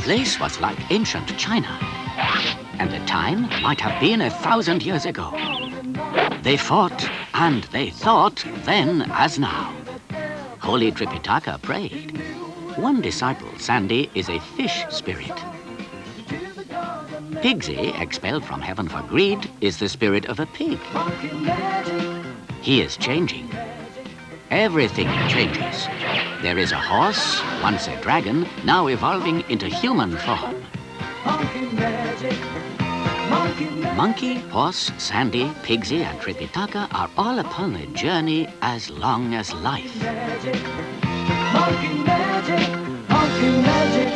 place was like ancient China, and the time might have been 1,000 years ago. They fought and they thought then as now. Holy Tripitaka prayed. One disciple, Sandy, is a fish spirit. Pigsy, expelled from heaven for greed, is the spirit of a pig. He is changing. Everything changes. There is a horse, once a dragon, now evolving into human form. Monkey, horse, Sandy, Pigsy, and Tripitaka are all upon a journey as long as life. Monkey magic, monkey magic.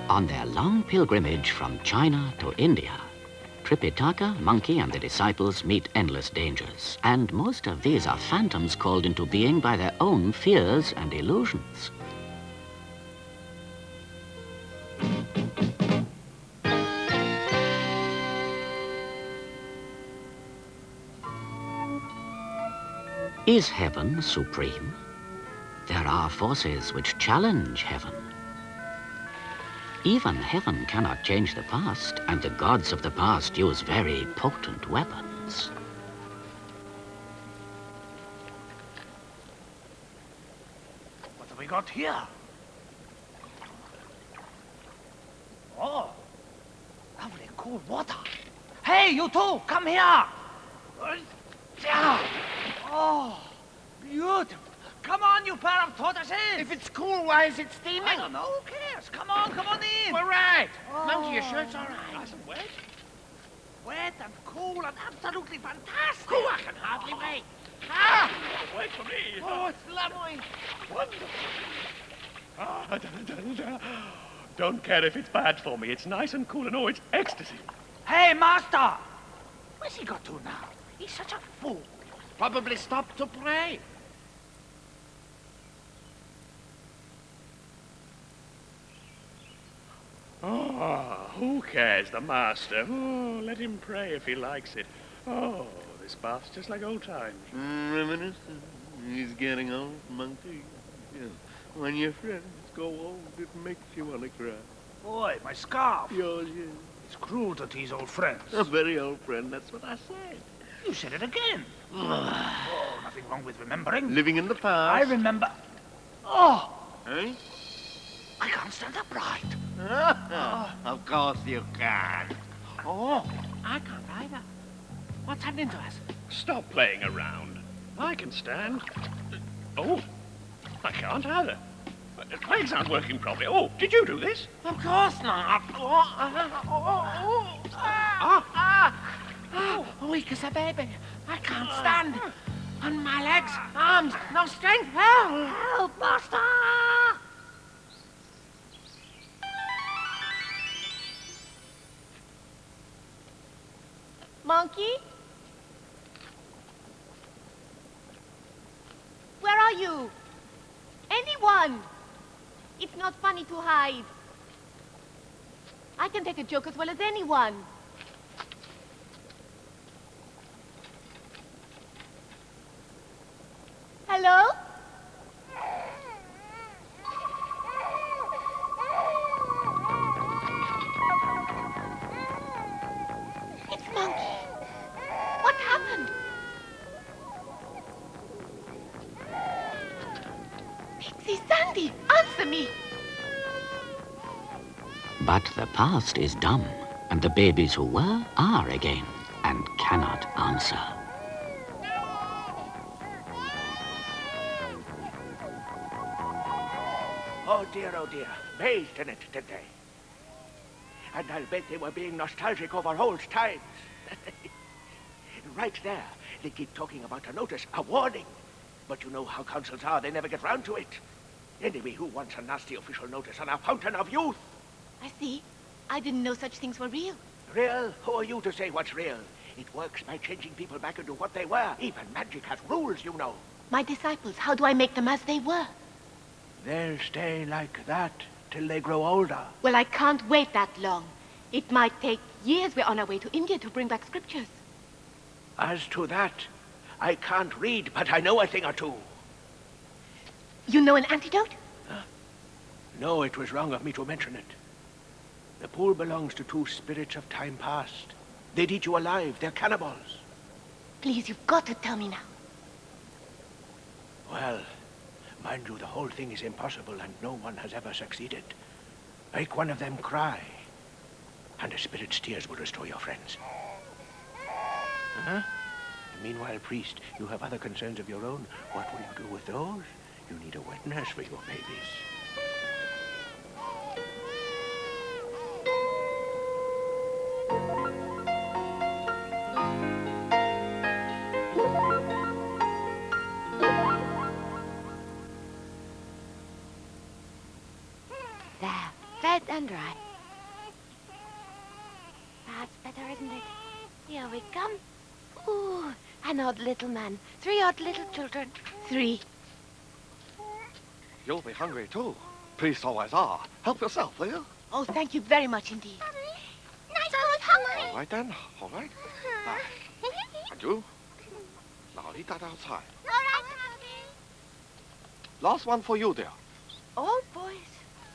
On their long pilgrimage from China to India, Tripitaka, Monkey, and the disciples meet endless dangers, and most of these are phantoms called into being by their own fears and illusions. Is heaven supreme? There are forces which challenge heaven. Even heaven cannot change the past, and the gods of the past use very potent weapons. What have we got here? Oh, lovely cool water. Hey, you two, come here. Oh, beautiful. Come on, you pair of tortoises! If it's cool, why is it steaming? I don't know, who cares? Come on in! We're right! Oh. Monkey, your shirt's all right. Nice and wet. Wet and cool and absolutely fantastic! Oh, I can hardly wait. Ah! Wait for me! Oh, it's lovely! Wonderful! Don't care if it's bad for me. It's nice and cool and oh, it's ecstasy. Hey, Master! Where's he got to now? He's such a fool. Probably stopped to pray. Oh, who cares? The master. Oh, let him pray if he likes it. Oh, this bath's just like old times. Reminiscent. He's getting old, Monkey. Yeah. When your friends go old, it makes you want to cry. Boy, my scarf. Yours, yes. It's cruel to tease old friends. A very old friend, that's what I said. You said it again. Oh, nothing wrong with remembering. Living in the past. I remember. Oh! Eh? I can't stand upright. Of course you can. Oh, I can't either. What's happening to us? Stop playing around. I can stand. Oh, I can't either. The legs aren't working properly. Oh, did you do this? Of course not. Weak as a baby. I can't stand. On my legs, arms, no strength. Help! Help, Master! Monkey? Where are you? Anyone? It's not funny to hide. I can take a joke as well as anyone. Hello? It's Monkey. What happened? Pixie, Sandy, answer me. But the past is dumb, and the babies who were are again, and cannot answer. Oh dear, bathed in it, did they? And I'll bet they were being nostalgic over old times. Right there, they keep talking about a notice, a warning. But you know how councils are, they never get round to it. Anyway, who wants a nasty official notice on a fountain of youth? I see. I didn't know such things were real. Real? Who are you to say what's real? It works by changing people back into what they were. Even magic has rules, you know. My disciples, how do I make them as they were? They'll stay like that till they grow older. Well, I can't wait that long. It might take years. We're on our way to India to bring back scriptures. As to that, I can't read, but I know a thing or two. You know an antidote? No, it was wrong of me to mention it. The pool belongs to two spirits of time past. They'd eat you alive. They're cannibals. Please, you've got to tell me now. Well, mind you, the whole thing is impossible and no one has ever succeeded. Make one of them cry, and a spirit's tears will restore your friends. Huh? Meanwhile, priest, you have other concerns of your own. What will you do with those? You need a wet nurse for your babies. There, fed and dry. That's better, isn't it? Here we come. Ooh, an odd little man. 3 odd little children. 3. You'll be hungry too. Priests always are. Help yourself, will you? Oh, thank you very much indeed. Nice food, hungry. All right then. All right. Now, and you? Now eat that outside. All right. Last one for you, dear. Oh, boys.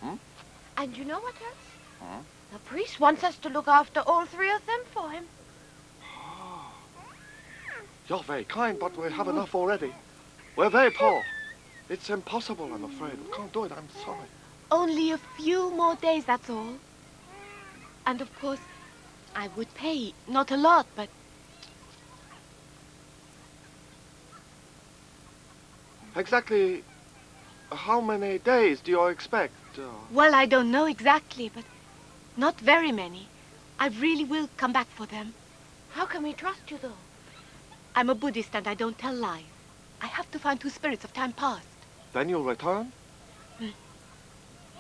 Hmm? And you know what else? Hmm? The priest wants us to look after all 3 of them for him. You're very kind, but we have enough already. We're very poor. It's impossible, I'm afraid. We can't do it, I'm sorry. Only a few more days, that's all. And of course, I would pay. Not a lot, but... Exactly how many days do you expect? Well, I don't know exactly, but not very many. I really will come back for them. How can we trust you, though? I'm a Buddhist and I don't tell lies. I have to find 2 spirits of time past. Then you'll return?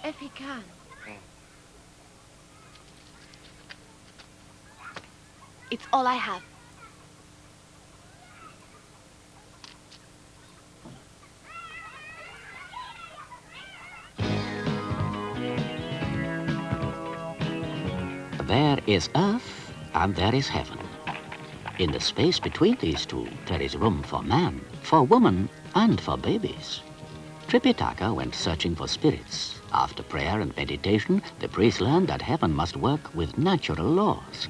If he can. It's all I have. There is earth and there is heaven. In the space between these two, there is room for man, for woman, and for babies. Tripitaka went searching for spirits. After prayer and meditation, the priest learned that heaven must work with natural laws.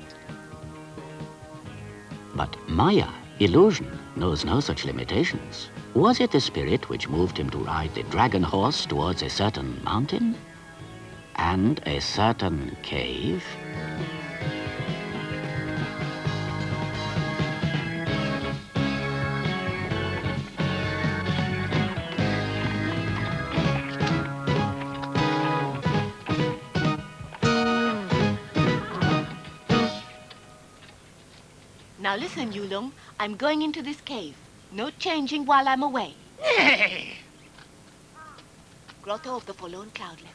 But Maya, illusion, knows no such limitations. Was it the spirit which moved him to ride the dragon horse towards a certain mountain? And a certain cave? Now listen, Yulong. I'm going into this cave. No changing while I'm away. Grotto of the Forlorn Cloudlet.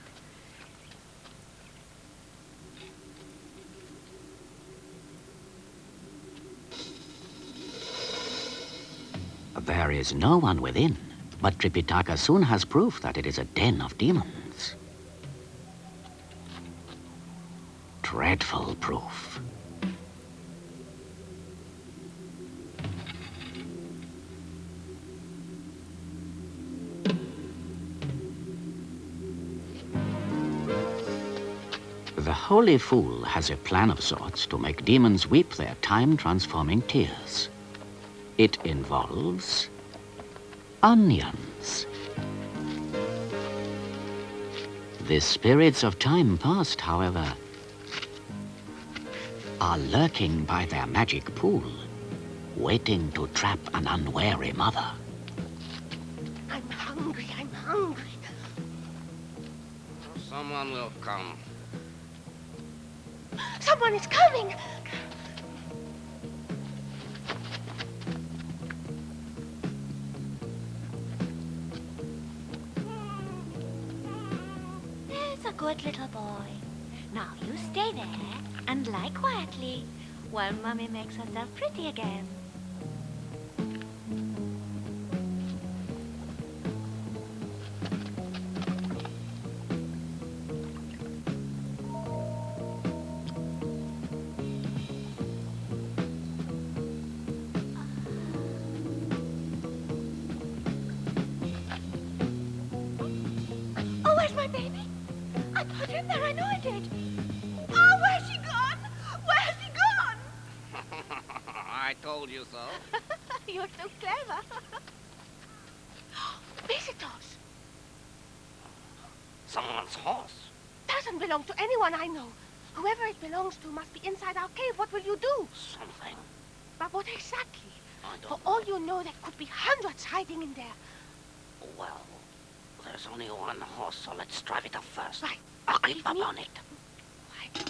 There is no one within, but Tripitaka soon has proof that it is a den of demons. Dreadful proof. The Holy Fool has a plan of sorts to make demons weep their time-transforming tears. It involves onions. The spirits of time past, however, are lurking by their magic pool, waiting to trap an unwary mother. I'm hungry. I'm hungry. Someone will come. Someone is coming. There's a good little boy. Now you stay there and lie quietly while Mummy makes herself pretty again. I know I did. Oh, where's she gone? Where's she gone? I told you so. You're so clever. Visitors. Someone's horse. Doesn't belong to anyone I know. Whoever it belongs to must be inside our cave. What will you do? Something. But what exactly? I don't For know. all you know, there could be hundreds hiding in there. Well, there's only one horse, so let's drive it up first. Right. I'll keep Give up me- on it. Right.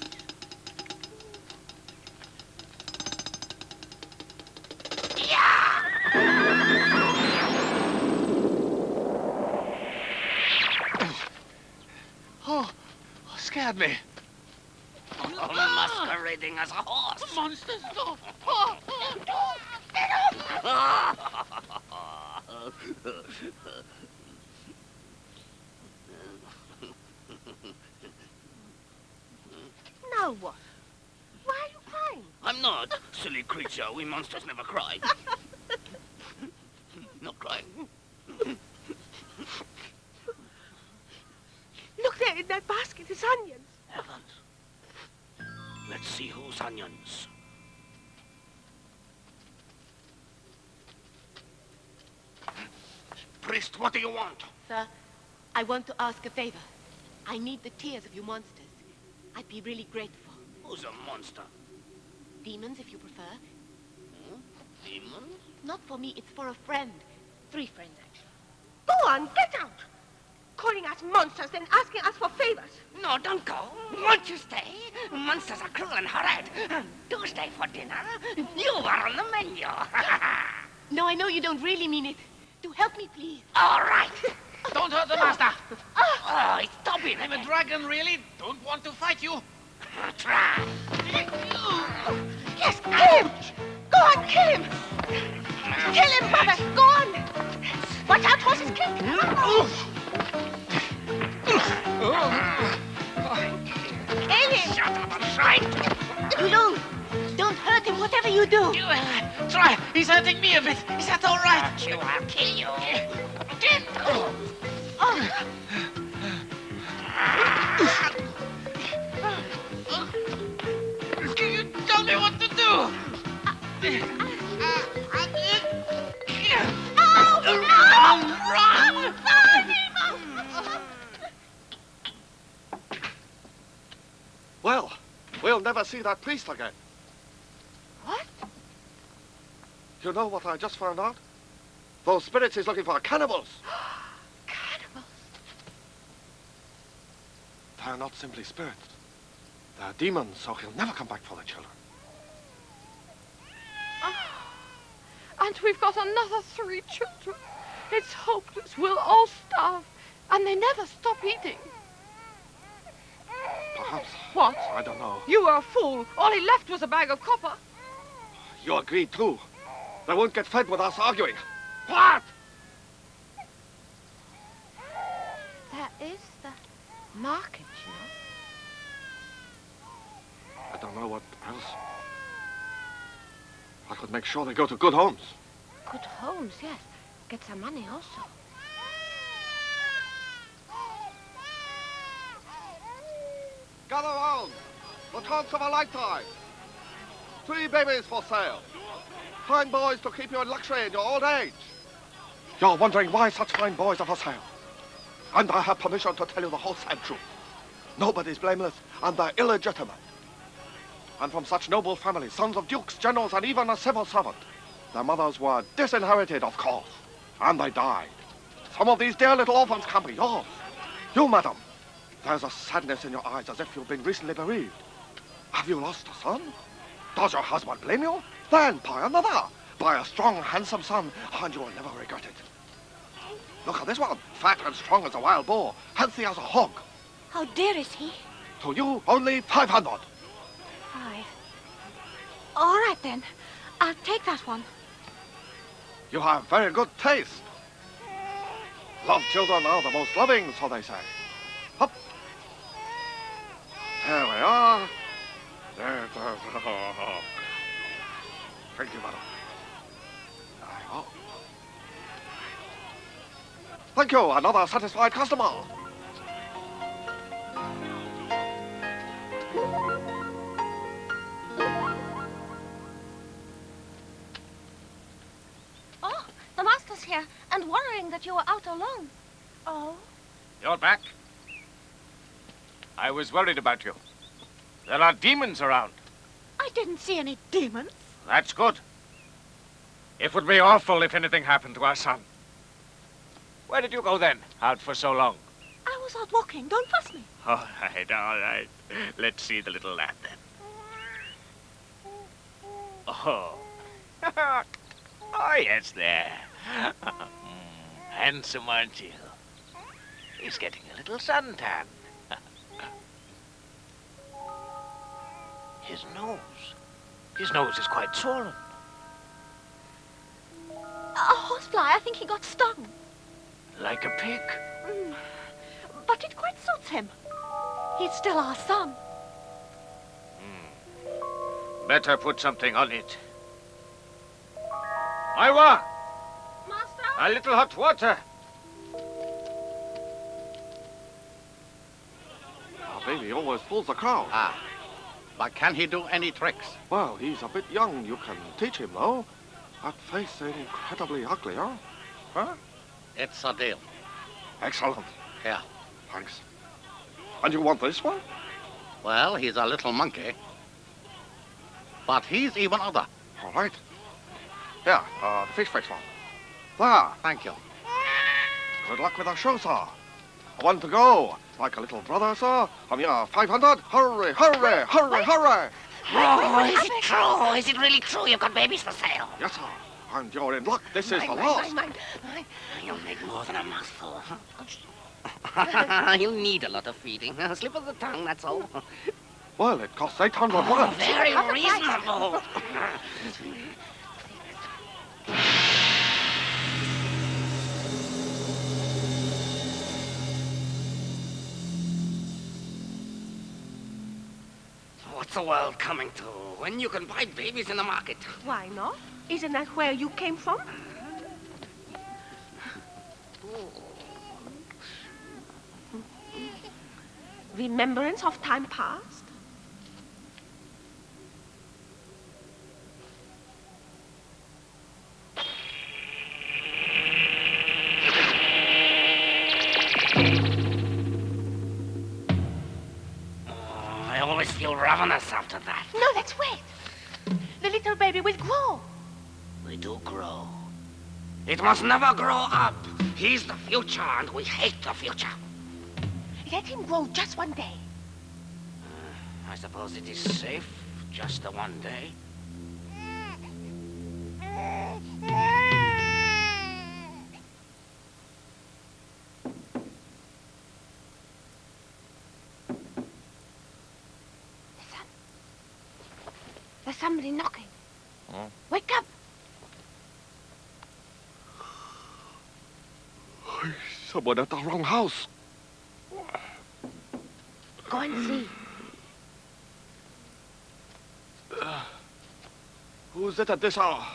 Oh, scared me. Masquerading as a horse. Monsters! No! Now what? Why are you crying? I'm not. Silly creature, we monsters never cry. Not crying. Look there in that basket. It's onions. Heavens. Let's see whose onions. Priest, what do you want? Sir, I want to ask a favor. I need the tears of you monsters. I'd be really grateful. Who's a monster? Demons, if you prefer. Demons? Not for me, it's for a friend. 3 friends, actually. Go on, get out. Calling us monsters, then asking us for favors. No, don't go. Won't you stay? Monsters are cruel and horrid. Do stay for dinner. You are on the menu. No, I know you don't really mean it. Do help me, please. All right. Don't hurt the master! Oh, stop it. I'm a dragon, really? Don't want to fight you. Try. Yes, kill him. Go on, kill him. Kill him, brother. Go on. Watch out, horses kick. Kill him. Shut up and fight. Don't hurt him, whatever you do. Try! He's hurting me a bit. Is that all right? I'll kill you. Can you tell me what to do? Run! Well, we'll never see that priest again. What? You know what I just found out? Those spirits is looking for cannibals. Cannibals. They're not simply spirits. They're demons, so he'll never come back for the children. And we've got another 3 children. It's hopeless. We'll all starve. And they never stop eating. Perhaps. What? I don't know. You were a fool. All he left was a bag of copper. You agreed too. They won't get fed with us arguing. What? There is the market, you know. I don't know what else. I could make sure they go to good homes. Good homes, yes. Get some money also. Gather round. The chance of a lifetime. 3 babies for sale. Fine boys to keep you in luxury in your old age. You're wondering why such fine boys are for sale. And I have permission to tell you the whole sad truth. Nobody's blameless, and they're illegitimate. And from such noble families, sons of dukes, generals, and even a civil servant. Their mothers were disinherited, of course, and they died. Some of these dear little orphans can be yours. You, madam, there's a sadness in your eyes as if you've been recently bereaved. Have you lost a son? Does your husband blame you? Then buy another. Buy a strong, handsome son, and you will never regret it. Look at this one, fat and strong as a wild boar, healthy as a hog. How dear is he? To you, only 500. 5. All right, then. I'll take that one. You have very good taste. Love children are the most loving, so they say. Up. Here we are. Thank you, madam. There you go. Thank you, another satisfied customer. here and worrying that you were out alone. Oh? You're back? I was worried about you. There are demons around. I didn't see any demons. That's good. It would be awful if anything happened to our son. Where did you go then, out for so long? I was out walking. Don't fuss me. All right. Let's see the little lad then. Oh. Oh, yes, there. Handsome, aren't you? He's getting a little suntan. His nose is quite swollen. A horsefly. I think he got stung. Like a pig. But it quite suits him. He's still our son. Better put something on it. Iwa! Master? A little hot water. Our baby always fools the crowd. But can he do any tricks? Well, he's a bit young. You can teach him, though. That face is incredibly ugly, huh? Huh? It's a deal. Excellent. Here. Thanks. And you want this one? Well, he's a little monkey. But he's even other. All right. Here, the fish one. There. Thank you. Good luck with the show, sir. One to go. Like a little brother, sir. From here, 500. Hurry, hurry, hurry, hurry. Oh, is it true? Is it really true you've got babies for sale? Yes, sir. And you're in luck. This is the last. Mine. You'll make more than a mouthful. You'll need a lot of feeding. A slip of the tongue, that's all. Well, it costs 800 Oh, words. very reasonable. What's the world coming to when you can buy babies in the market? Why not? Isn't that where you came from? Remembrance of time past? I always feel ravenous after that. No, let's wait. The little baby will grow. We do grow. It must never grow up. He's the future, and we hate the future. Let him grow just one day. I suppose it is safe, just the one day. Listen. There's somebody knocking. Oh. Wake up. Someone at the wrong house. Go and see. Who's it at this hour?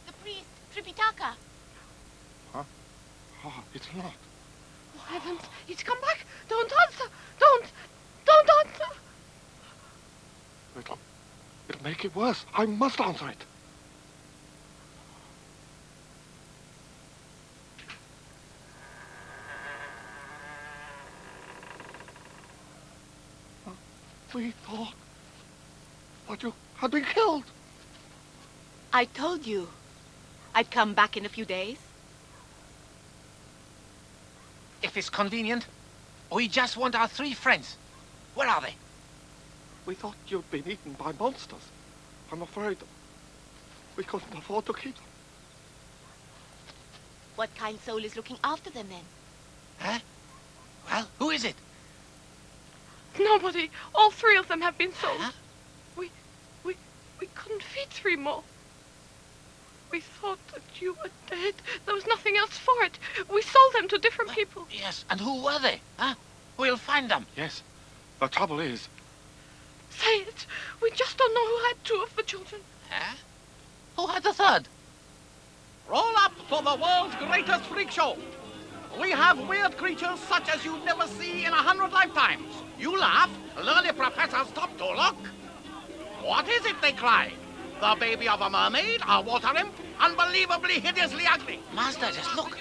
The priest, Tripitaka. Huh? Oh, it's not. Oh, heavens, he's come back. Don't answer. Don't answer. It'll make it worse. I must answer it. We thought that you had been killed. I told you I'd come back in a few days. If it's convenient, we just want our 3 friends. Where are they? We thought you'd been eaten by monsters. I'm afraid we couldn't afford to keep them. What kind soul is looking after them then? Huh? Well, who is it? Nobody. All 3 of them have been sold. Huh? We couldn't feed 3 more. We thought that you were dead. There was nothing else for it. We sold them to different people. Yes, and who were they? Huh? We'll find them. Yes. The trouble is... Say it. We just don't know who had 2 of the children. Huh? Who had the 3rd? Roll up for the world's greatest freak show. We have weird creatures such as you never see in 100 lifetimes. You laugh, learned professors stop to look. What is it they cry? The baby of a mermaid, a water nymph, unbelievably hideously ugly. Master, just look.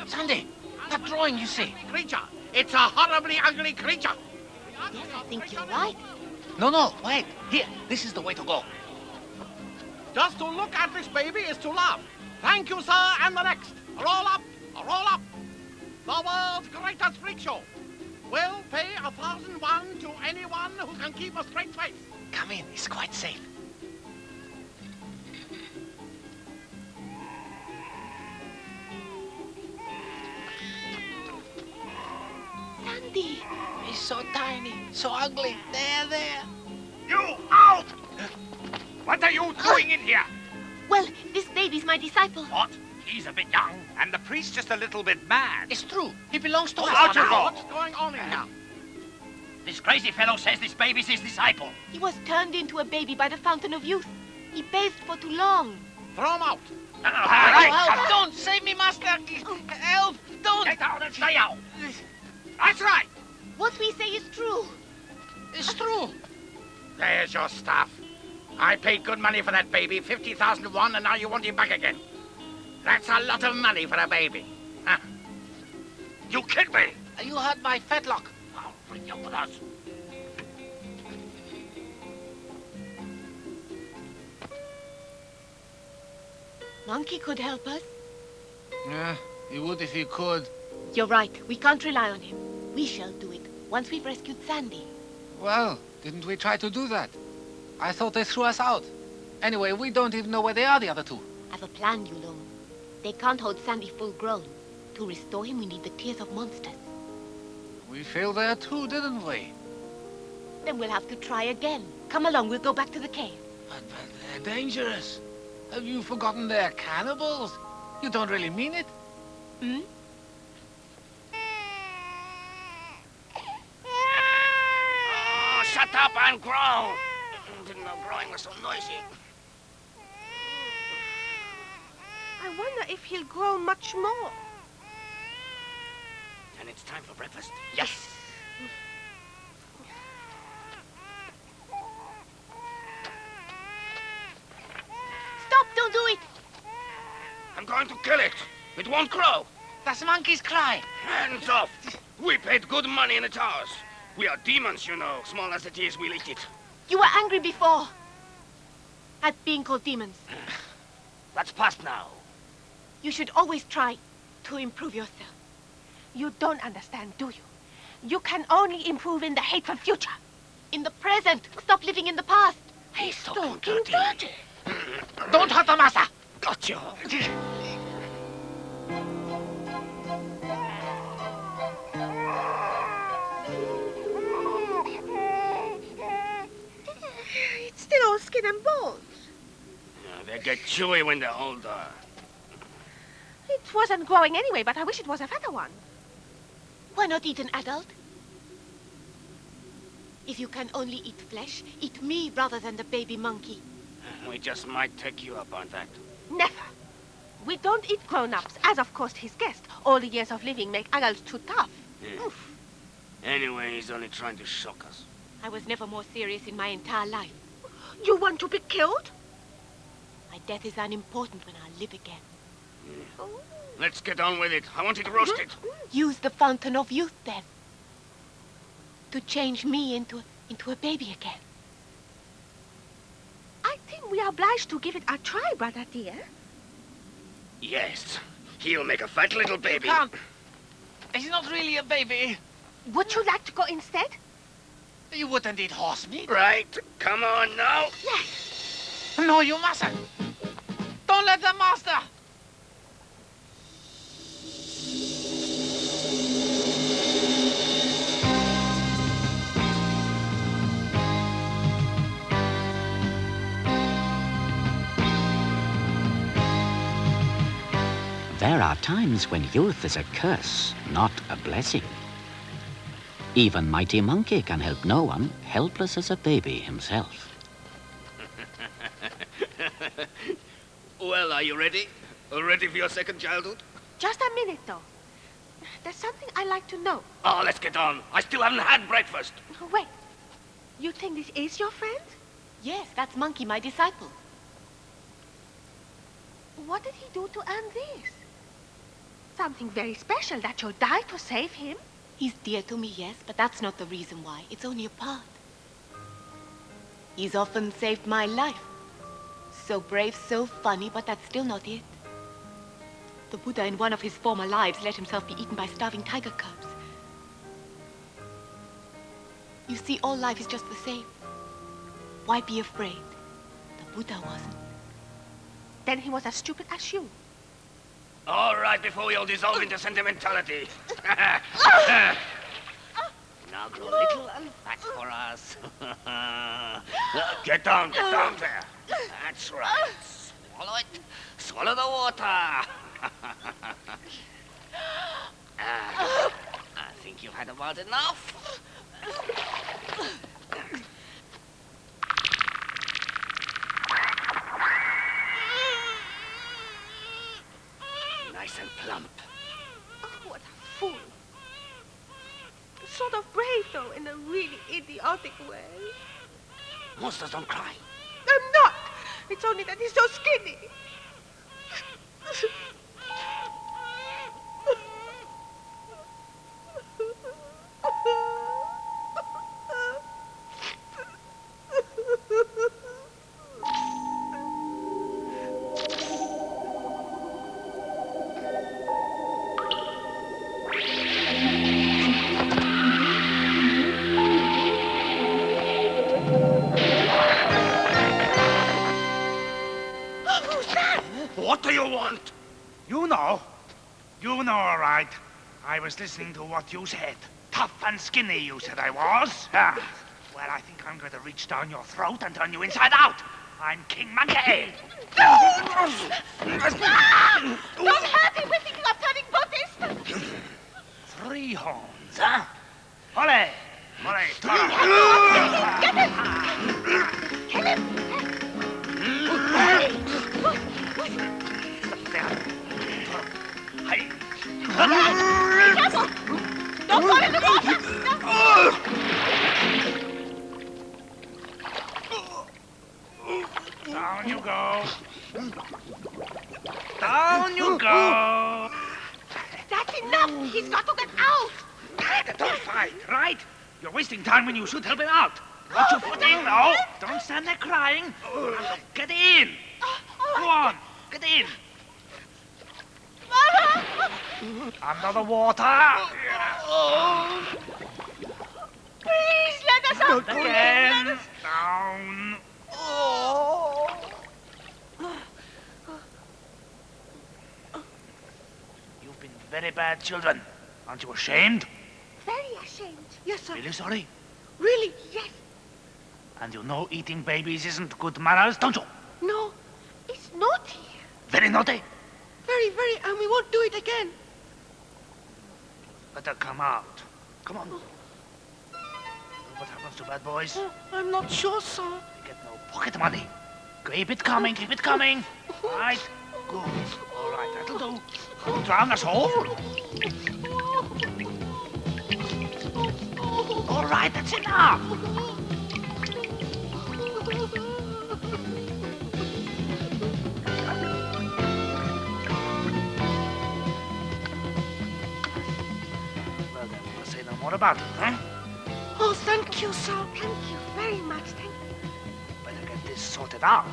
Sandy, that drawing you see. Creature. It's a horribly ugly creature. Yes, I think you're right. No, wait. Here, this is the way to go. Just to look at this baby is to laugh. Thank you, sir, and the next. Roll up, roll up. The world's greatest freak show. We'll pay 1,000 won to anyone who can keep a straight face. Come in, it's quite safe. Sandy. He's so tiny, so ugly. There. You out! What are you doing in here? Well, this baby's my disciple. What? He's a bit young, and the priest's just a little bit mad. It's true. He belongs to us. Out you go! What's going on in here? This crazy fellow says this baby's his disciple. He was turned into a baby by the fountain of youth. He bathed for too long. Throw him out. Right. Don't save me, Master. Help! Don't! Get out and stay out. That's right. What we say is true. It's true. There's your stuff. I paid good money for that baby, 50,000 won, and now you want him back again. That's a lot of money for a baby. Huh? You killed me. You hurt my fetlock. I'll bring you with us. Monkey could help us. Yeah, he would if he could. You're right. We can't rely on him. We shall do it once we've rescued Sandy. Well, didn't we try to do that? I thought they threw us out. Anyway, we don't even know where they are, the other two. I've a plan, you know. They can't hold Sandy full grown. To restore him, we need the tears of monsters. We failed there too, didn't we? Then we'll have to try again. Come along, we'll go back to the cave. But they're dangerous. Have you forgotten they're cannibals? You don't really mean it? Hmm? Oh, shut up and grow. Didn't know growing was so noisy. I wonder if he'll grow much more. And it's time for breakfast. Yes. Stop! Don't do it! I'm going to kill it. It won't grow. That's monkey's cry. Hands off. We paid good money in the towers. We are demons, you know. Small as it is, we'll eat it. You were angry before. At being called demons. That's past now. You should always try to improve yourself. You don't understand, do you? You can only improve in the hateful future. In the present. Stop living in the past. He's talking dirty. Don't hurt the master. Got you. It's still all skin and bones. They get chewy when they're older. It wasn't growing anyway, but I wish it was a fatter one. Why not eat an adult? If you can only eat flesh, eat me rather than the baby monkey. We just might take you up on that. Never. We don't eat grown-ups, as of course his guest. All the years of living make adults too tough. Yeah. Anyway, he's only trying to shock us. I was never more serious in my entire life. You want to be killed? My death is unimportant when I live again. Yeah. Let's get on with it. I want it roasted. Use the fountain of youth, then. To change me into a baby again. I think we are obliged to give it a try, brother dear. Yes. He'll make a fat little baby. You can't. He's not really a baby. Would you like to go instead? You wouldn't eat horse meat. Right. Come on now. Yes. No, you mustn't. Don't let the master. There are times when youth is a curse, not a blessing. Even Mighty Monkey can help no one, helpless as a baby himself. Well, are you ready? Ready for your second childhood? Just a minute, though. There's something I'd like to know. Oh, let's get on. I still haven't had breakfast. Wait. You think this is your friend? Yes, that's Monkey, my disciple. What did he do to earn this? Something very special that you'll die to save him? He's dear to me, yes, but that's not the reason why. It's only a part. He's often saved my life. So brave, so funny, but that's still not it. The Buddha in one of his former lives let himself be eaten by starving tiger cubs. You see, all life is just the same. Why be afraid? The Buddha wasn't. Then he was as stupid as you. All right, before we all dissolve into sentimentality. Now grow little and fat for us. Get down there. That's right. Swallow it. Swallow the water. I think you've had about enough. Nice and plump. Oh, what a fool. Sort of brave, though, in a really idiotic way. Monsters don't cry. I'm not. It's only that he's so skinny. What do you want? You know. You know, all right. I was listening to what you said. Tough and skinny, you said I was. Ah. Well, I think I'm going to reach down your throat and turn you inside out. I'm King Monkey. Don't hurt him. We're thinking of turning Buddhist. 3 horns, huh? Ole! Ole! Get him! Kill him! Hey! Be careful! Don't fall in the water! Down you go. Down you go. That's enough! He's got to get out! Don't fight, right? You're wasting time when you should help him out. Watch your footing, though. Don't stand there crying. Get in. Go on, get in. Under the water. Please let us out! Again. Down. You've been very bad children. Aren't you ashamed? Very ashamed. Yes, sir. Really sorry? Really, yes. And you know eating babies isn't good manners, don't you? No, it's naughty. Very naughty. Very, very, and we won't do it again. Better come out. Come on. What happens to bad boys? I'm not sure, sir. They get no pocket money. Keep it coming, keep it coming. Right? Good. All right, that'll do. Don't drown us all. All right, that's enough. Well, then we'll say no more about it, huh? Oh, thank you, sir. Thank you very much. Thank you. Better get this sorted out.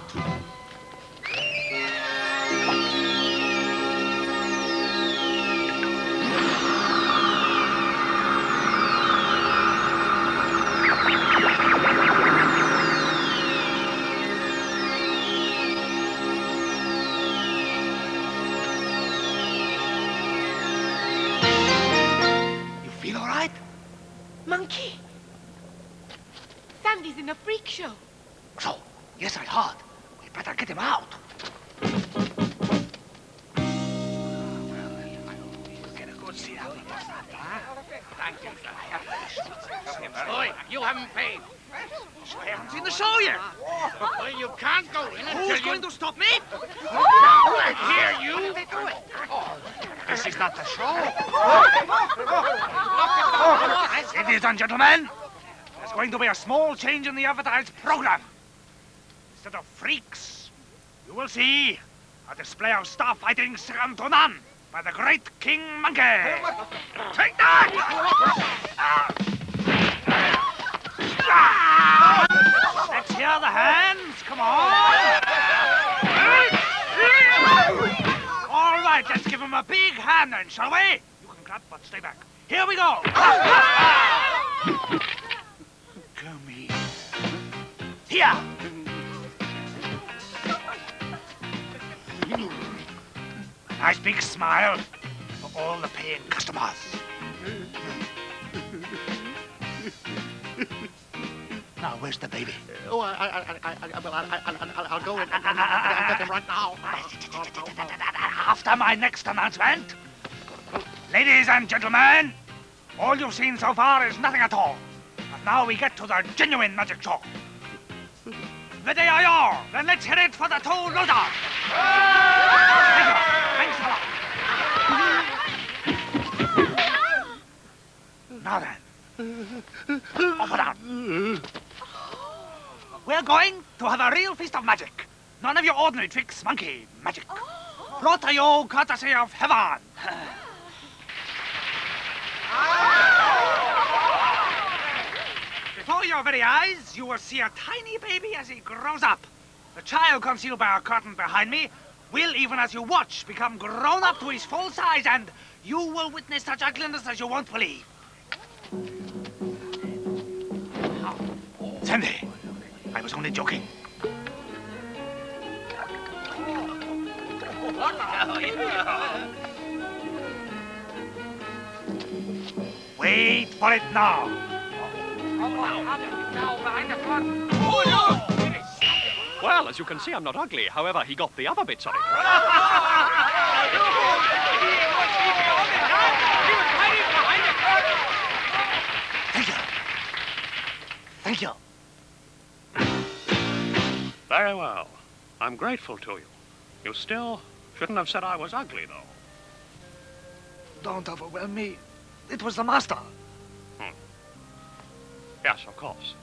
You feel all right? Monkey! Sandy's in a freak show. So, yes, I heard. We better get him out. Get a good seat out of this. Thank you, sir. Oi, you haven't paid. I haven't seen the show yet. Well, you can't go in until Who's going to stop me? Here, you. This is not the show. Ladies and gentlemen, there's going to be a small change in the advertised program. Instead of freaks, you will see A display of star fighting second to none by the great King Monkey. Take that! Let's hear the hands. Come on. All right, let's give him a big hand then, shall we? You can clap, but stay back. Here we go. Come here. Here. Nice big smile for all the paying customers. Now, where's the baby? Oh, I'll go and get him right now. After my next announcement, ladies and gentlemen, all you've seen so far is nothing at all. But now we get to the genuine magic show. Ready are you? Then let's hit it for the two losers. Thanks a lot. Now then, open up. We're going to have a real feast of magic. None of your ordinary tricks, monkey magic. Brought to you courtesy of heaven. Before your very eyes, you will see a tiny baby as he grows up. The child concealed by a curtain behind me will, even as you watch, become grown up to his full size, and you will witness such ugliness as you won't believe. Sandy, I was only joking. Wait for it now. Well, as you can see, I'm not ugly. However, he got the other bits of it. Thank you. Thank you. Very well. I'm grateful to you. You still shouldn't have said I was ugly, though. Don't overwhelm me. It was the master. Yes, of course.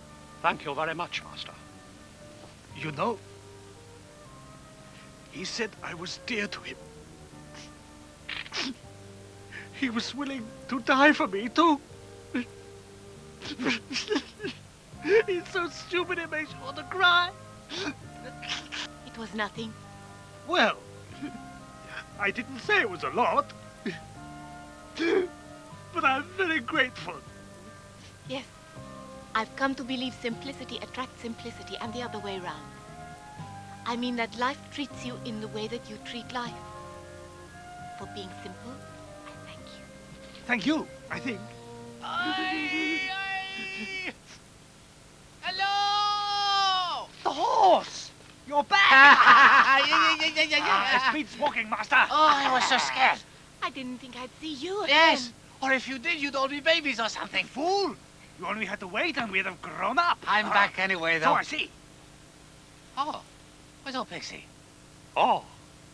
Thank you very much, Master. You know, he said I was dear to him. He was willing to die for me, too. He's so stupid it makes you want to cry. It was nothing. Well, I didn't say it was a lot. But I'm very grateful. Yes. I've come to believe simplicity attracts simplicity and the other way round. I mean that life treats you in the way that you treat life. For being simple, I thank you. Thank you, I think. Hello! The horse! You're back! It beats walking, Master. Oh, I was so scared. I didn't think I'd see you again. Yes, or if you did, you'd all be babies or something. Fool! You only had to wait and we'd have grown up. I'm back anyway, though. So I see. Oh, where's old Pixie? Oh,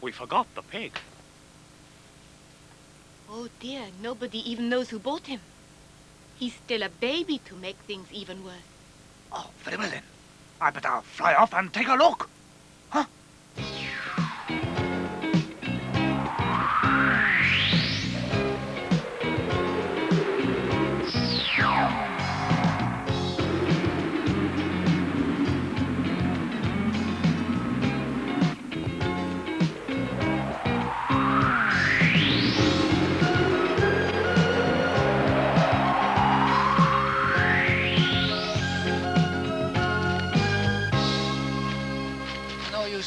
we forgot the pig. Oh dear, nobody even knows who bought him. He's still a baby to make things even worse. Oh, very well then. I better fly off and take a look. Huh?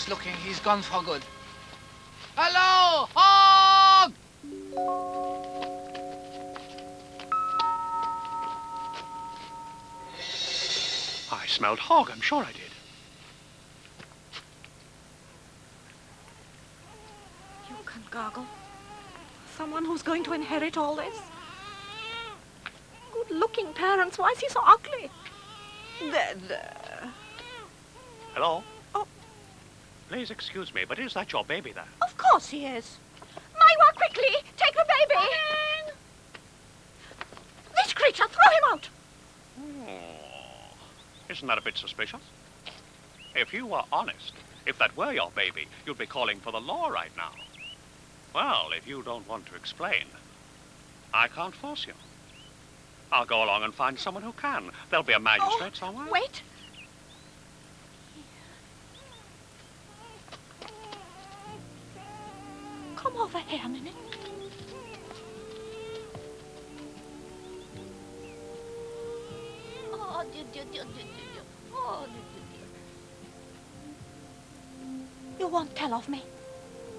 Looking, he's gone for good. Hello, Hog! I smelled hog, I'm sure I did. You can gargle. Someone who's going to inherit all this. Good-looking parents. Why is he so ugly? There. Hello? Please excuse me, but is that your baby there? Of course he is. Maiwa, quickly! Take the baby! This creature, throw him out! Oh, isn't that a bit suspicious? If you were honest, if that were your baby, you'd be calling for the law right now. Well, if you don't want to explain, I can't force you. I'll go along and find someone who can. There'll be a magistrate somewhere. Wait. Come over here a minute. Oh, you won't tell of me.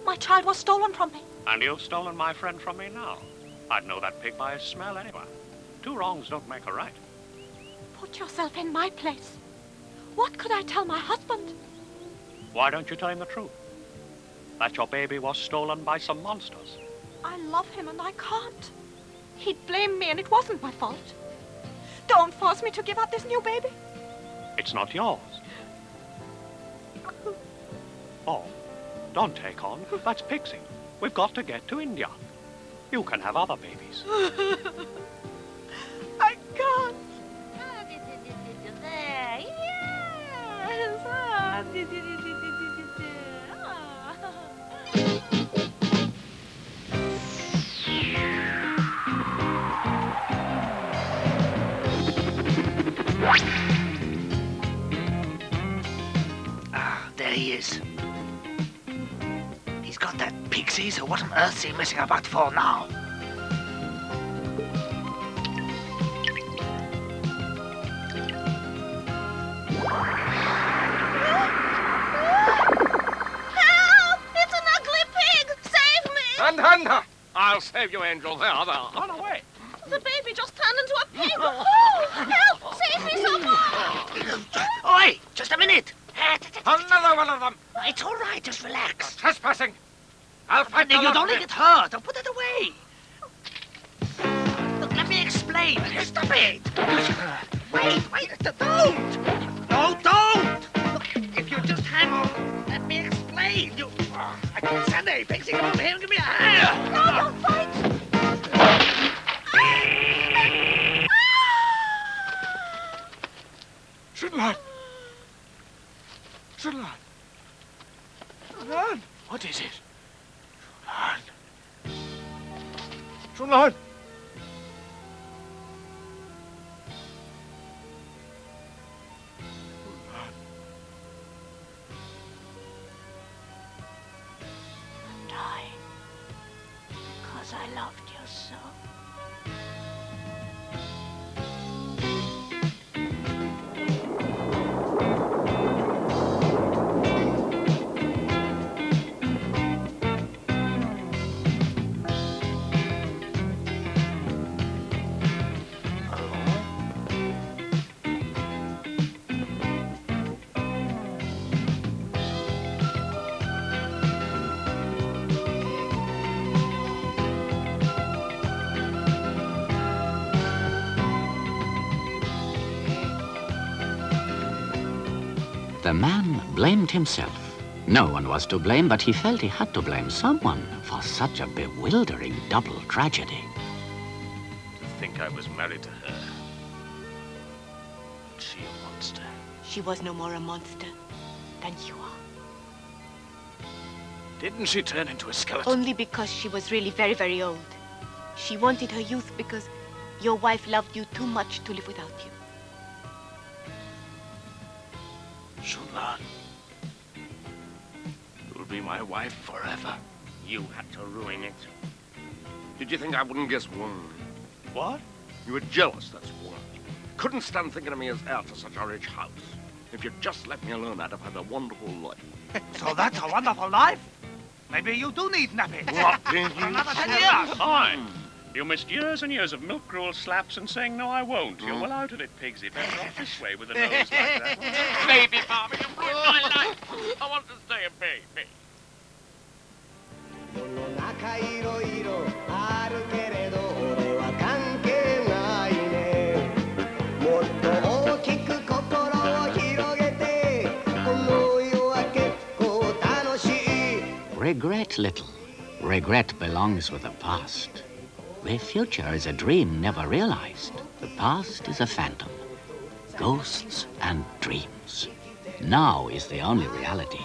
My child was stolen from me. And you've stolen my friend from me now. I'd know that pig by his smell anyway. Two wrongs don't make a right. Put yourself in my place. What could I tell my husband? Why don't you tell him the truth? That your baby was stolen by some monsters. I love him and I can't. He'd blame me and it wasn't my fault. Don't force me to give up this new baby. It's not yours. Oh, don't take on. That's Pixie. We've got to get to India. You can have other babies. I can't. There he is. He's got that pixie, so what on earth's he messing about for now? Help! It's an ugly pig! Save me! And I'll save you, Angel. There. Run away. The baby just turned into a pig! Oh! Help! Save me, someone! Oi! Just a minute! Another one of them. It's all right, just relax. Trespassing. I'll fight You'd only get hurt. I'll put that away. Look, let me explain. Stop it. Wait, don't. No, don't. Look, if you just hang on, let me explain. I can't stand it. Pixie, come over here and give me a hand. No, don't fight. Shunlan! Shunlan! Shunlan! What is it? Shunlan! Shunlan! Die. Because I loved you so. The man blamed himself. No one was to blame, but he felt he had to blame someone for such a bewildering double tragedy. To think I was married to her. But she a monster. She was no more a monster than you are. Didn't she turn into a skeleton? Only because she was really very, very old. She wanted her youth because your wife loved you too much to live without you. Shunlan. You'll be my wife forever. You had to ruin it. Did you think I wouldn't guess one? What? You were jealous, that's one. Couldn't stand thinking of me as heir to such a rich house. If you'd just let me alone, I'd have had a wonderful life. So that's a wonderful life? Maybe you do need napping. What did you For another 10 say? years. Fine. You missed years and years of milk gruel slaps and saying, no, I won't. You're well out of it, Pigsy. Better off this way with a nose like that. Baby, Barbie, you ruined my life. I want to stay a baby. 世の中いろいろあるけれど俺は関係ないねもっと大きく心を広げてこの世は結構楽しい Regret little. Regret belongs with the past. The future is a dream never realized. The past is a phantom. Ghosts and dreams. Now is the only reality,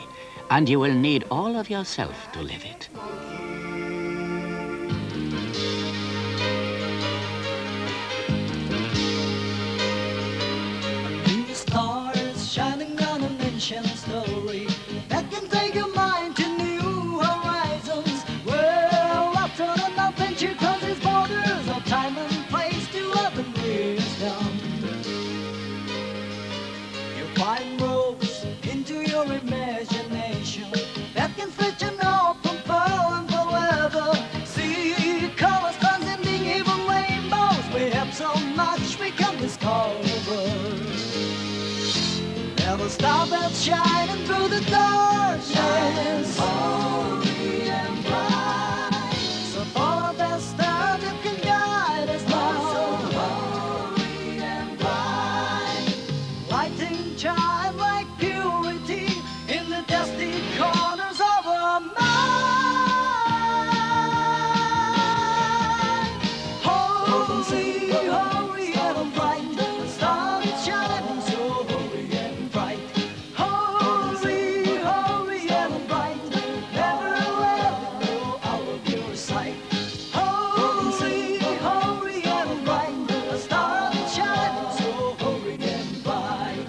and you will need all of yourself to live it. New stars shining on an ancient story that can take your mind to new horizons, where laughter and adventure crosses borders of time and place to open wisdom. You find roads into your imagination that can stretch an open pearl and forever. See colors transcending even rainbows. We have so much we can discover. Never stop that shining through the darkness. Holy and bright. So follow that star that can guide us now. So holy and bright. Lighting childlike purity in the dusty corners of our mind. Holy, holy and bright. The star is shining so holy and bright. Holy, holy and bright. Never let it go out of your sight. Holy, holy and bright. The star is shining so holy and bright.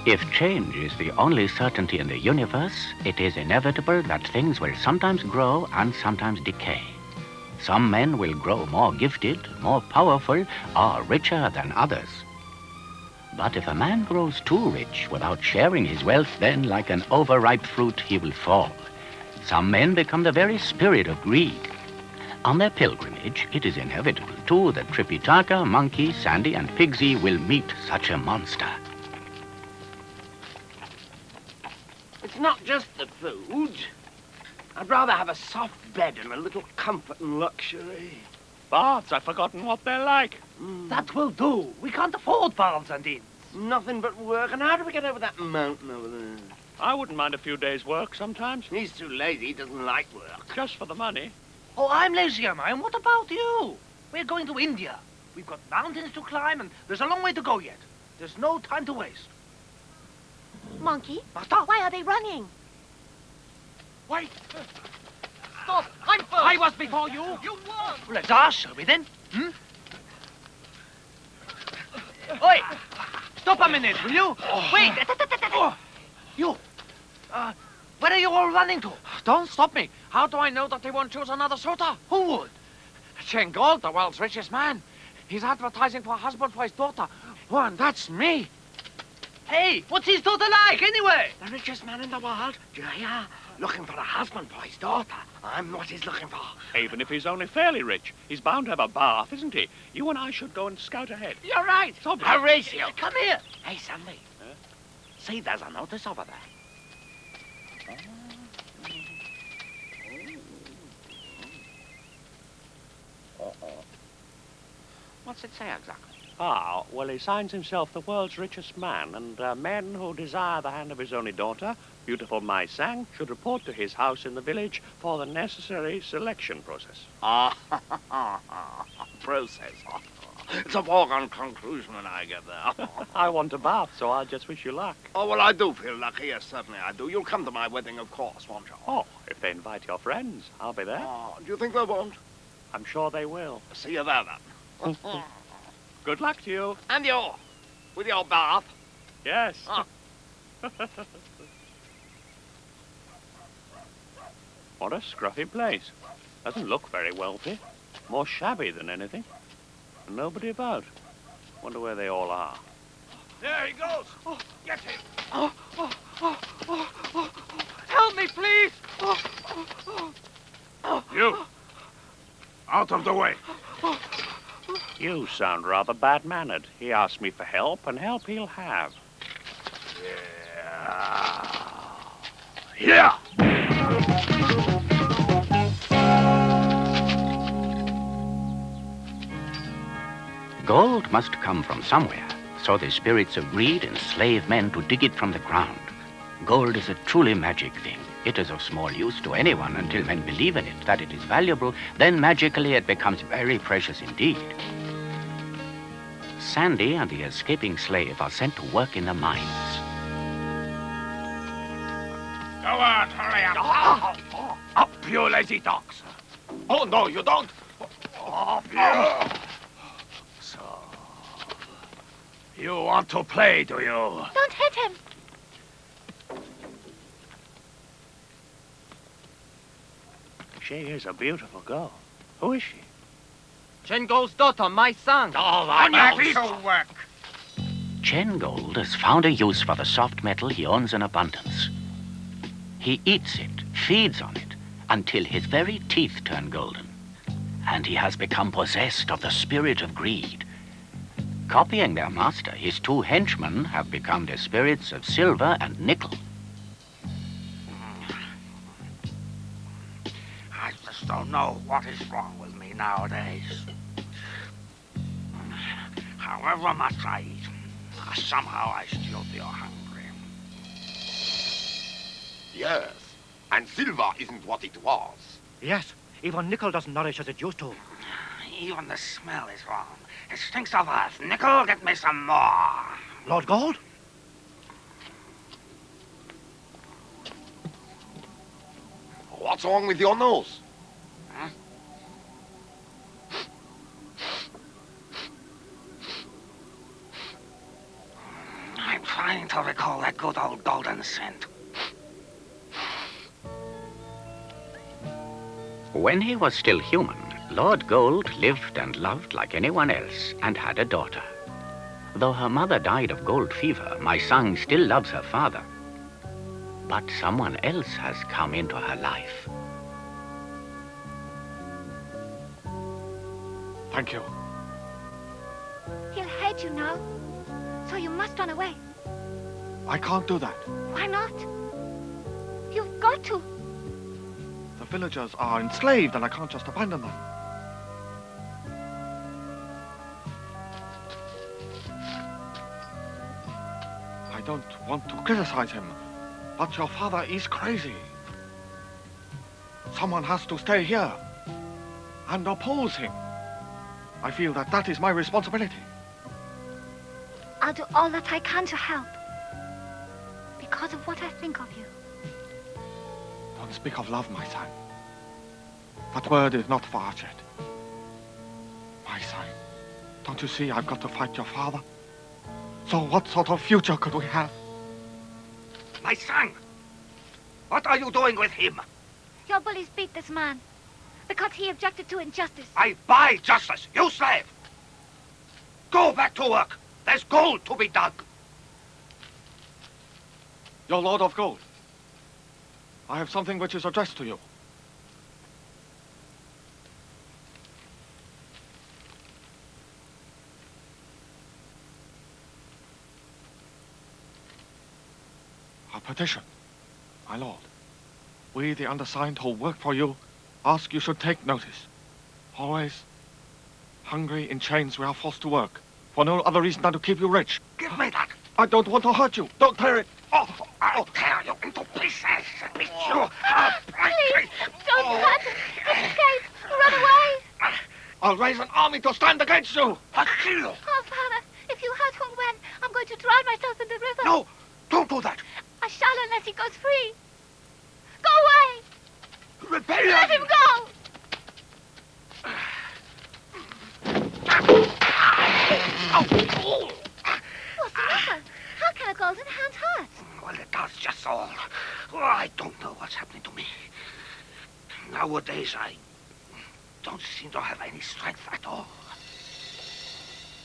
If change is the only certainty in the universe, it is inevitable that things will sometimes grow and sometimes decay. Some men will grow more gifted, more powerful, or richer than others. But if a man grows too rich without sharing his wealth, then like an overripe fruit, he will fall. Some men become the very spirit of greed. On their pilgrimage, it is inevitable, too, that Tripitaka, Monkey, Sandy, and Pigsy will meet such a monster. It's not just the food. I'd rather have a soft bed and a little comfort and luxury. Baths, I've forgotten what they're like. That will do. We can't afford baths and inns. Nothing but work. And how do we get over that mountain over there? I wouldn't mind a few days' work sometimes. He's too lazy. He doesn't like work. Just for the money. Oh, I'm lazy, am I? And what about you? We're going to India. We've got mountains to climb, and there's a long way to go yet. There's no time to waste. Monkey, Master? why are they running? Wait! Stop! I'm first! I was before you! You won! Let's ask, shall we then? Hmm? Oi! Stop a minute, will you? Wait! You! Where are you all running to? Don't stop me. How do I know that they won't choose another suitor? Who would? Chen Gold, the world's richest man. He's advertising for a husband for his daughter. Oh, and that's me. Hey, what's his daughter like, anyway? The richest man in the world, do you hear? Looking for a husband for his daughter. I'm what he's looking for. Even if he's only fairly rich, he's bound to have a bath, isn't he? You and I should go and scout ahead. You're right. So Horatio. Come here. Hey, Sandy. See, there's a notice over there. What's it say exactly? Ah, well, he signs himself the world's richest man, and men who desire the hand of his only daughter, beautiful Mai Sang, should report to his house in the village for the necessary selection process. Process. It's a foregone conclusion when I get there. I want a bath, so I'll just wish you luck. Oh, well, I do feel lucky. Yes, certainly I do. You'll come to my wedding, of course, won't you? Oh, if they invite your friends, I'll be there. Oh, do you think they won't? I'm sure they will. See you there, then. Good luck to you. And you, with your bath. Yes. Oh. What a scruffy place. Doesn't look very wealthy. More shabby than anything. And nobody about. Wonder where they all are. There he goes. Oh, get him. Help me, please. You. Out of the way. You sound rather bad-mannered. He asked me for help, and help he'll have. Yeah. Gold must come from somewhere, so the spirits of greed enslave men to dig it from the ground. Gold is a truly magic thing. It is of small use to anyone until men believe in it, that it is valuable. Then magically it becomes very precious indeed. Sandy and the escaping slave are sent to work in the mines. Go on, hurry up. Up, you lazy dogs. Oh, no, you don't. Up, you. So, you want to play, do you? Don't hit him. She is a beautiful girl. Who is she? Chen Gold's daughter, my son. All right, back to work. Chen Gold has found a use for the soft metal he owns in abundance. He eats it, feeds on it, until his very teeth turn golden. And he has become possessed of the spirit of greed. Copying their master, his two henchmen have become the spirits of silver and nickel. I just don't know what is wrong with me nowadays. However much I eat, somehow I still feel hungry. Yes, and silver isn't what it was. Yes, even nickel doesn't nourish as it used to. Even the smell is wrong. It stinks of earth. Nickel, get me some more. Lord Gold? What's wrong with your nose? Huh? I'm trying to recall that good old golden scent. When he was still human, Lord Gold lived and loved like anyone else and had a daughter. Though her mother died of gold fever, my son still loves her father. But someone else has come into her life. Thank you. He'll hate you now, so you must run away. I can't do that. Why not? You've got to. The villagers are enslaved and I can't just abandon them. I don't want to criticize him, but your father is crazy. Someone has to stay here and oppose him. I feel that that is my responsibility. I'll do all that I can to help. Because of what I think of you. Don't speak of love, my son. That word is not far-fetched. My son, don't you see I've got to fight your father? So what sort of future could we have? My son! What are you doing with him? Your bullies beat this man because he objected to injustice. I buy justice, you slave! Go back to work. There's gold to be dug. Your Lord of Gold, I have something which is addressed to you. A petition, my lord. We, the undersigned who work for you, ask you should take notice. Always hungry, in chains, we are forced to work. For no other reason than to keep you rich. Give me that. I don't want to hurt you. Don't tear it. I'll tear you into pieces and beat you. I'll break Please, don't hurt him. Escape. Run away. I'll raise an army to stand against you. I'll kill you. Oh, Father, if you hurt Hong Wen, I'm going to drown myself in the river. No, don't do that. I shall unless he goes free. Go away. Rebellion. Let him go. What's the matter? How can a golden hand hurt? Well, it does just all. Oh, I don't know what's happening to me. Nowadays, I don't seem to have any strength at all.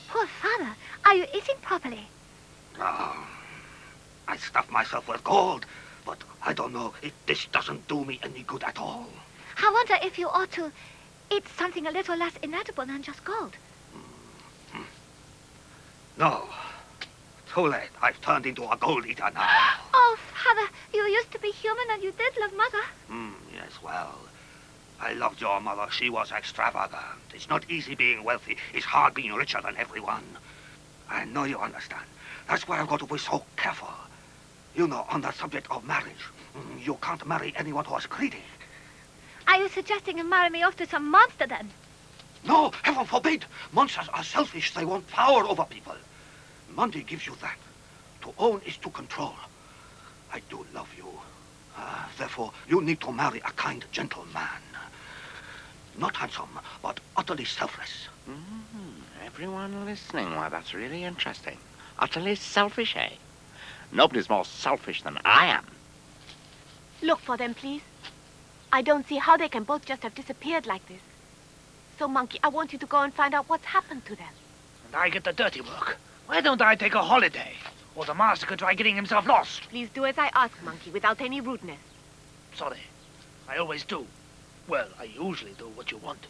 Poor Father, are you eating properly? Oh, I stuff myself with gold, but I don't know if this doesn't do me any good at all. I wonder if you ought to eat something a little less inedible than just gold. No. Too late. I've turned into a gold eater now. Oh, Father, you used to be human and you did love Mother. Yes, well, I loved your mother. She was extravagant. It's not easy being wealthy. It's hard being richer than everyone. I know you understand. That's why I've got to be so careful. You know, on the subject of marriage, you can't marry anyone who is greedy. Are you suggesting you marry me off to some monster then? No, heaven forbid. Monsters are selfish. They want power over people. Money gives you that. To own is to control. I do love you. Therefore, you need to marry a kind, gentle man. Not handsome, but utterly selfless. Everyone listening. Why, that's really interesting. Utterly selfish, eh? Nobody's more selfish than I am. Look for them, please. I don't see how they can both just have disappeared like this. So, Monkey, I want you to go and find out what's happened to them. And I get the dirty work. Why don't I take a holiday? Or the master could try getting himself lost. Please do as I ask, Monkey, without any rudeness. Sorry. I always do. Well, I usually do what you want.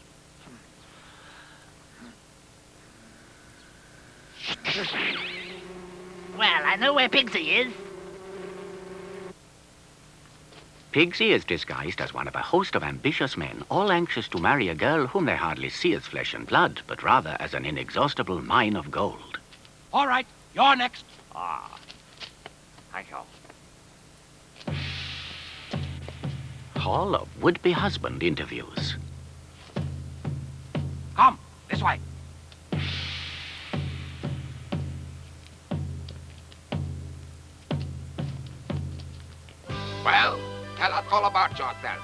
Well, I know where Pigsy is. Pigsy is disguised as one of a host of ambitious men, all anxious to marry a girl whom they hardly see as flesh and blood, but rather as an inexhaustible mine of gold. All right, you're next. Thank you. Hall of would-be husband interviews. Come, this way. Well, tell us all about yourself.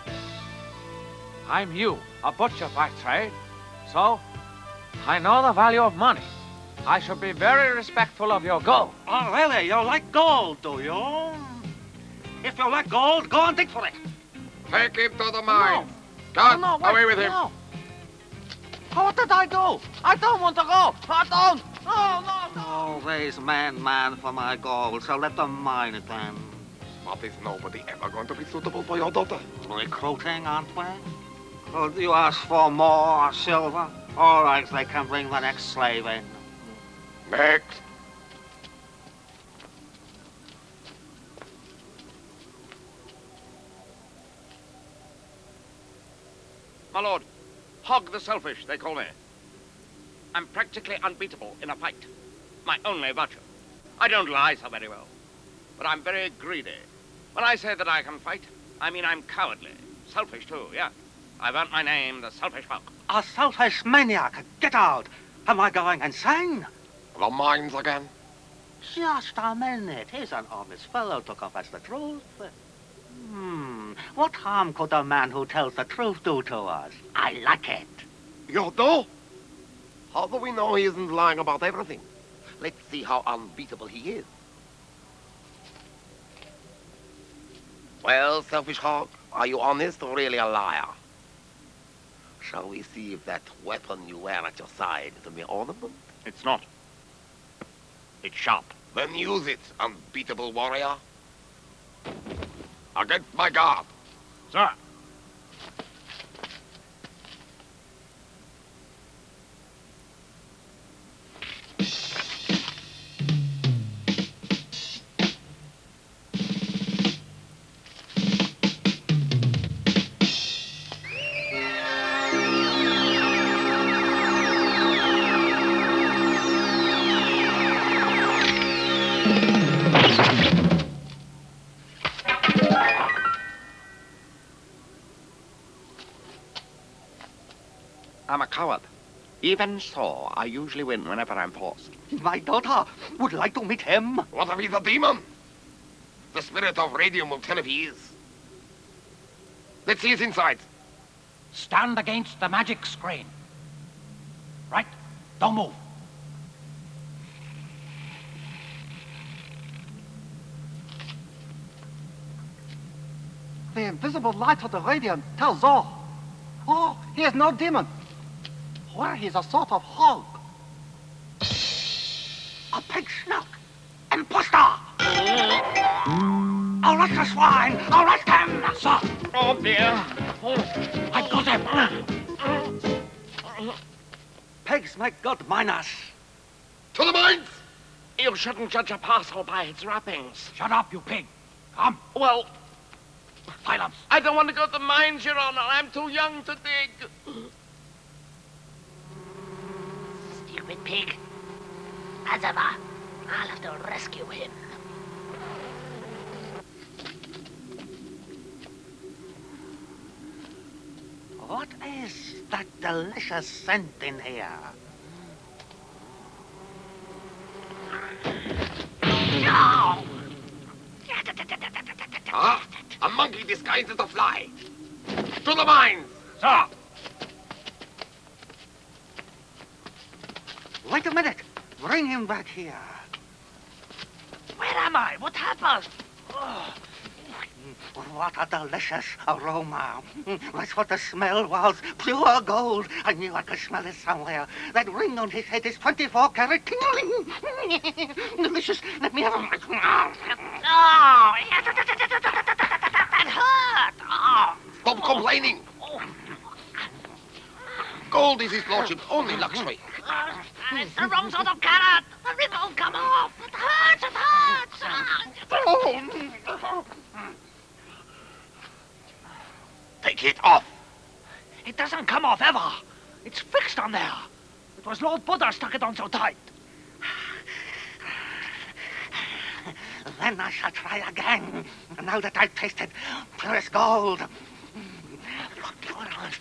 I'm Hugh, a butcher by trade. So, I know the value of money. I should be very respectful of your gold. Oh, really? You like gold, do you? If you like gold, go and dig for it. Take him to the mine. No, wait, away with him. No. Oh, what did I do? I don't want to go. I don't. No. Always man for my gold, so let them mine it then. But is nobody ever going to be suitable for your daughter? Recruiting, aren't we? Oh, you ask for more silver? All right, they can bring the next slave in. Next. My lord, Hog the Selfish, they call me. I'm practically unbeatable in a fight. My only virtue. I don't lie so very well, but I'm very greedy. When I say that I can fight, I mean I'm cowardly. Selfish, too, yeah. I've earned my name, the Selfish Hog. A selfish maniac! Get out! Am I going insane? The mines again? Just a minute. He's an honest fellow to confess the truth. What harm could a man who tells the truth do to us? I like it. You do? How do we know he isn't lying about everything? Let's see how unbeatable he is. Well, Selfish Hog, are you honest or really a liar? Shall we see if that weapon you wear at your side is a mere ornament? It's not. It's sharp. Then use it, unbeatable warrior. Against my guard. Sir. I'm a coward. Even so, I usually win whenever I'm forced. My daughter would like to meet him. What if he's a demon? The spirit of radium will tell if he is. Let's see his insides. Stand against the magic screen. Right? Don't move. The invisible light of the radiant tells all. Oh, he is no demon. Well, he's a sort of hog. A pig snout. Imposter! Arrest the swine! Arrest him! Sir! Oh, dear. I got him! Pigs make good miners. To the mines! You shouldn't judge a parcel by its wrappings. Shut up, you pig. Come. Well, silence. I don't want to go to the mines, Your Honor. I'm too young to dig. Stupid pig. As ever, I'll have to rescue him. what is that delicious scent in here? Ah, a monkey disguised as a fly. To the mines! Sir! Wait a minute. Bring him back here. Where am I? What happened? Oh, what a delicious aroma. That's what the smell was. Pure gold. I knew I could smell it somewhere. That ring on his head is 24 karat tingling. Delicious. Let me have a... Oh, that hurt. Oh. Stop complaining. Gold is his lordship's only luxury. It's the wrong sort of carrot. The ring won't come off. It hurts. It hurts. Take it off. It doesn't come off ever. It's fixed on there. It was Lord Buddha stuck it on so tight. Then I shall try again. Now that I've tasted purest gold.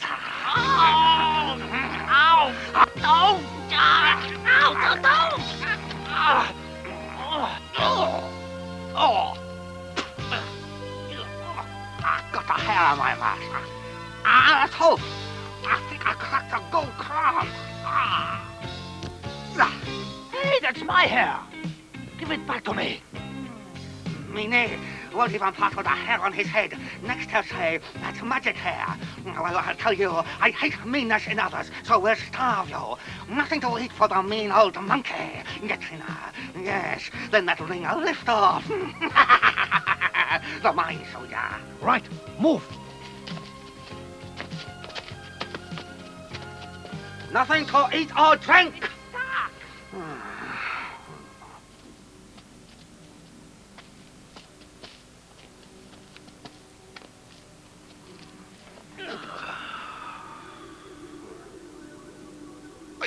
Ow! Ow! Don't! Ow! Don't! I've got a hair on my mask. Let's hope. I think I cracked a gold crown. Hey, that's my hair. Give it back to me. Meanie won't even part with the hair on his head. Next he'll say, that's magic hair. Well, I'll tell you, I hate meanness in others, so we'll starve you. Nothing to eat for the mean old monkey. Get in there. Yes, then that ring I'll lift off. The mine soldier. Right, move. Nothing to eat or drink.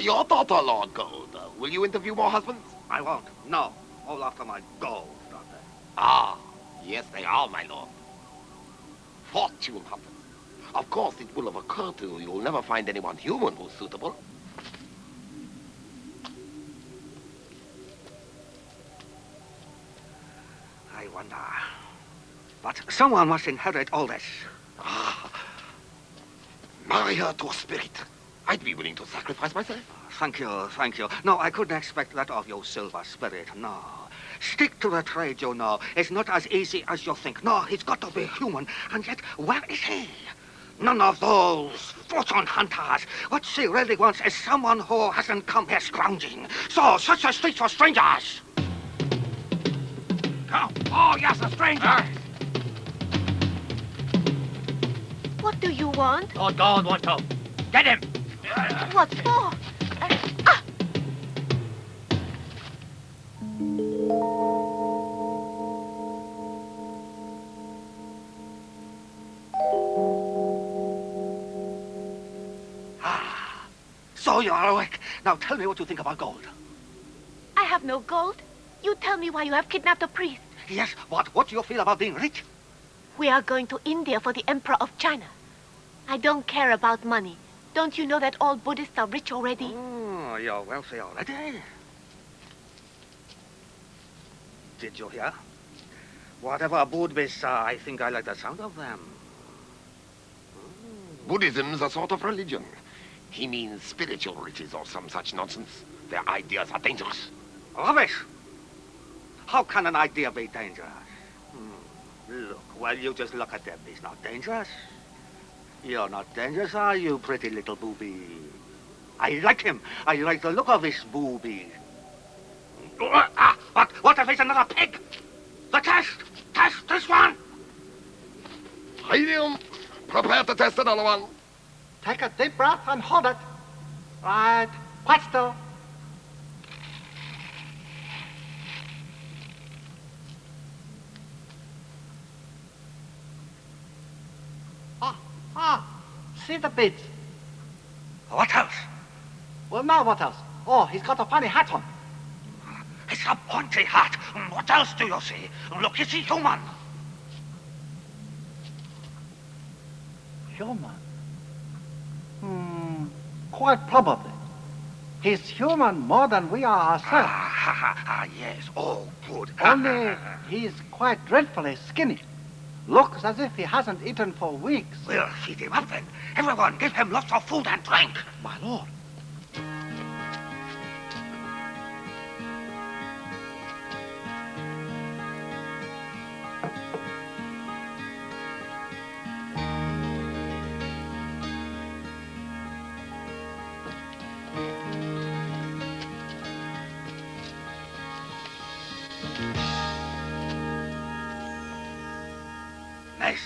Your daughter, Lord Gold. Will you interview more husbands? I won't. No. All after my gold, daughter. Ah, yes, they are, my lord. Fortune hunter. Of course, it will have occurred to you you'll never find anyone human who's suitable. I wonder. But someone must inherit all this. Ah, marry her to a spirit. I'd be willing to sacrifice myself. Thank you, thank you. No, I couldn't expect that of you, Silver Spirit, no. Stick to the trade, you know. It's not as easy as you think. No, he's got to be human. And yet, where is he? None of those fortune hunters. What she really wants is someone who hasn't come here scrounging. So, search the streets for strangers. Oh, yes, a stranger. What do you want? Lord Gold wants to. Get him. What for? So you are awake. Now tell me what you think about gold. I have no gold. You tell me why you have kidnapped a priest. Yes, what do you feel about being rich? We are going to India for the Emperor of China. I don't care about money. Don't you know that all Buddhists are rich already? Oh, you're wealthy already. Did you hear? Whatever Buddhists are, I think I like the sound of them. Buddhism's a sort of religion. He means spiritual riches or some such nonsense. Their ideas are dangerous. Rubbish! How can an idea be dangerous? Look, well, you just look at them. He's not dangerous. You're not dangerous, are you, pretty little booby? I like him. I like the look of this booby. What if he's another pig? The test! Test this one! Helium, prepare to test another one. Take a deep breath and hold it. Right. Quite still. See the beads. What else? Well, now what else? Oh, he's got a funny hat on. It's a pointy hat. What else do you see? Look, is he human? Human? quite probably. He's human more than we are ourselves. Yes. Oh, good. Only he's quite dreadfully skinny. Looks as if he hasn't eaten for weeks. We'll feed him up then. Everyone, give him lots of food and drink. My lord.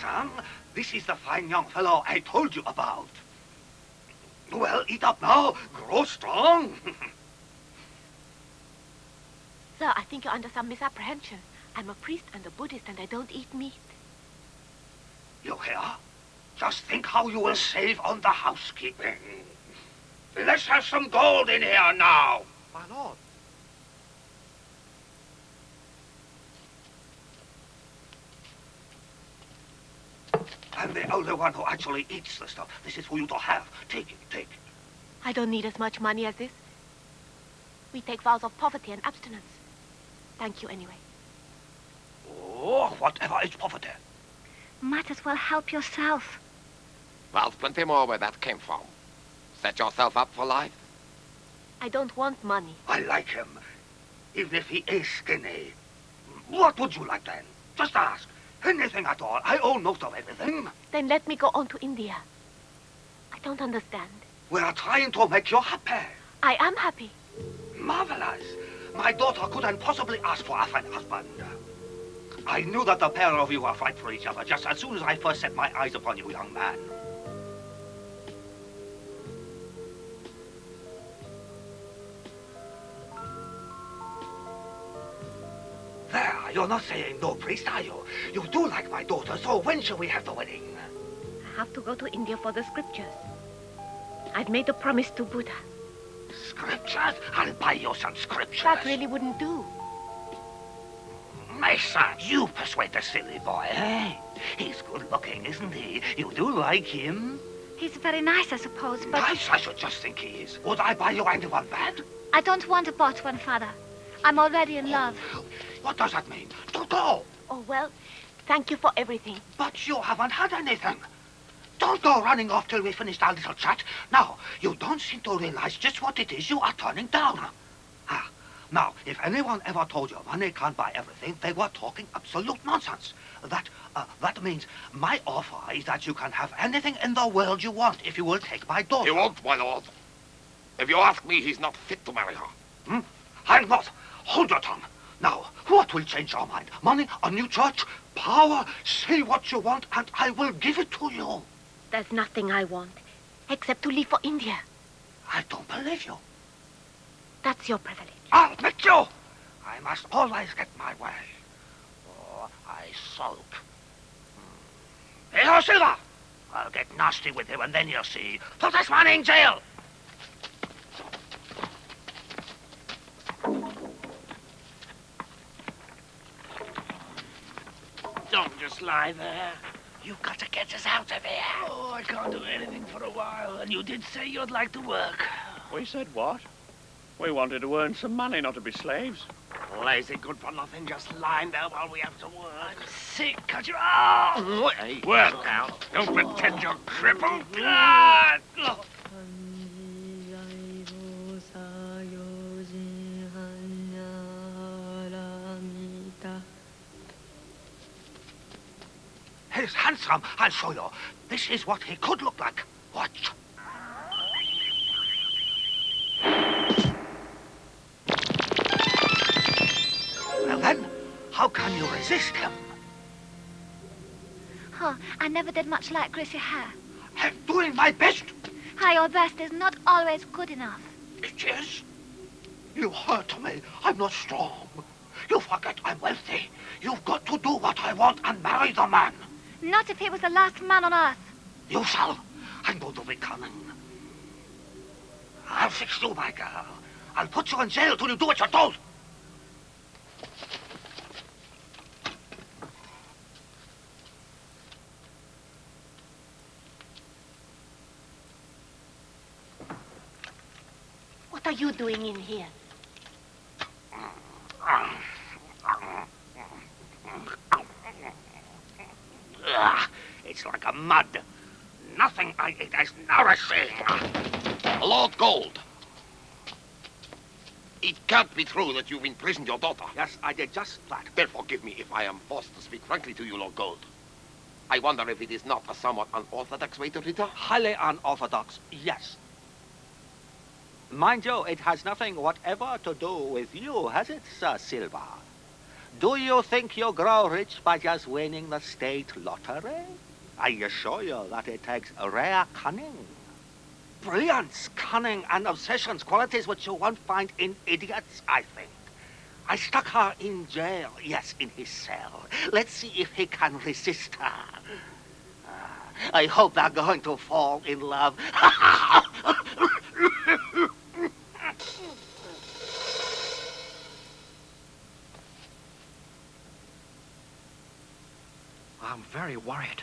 Son, this is the fine young fellow I told you about. Well, eat up now. Grow strong. Sir, I think you're under some misapprehension. I'm a priest and a Buddhist and I don't eat meat. You hear? Just think how you will save on the housekeeping. Let's have some gold in here now. My lord. I'm the only one who actually eats the stuff. This is for you to have. Take it, take it. I don't need as much money as this. We take vows of poverty and abstinence. Thank you anyway. Oh, whatever is poverty. Might as well help yourself. There's plenty more where that came from. Set yourself up for life. I don't want money. I like him, even if he is skinny. What would you like then? Just ask. Anything at all. I own most of everything. Then let me go on to India. I don't understand. We are trying to make you happy. I am happy. Marvelous. My daughter couldn't possibly ask for a fine husband. I knew that the pair of you were right for each other just as soon as I first set my eyes upon you, young man. There, you're not saying no, priest, are you? You do like my daughter, so when shall we have the wedding? I have to go to India for the scriptures. I've made a promise to Buddha. Scriptures? I'll buy you some scriptures. That really wouldn't do. My son, you persuade the silly boy, eh? He's good looking, isn't he? You do like him? He's very nice, I suppose, but... Nice? I should just think he is. Would I buy you anyone bad? I don't want a bought one, Father. I'm already in love. What does that mean? Don't go! Oh, well, thank you for everything. But you haven't had anything. Don't go running off till we finished our little chat. Now, you don't seem to realize just what it is you are turning down. Now, if anyone ever told you money can't buy everything, they were talking absolute nonsense. That means my offer is that you can have anything in the world you want if you will take my daughter. He won't, my lord. If you ask me, he's not fit to marry her. I'm not. Hold your tongue. Now, what will change your mind? Money, a new church, power? Say what you want and I will give it to you. There's nothing I want, except to leave for India. I don't believe you. That's your privilege. I'll admit you. I must always get my way. Or I sulk. Here, Silver. I'll get nasty with him and then you'll see. Put this man in jail. Don't just lie there. You've got to get us out of here. Oh, I can't do anything for a while. And you did say you'd like to work. We said what? We wanted to earn some money, not to be slaves. Lazy good for nothing, just lying there while we have to work. I'm sick, cut your arm. Hey, work out. Don't pretend you're crippled. Ah! He's handsome. I'll show you. This is what he could look like. Watch. Well then, how can you resist him? Oh, I never did much like greasy hair. I'm doing my best. Hi, your best is not always good enough. It is. You hurt me. I'm not strong. You forget I'm wealthy. You've got to do what I want and marry the man. Not if he was the last man on earth. You shall. I'm going to be coming. I'll fix you, my girl. I'll put you in jail till you do what you're told. What are you doing in here? It's like a mud. Nothing I eat is nourishing. Lord Gold. It can't be true that you've imprisoned your daughter. Yes, I did just that. Then forgive me if I am forced to speak frankly to you, Lord Gold. I wonder if it is not a somewhat unorthodox way to treat her? Highly unorthodox, yes. Mind you, it has nothing whatever to do with you, has it, Sir Silver? Do you think you grow rich by just winning the state lottery? I assure you that it takes rare cunning. Brilliance, cunning, and obsessions, qualities which you won't find in idiots, I think. I stuck her in jail, yes, in his cell. Let's see if he can resist her. I hope they're going to fall in love. I'm very worried.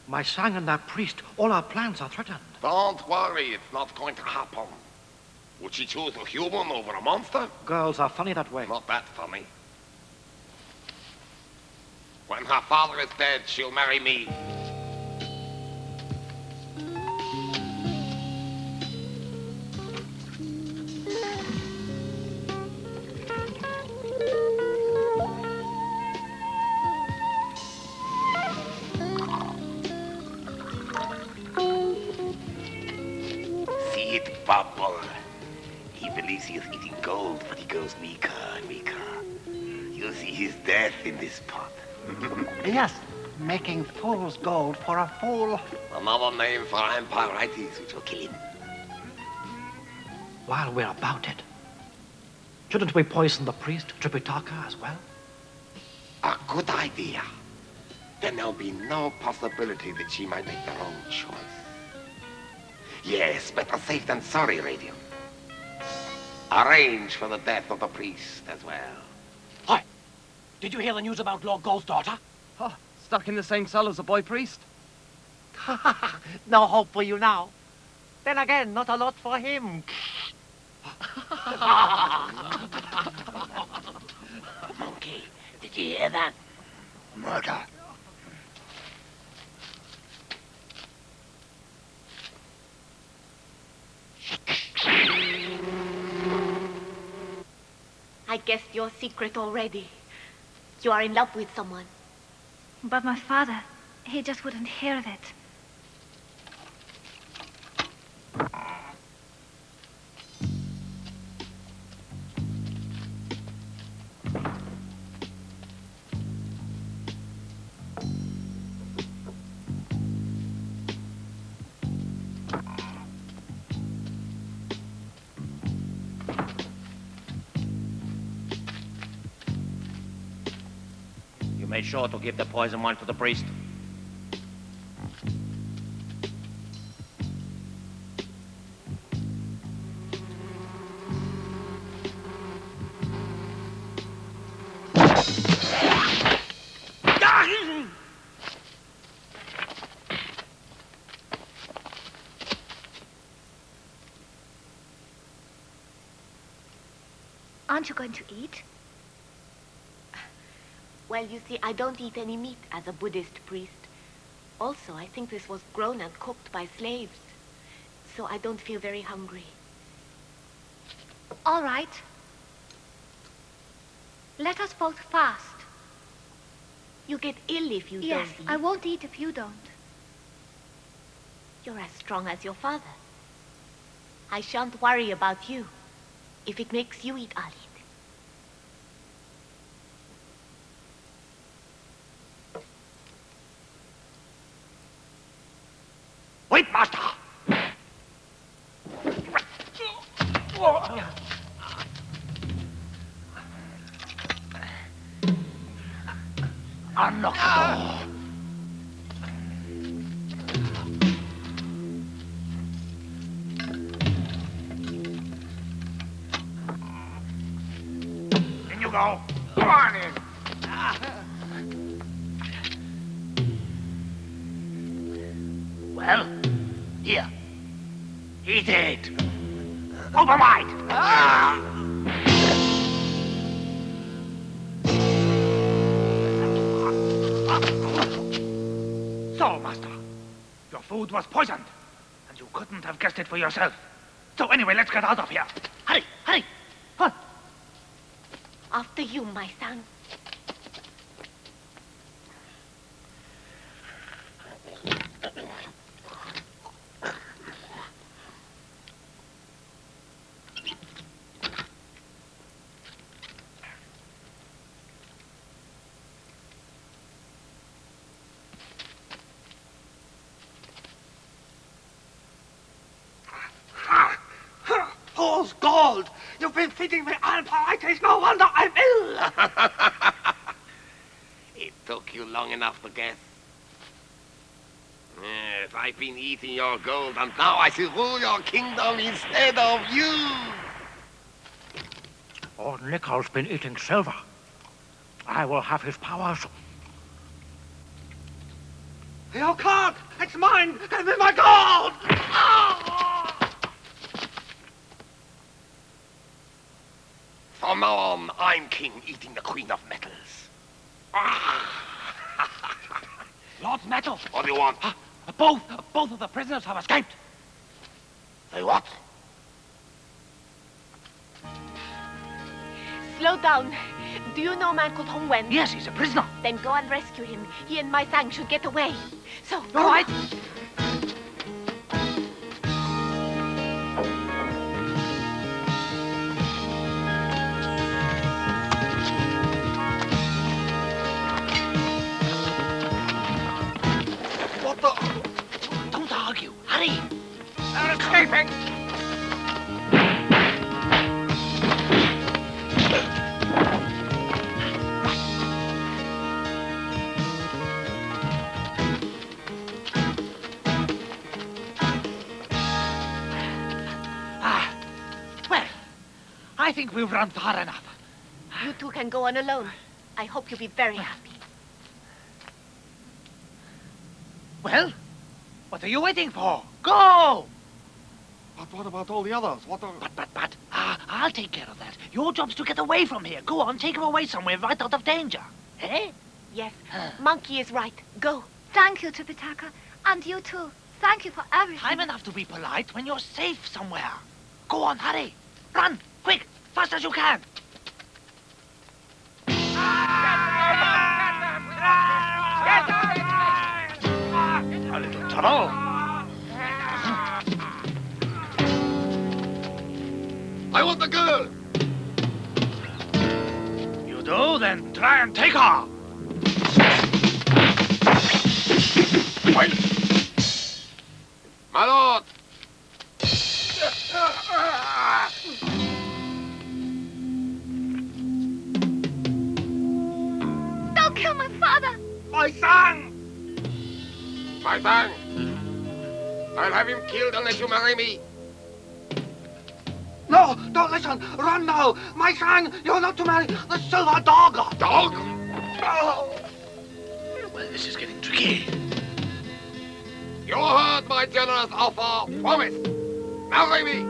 My son and that priest, all our plans are threatened. Don't worry, it's not going to happen. Would she choose a human over a monster? Girls are funny that way. Not that funny. When her father is dead, she'll marry me. See it bubble. He believes he is eating gold, but he goes weaker and weaker. You see his death in this pot. Yes, making fool's gold for a fool. Another name for empiritis, which will kill him. While we're about it, shouldn't we poison the priest, Tripitaka, as well? A good idea. Then there'll be no possibility that she might make the wrong choice. Yes, better safe than sorry, Radium. Arrange for the death of the priest as well. Hi. Did you hear the news about Lord Gold's daughter? Oh, stuck in the same cell as the boy priest. No hope for you now. Then again, not a lot for him. Monkey, did you hear that? Murder. I guessed your secret already. You are in love with someone. But my father, he just wouldn't hear of it. You made sure to give the poison wine to the priest. Aren't you going to eat? Well, you see, I don't eat any meat as a Buddhist priest. Also, I think this was grown and cooked by slaves. So I don't feel very hungry. All right. Let us both fast. You get ill if you Yes, don't eat. I won't eat if you don't. You're as strong as your father. I shan't worry about you. If it makes you eat, I'll eat. Wait, master! Unlock the door. In you go. Come on in. Well, here. Eat it. Open wide! So, Master, your food was poisoned, and you couldn't have guessed it for yourself. So anyway, let's get out of here. Hurry, hurry! Huh. After you, my son. All's gold! You've been feeding me alparitis. No wonder I'm ill! It took you long enough to guess. Yes, I've been eating your gold, and now I shall rule your kingdom instead of you. Old Nickel's been eating silver. I will have his powers. You can't! It's mine! Give me my gold! From now on, I'm king, eating the queen of metals. Lord Metal! What do you want? Both of the prisoners have escaped. Say what? Slow down. Do you know a man called Hong Wen? Yes, he's a prisoner. Then go and rescue him. He and my Sang should get away. So, all right. What the? Don't argue. Hurry. They're escaping. I think we've run far enough. You two can go on alone. I hope you'll be very happy. Well, what are you waiting for? Go! But what about all the others? What are... But. I'll take care of that. Your job's to get away from here. Go on, take her away somewhere right out of danger. Eh? Yes, Monkey is right. Go. Thank you, Tripitaka. And you too. Thank you for everything. Time enough to be polite when you're safe somewhere. Go on, hurry. Run, quick, fast as you can. A little trouble. I want the girl. You do? Then try and take her. Wait. My lord. Don't kill my father. My son. My son. I'll have him killed unless you marry me. No, don't listen. Run now. My son, you're not to marry the silver dog. Dog? Oh. Well, this is getting tricky. You heard my generous offer. Promise. Marry me.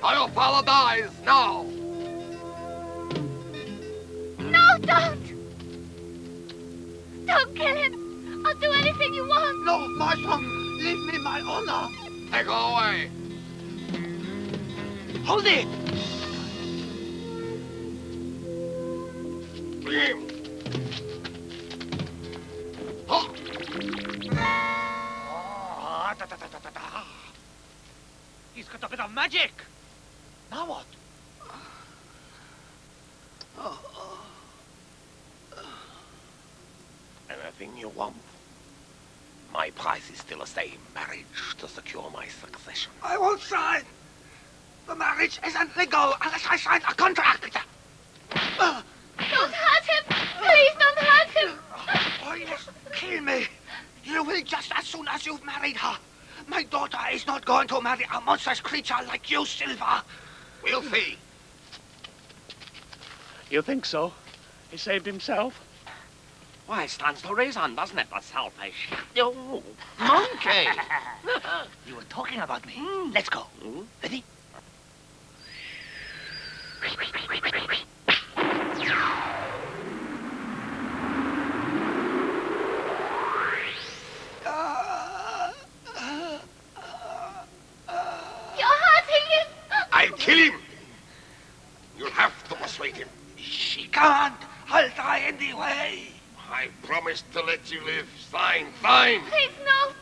Or your father dies now. No, don't. Don't kill him. I'll do anything you want. No, my son. Leave me my honor. Take her away. Hold it! Him. Oh. He's got a bit of magic. Now what? Anything you want. My price is still the same. Marriage to secure my succession. I won't sign. The marriage isn't legal unless I sign a contract. Don't hurt him. Please don't hurt him. Oh, yes, kill me. You will just as soon as you've married her. My daughter is not going to marry a monstrous creature like you, Silver. We'll see. You think so? He saved himself? Why, it stands to reason, doesn't it? The selfish. Oh, monkey! You were talking about me. Let's go. Ready? I'll kill him. You'll have to persuade him. She can't. I'll die anyway. I promised to let you live. Fine, fine. Please, no.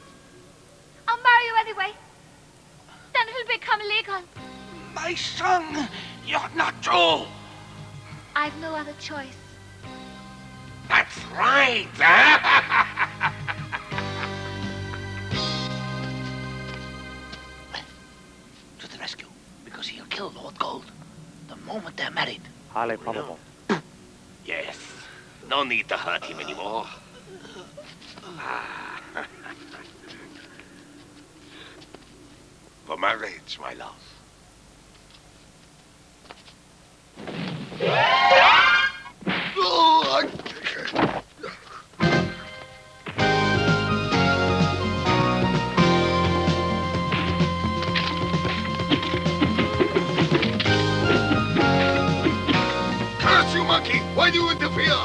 I'll marry you anyway. Then it'll become legal. My son, you're not true. I've no other choice. That's right. To the rescue, because he'll kill Lord Gold the moment they're married. Highly probable. Yes. No need to hurt him anymore. For marriage, my love. Curse you, monkey! Why do you interfere?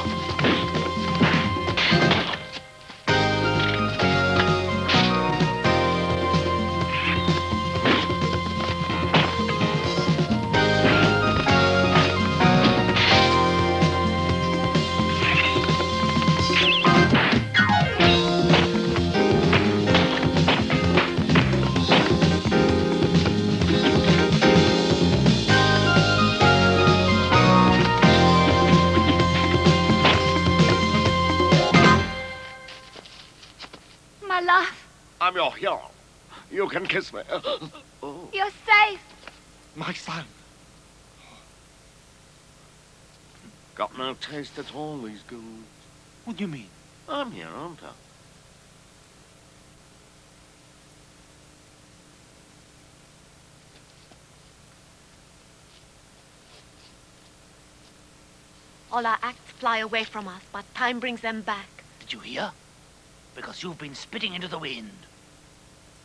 My love, I'm your hero. You can kiss me. you're safe. My son. Got no taste at all, these ghouls. What do you mean? I'm here, aren't I? All our acts fly away from us, but time brings them back. Did you hear? Because you've been spitting into the wind.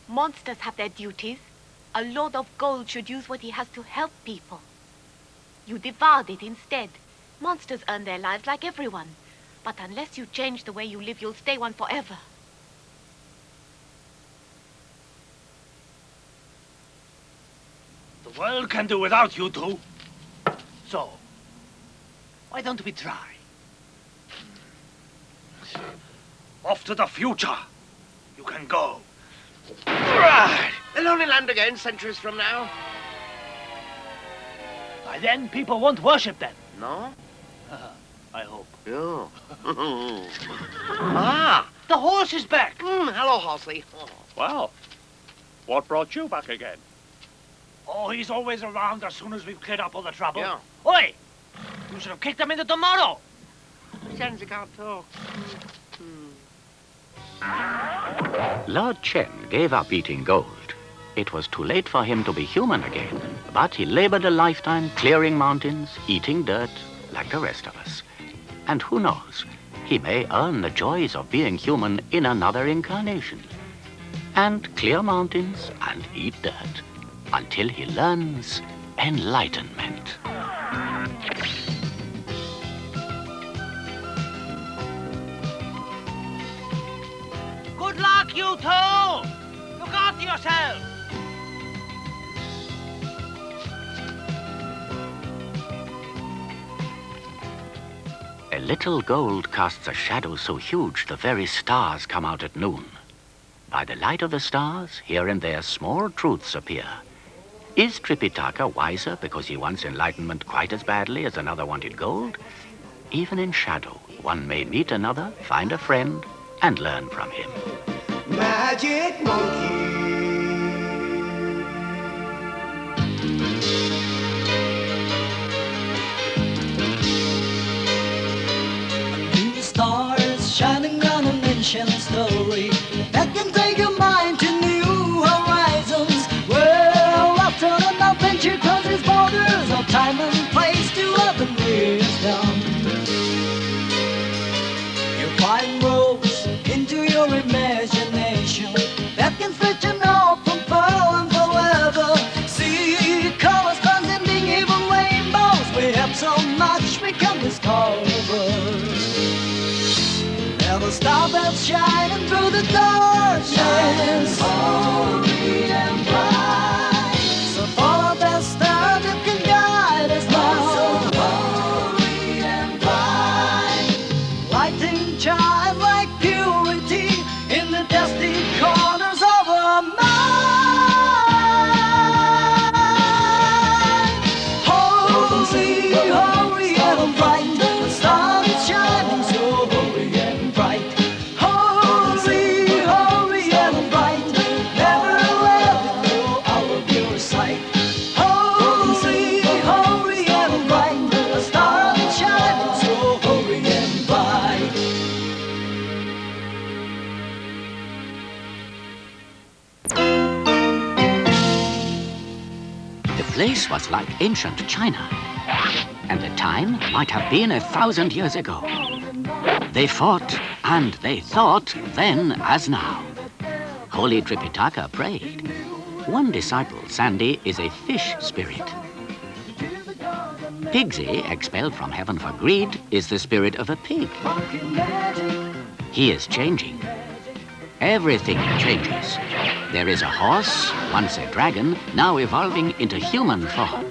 Monsters have their duties. A Lord of Gold should use what he has to help people. You devoured it instead. Monsters earn their lives like everyone. But unless you change the way you live, you'll stay one forever. The world can do without you two. So, why don't we try? Off to the future. You can go. Right. They'll only land again centuries from now. By then, people won't worship them. No? I hope. Yeah. The horse is back. Hello, Horsey. Oh. Well, what brought you back again? Oh, he's always around as soon as we've cleared up all the trouble. Yeah. Oi! You should have kicked him into tomorrow. Shenzi can't talk. Lord Chen gave up eating gold. It was too late for him to be human again, but he labored a lifetime clearing mountains, eating dirt, like the rest of us. And who knows, he may earn the joys of being human in another incarnation. And clear mountains and eat dirt until he learns enlightenment. Good luck, you two! Look after yourself! A little gold casts a shadow so huge the very stars come out at noon. By the light of the stars, here and there small truths appear. Is Tripitaka wiser because he wants enlightenment quite as badly as another wanted gold? Even in shadow, one may meet another, find a friend, and learn from him. Magic Monkey. New stars shining on an ancient story that can take your mind to new horizons. Well, after an adventure crosses borders of time and place to open wisdom. You find roads into your imagination that can stretch stars shining through the darkness. Holy and bright. So follow that star that can guide us now. So holy and bright. Lighting shine like purity in the dusty corners of our mind. Holy, holy and bright. The star is shining so holy and bright. Holy, holy and bright. Never let it go out of your sight. Holy, holy and bright. The star is shining so holy and bright. The place was like ancient China, and the time might have been 1,000 years ago. They fought and they thought then as now. Holy Tripitaka prayed. One disciple, Sandy, is a fish spirit. Pigsy, expelled from heaven for greed, is the spirit of a pig. He is changing. Everything changes. There is a horse, once a dragon, now evolving into human form.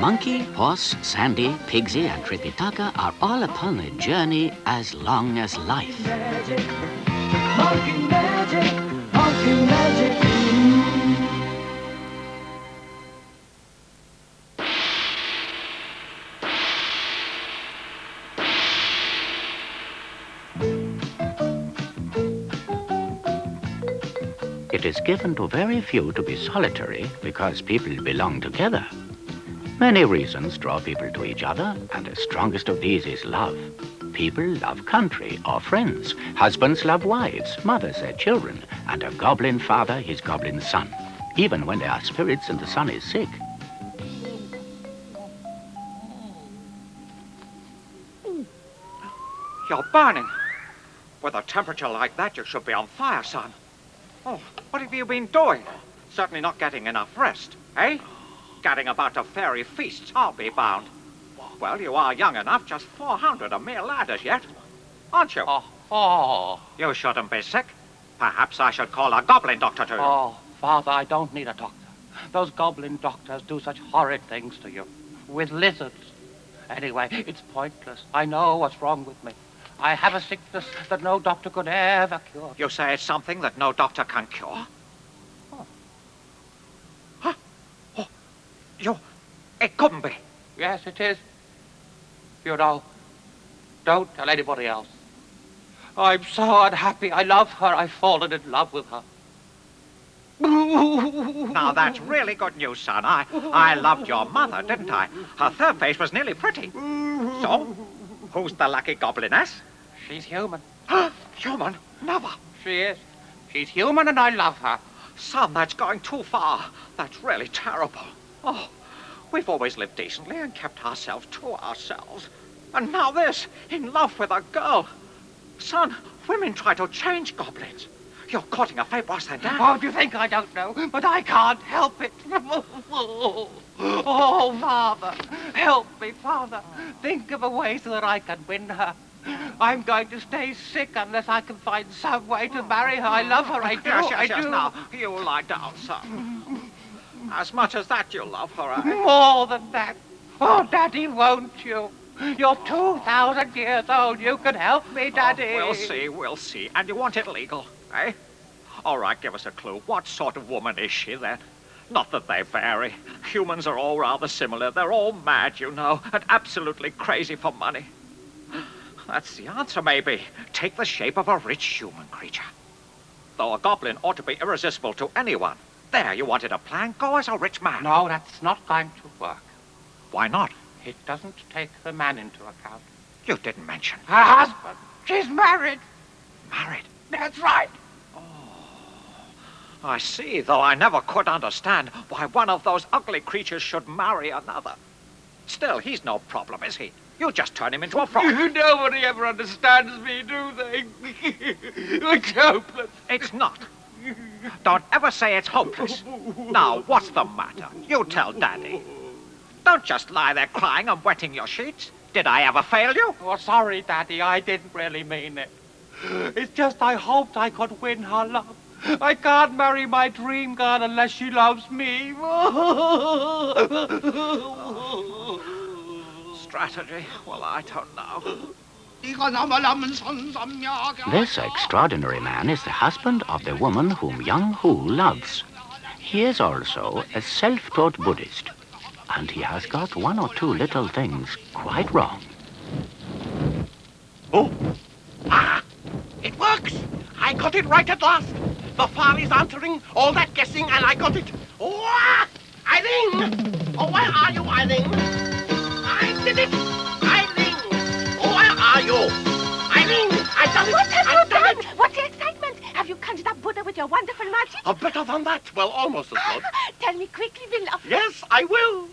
Monkey, horse, Sandy, Pigsy, and Tripitaka are all upon a journey as long as life. Monkey magic, monkey magic. It is given to very few to be solitary because people belong together. Many reasons draw people to each other, and the strongest of these is love. People love country or friends. Husbands love wives, mothers their children, and a goblin father his goblin son, even when there are spirits and the son is sick. You're burning. With a temperature like that, you should be on fire, son. Oh, what have you been doing? Certainly not getting enough rest, eh? Getting about a fairy feast, I'll be bound. Well, you are young enough, just 400, a mere lad as yet. Aren't you? Oh. You shouldn't be sick. Perhaps I should call a goblin doctor to you. Oh, Father, I don't need a doctor. Those goblin doctors do such horrid things to you. With lizards. Anyway, it's pointless. I know what's wrong with me. I have a sickness that no doctor could ever cure. You say it's something that no doctor can cure? Oh. Huh? Oh, it couldn't be. Yes, it is. You know, don't tell anybody else. I'm so unhappy. I love her. I've fallen in love with her. Now, that's really good news, son. I loved your mother, didn't I? Her third face was nearly pretty. So, who's the lucky gobliness? She's human. Human? Never. She is. She's human and I love her. Son, that's going too far. That's really terrible. Oh, we've always lived decently and kept ourselves to ourselves. And now this, in love with a girl. Son, women try to change goblins. You're courting a fate worse than that. Oh, do you think I don't know? But I can't help it. Oh, Father, help me, Father. Think of a way so that I can win her. I'm going to stay sick unless I can find some way to marry her. I love her, I do, I do. Now, you lie down, son. As much as that you love her, eh? More than that. Oh, Daddy, won't you? You're 2,000 years old. You can help me, Daddy. Oh, we'll see. And you want it legal, eh? All right, give us a clue. What sort of woman is she, then? Not that they vary. Humans are all rather similar. They're all mad, you know, and absolutely crazy for money. That's the answer, maybe. Take the shape of a rich human creature. Though a goblin ought to be irresistible to anyone. There, you wanted a plan? Go as a rich man. No, that's not going to work. Why not? It doesn't take the man into account. You didn't mention. Her husband. She's married. Married? That's right. I see, though I never could understand why one of those ugly creatures should marry another. Still, he's no problem, is he? You just turn him into a frog. Nobody ever understands me, do they? It's hopeless. It's not. Don't ever say it's hopeless. Now, what's the matter? You tell Daddy. Don't just lie there crying and wetting your sheets. Did I ever fail you? Oh, sorry, Daddy. I didn't really mean it. It's just I hoped I could win her love. I can't marry my dream girl unless she loves me. Strategy? Well, I don't know. This extraordinary man is the husband of the woman whom young Hu loves. He is also a self-taught Buddhist, and he has got one or two little things quite wrong. Oh! Ah! It works! I got it right at last! The file is answering all that guessing, and I got it! Oh! Ah! Eileen! Oh, where are you, Eileen? I did it! Eileen! Oh, where are you? Eileen! I done it! What have I you done done? it! What's the excitement? Have you conjured up Buddha with your wonderful magic? Better than that. Well, almost as good. Tell me quickly, beloved. Yes, I will.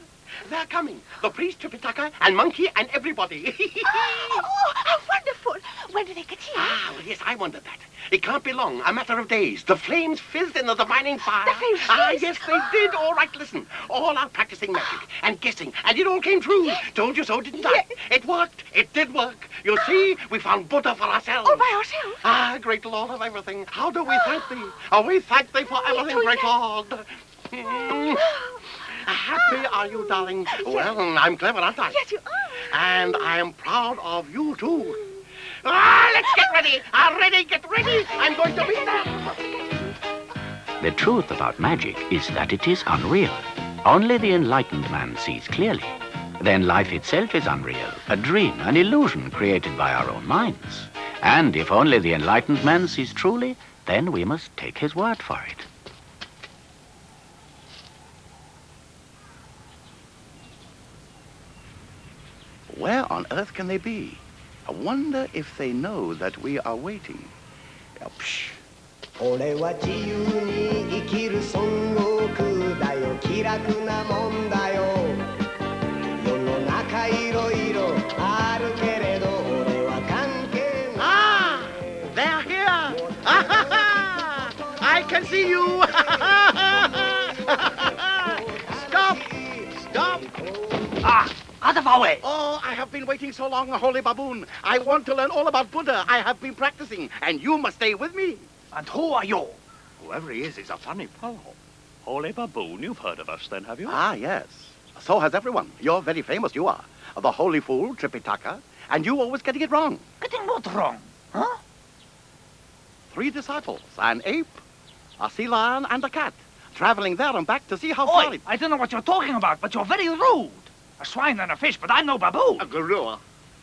They're coming. The priest, Tripitaka, and Monkey, and everybody. Oh, how wonderful. When do they get here? Ah, well, yes, I wondered that. It can't be long, a matter of days. The flames fizzed in the divining fire. The flames Ah, fizzed? yes, they did. All right, listen. All our practicing magic and guessing, and it all came true. Told you so, didn't I? It worked. It did work. You see, we found Buddha for ourselves. All by ourselves? Ah, great Lord of everything. How do we thank thee? Oh, we thank thee for everything, great Lord. Happy are you, darling? Well, I'm clever, aren't I? Yes, you are. And I am proud of you, too. Ah, let's get ready. Ready, get ready. I'm going to meet them. The truth about magic is that it is unreal. Only the enlightened man sees clearly. Then life itself is unreal, a dream, an illusion created by our own minds. And if only the enlightened man sees truly, then we must take his word for it. Where on earth can they be? I wonder if they know that we are waiting. Psh. 俺は自由に生きる孫悟空だよ気楽なもんだよ世の中いろいろあるけれど俺は関係ない Ah, they're here. I can see you. Stop. Stop. Ah. Out of our way! Oh, I have been waiting so long, Holy Baboon. I want to learn all about Buddha. I have been practicing, and you must stay with me. And who are you? Whoever he is a funny fellow. Holy Baboon, you've heard of us then, have you? Ah, yes. So has everyone. You're very famous, you are. The holy fool, Tripitaka, and you always getting it wrong. Getting what wrong? Huh? 3 disciples, an ape, a sea lion, and a cat, traveling there and back to see how far Oi, I don't know what you're talking about, but you're very rude. A swine and a fish, but I'm no baboon. A gorilla.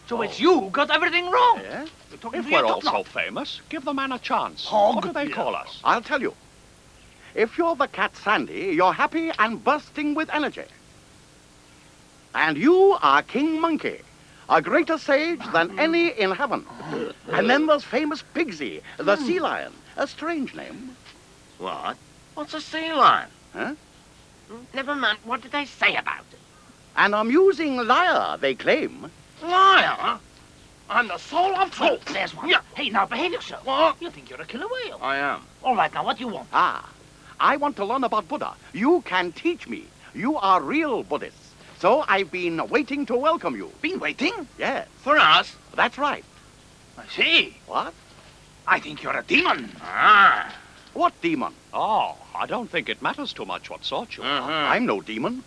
So it's you who got everything wrong. Yeah? Talking If to your we're all top so knot. famous, give the man a chance. Hog. What do they call us? I'll tell you. If you're the cat Sandy, you're happy and bursting with energy. And you are King Monkey, a greater sage than any in heaven. And then there's famous Pigsy, the sea lion, a strange name. What? What's a sea lion? Huh? Never mind. What did they say about it? An amusing liar, they claim. Liar? I'm the soul of truth. Oh, there's one. Yeah. Hey, now behave yourself. What? You think you're a killer whale. I am. All right, now what do you want? Ah, I want to learn about Buddha. You can teach me. You are real Buddhists. So I've been waiting to welcome you. Been waiting? Yes. For us? That's right. I see. What? I think you're a demon. Ah. What demon? Oh, I don't think it matters too much what sort you are. I'm no demon.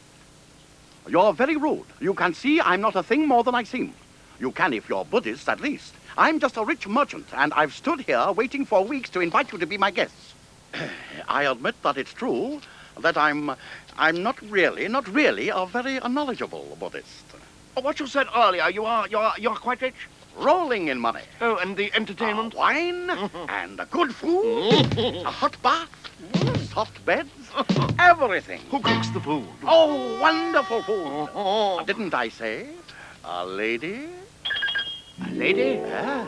You're very rude. You can see I'm not a thing more than I seem. You can if you're Buddhist, at least. I'm just a rich merchant, and I've stood here waiting for weeks to invite you to be my guests. I admit that it's true that I'm not really a very knowledgeable Buddhist. What you said earlier, you're quite rich. Rolling in money. Oh, and the entertainment? Wine and good food, a hot bath, soft beds, everything. Who cooks the food? Oh, wonderful food. Didn't I say a lady? A lady? Yeah.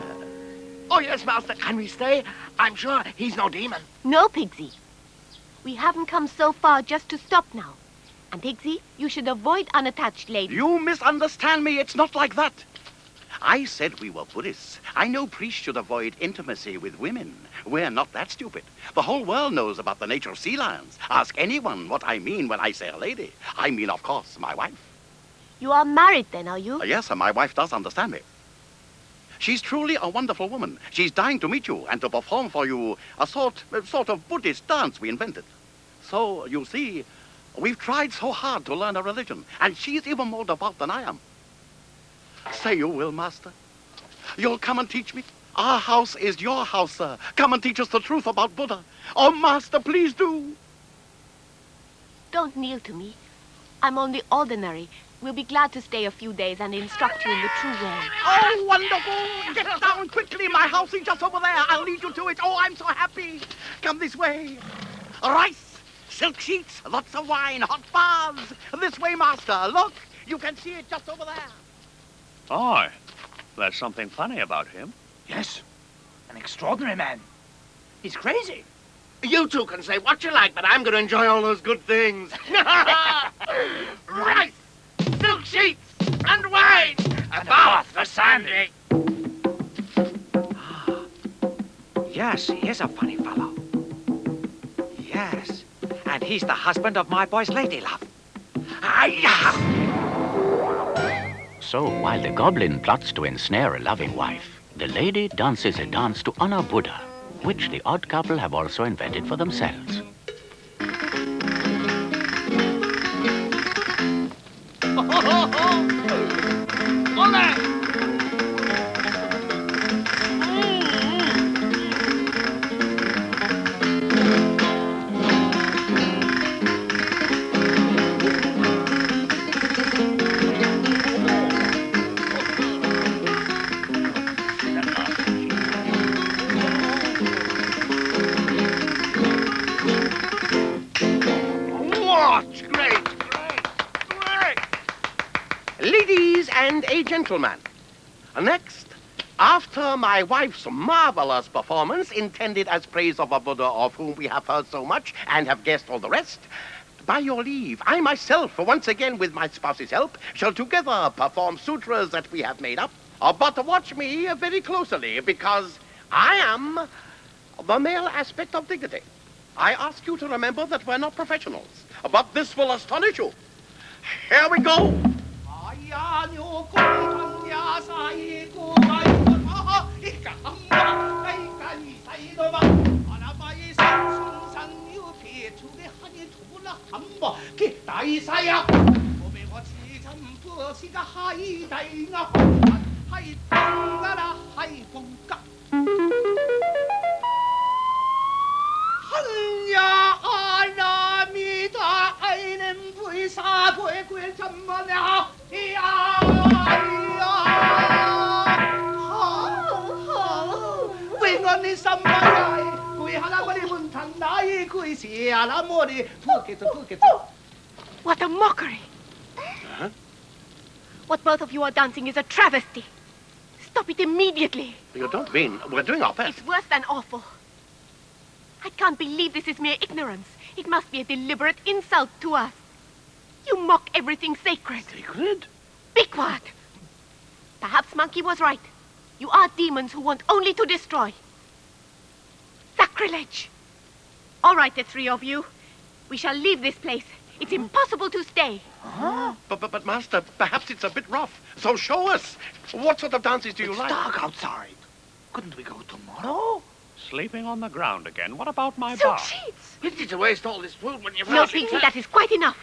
Oh, yes, Master. Can we stay? I'm sure he's no demon. No, Pigsy. We haven't come so far just to stop now. And Pigsy, you should avoid unattached ladies. You misunderstand me. It's not like that. I said we were Buddhists. I know priests should avoid intimacy with women. We're not that stupid. The whole world knows about the nature of sea lions. Ask anyone what I mean when I say a lady. I mean, of course, my wife. You are married then, are you? Yes, and my wife does understand me. She's truly a wonderful woman. She's dying to meet you and to perform for you a sort of Buddhist dance we invented. So, you see, we've tried so hard to learn a religion, and she's even more devout than I am. Say you will, Master. You'll come and teach me? Our house is your house, sir. Come and teach us the truth about Buddha. Oh, Master, please do. Don't kneel to me. I'm only ordinary. We'll be glad to stay a few days and instruct you in the true way. Oh, wonderful! Get down quickly. My house is just over there. I'll lead you to it. Oh, I'm so happy. Come this way. Rice, silk sheets, lots of wine, hot baths. This way, Master. Look, you can see it just over there. Oh, there's something funny about him. Yes, an extraordinary man. He's crazy. You two can say what you like, but I'm going to enjoy all those good things. Rice, silk sheets, and wine, a bath for Sandy. Yes, he is a funny fellow. Yes, and he's the husband of my boy's lady love. So while the goblin plots to ensnare a loving wife, the lady dances a dance to honor Buddha, which the odd couple have also invented for themselves. Ladies and a gentleman. Next, after my wife's marvelous performance intended as praise of a Buddha of whom we have heard so much and have guessed all the rest, by your leave, I myself, once again with my spouse's help, shall together perform sutras that we have made up. But watch me very closely, because I am the male aspect of dignity. I ask you to remember that we're not professionals, but this will astonish you. Here we go. What a mockery! Huh? What both of you are dancing is a travesty. Stop it immediately. You don't mean we're doing our best? It's worse than awful. I can't believe this is mere ignorance. It must be a deliberate insult to us. You mock everything sacred. Sacred? Be quiet. Perhaps Monkey was right. You are demons who want only to destroy. Sacrilege! All right, the three of you. We shall leave this place. It's impossible to stay. Huh? But Master, perhaps it's a bit rough. So show us. What sort of dances do you like? It's dark outside. Couldn't we go tomorrow? Sleeping on the ground again. What about my Silk bath? sheets! Pity to waste all this food when you've No, had Pinky, that is quite enough.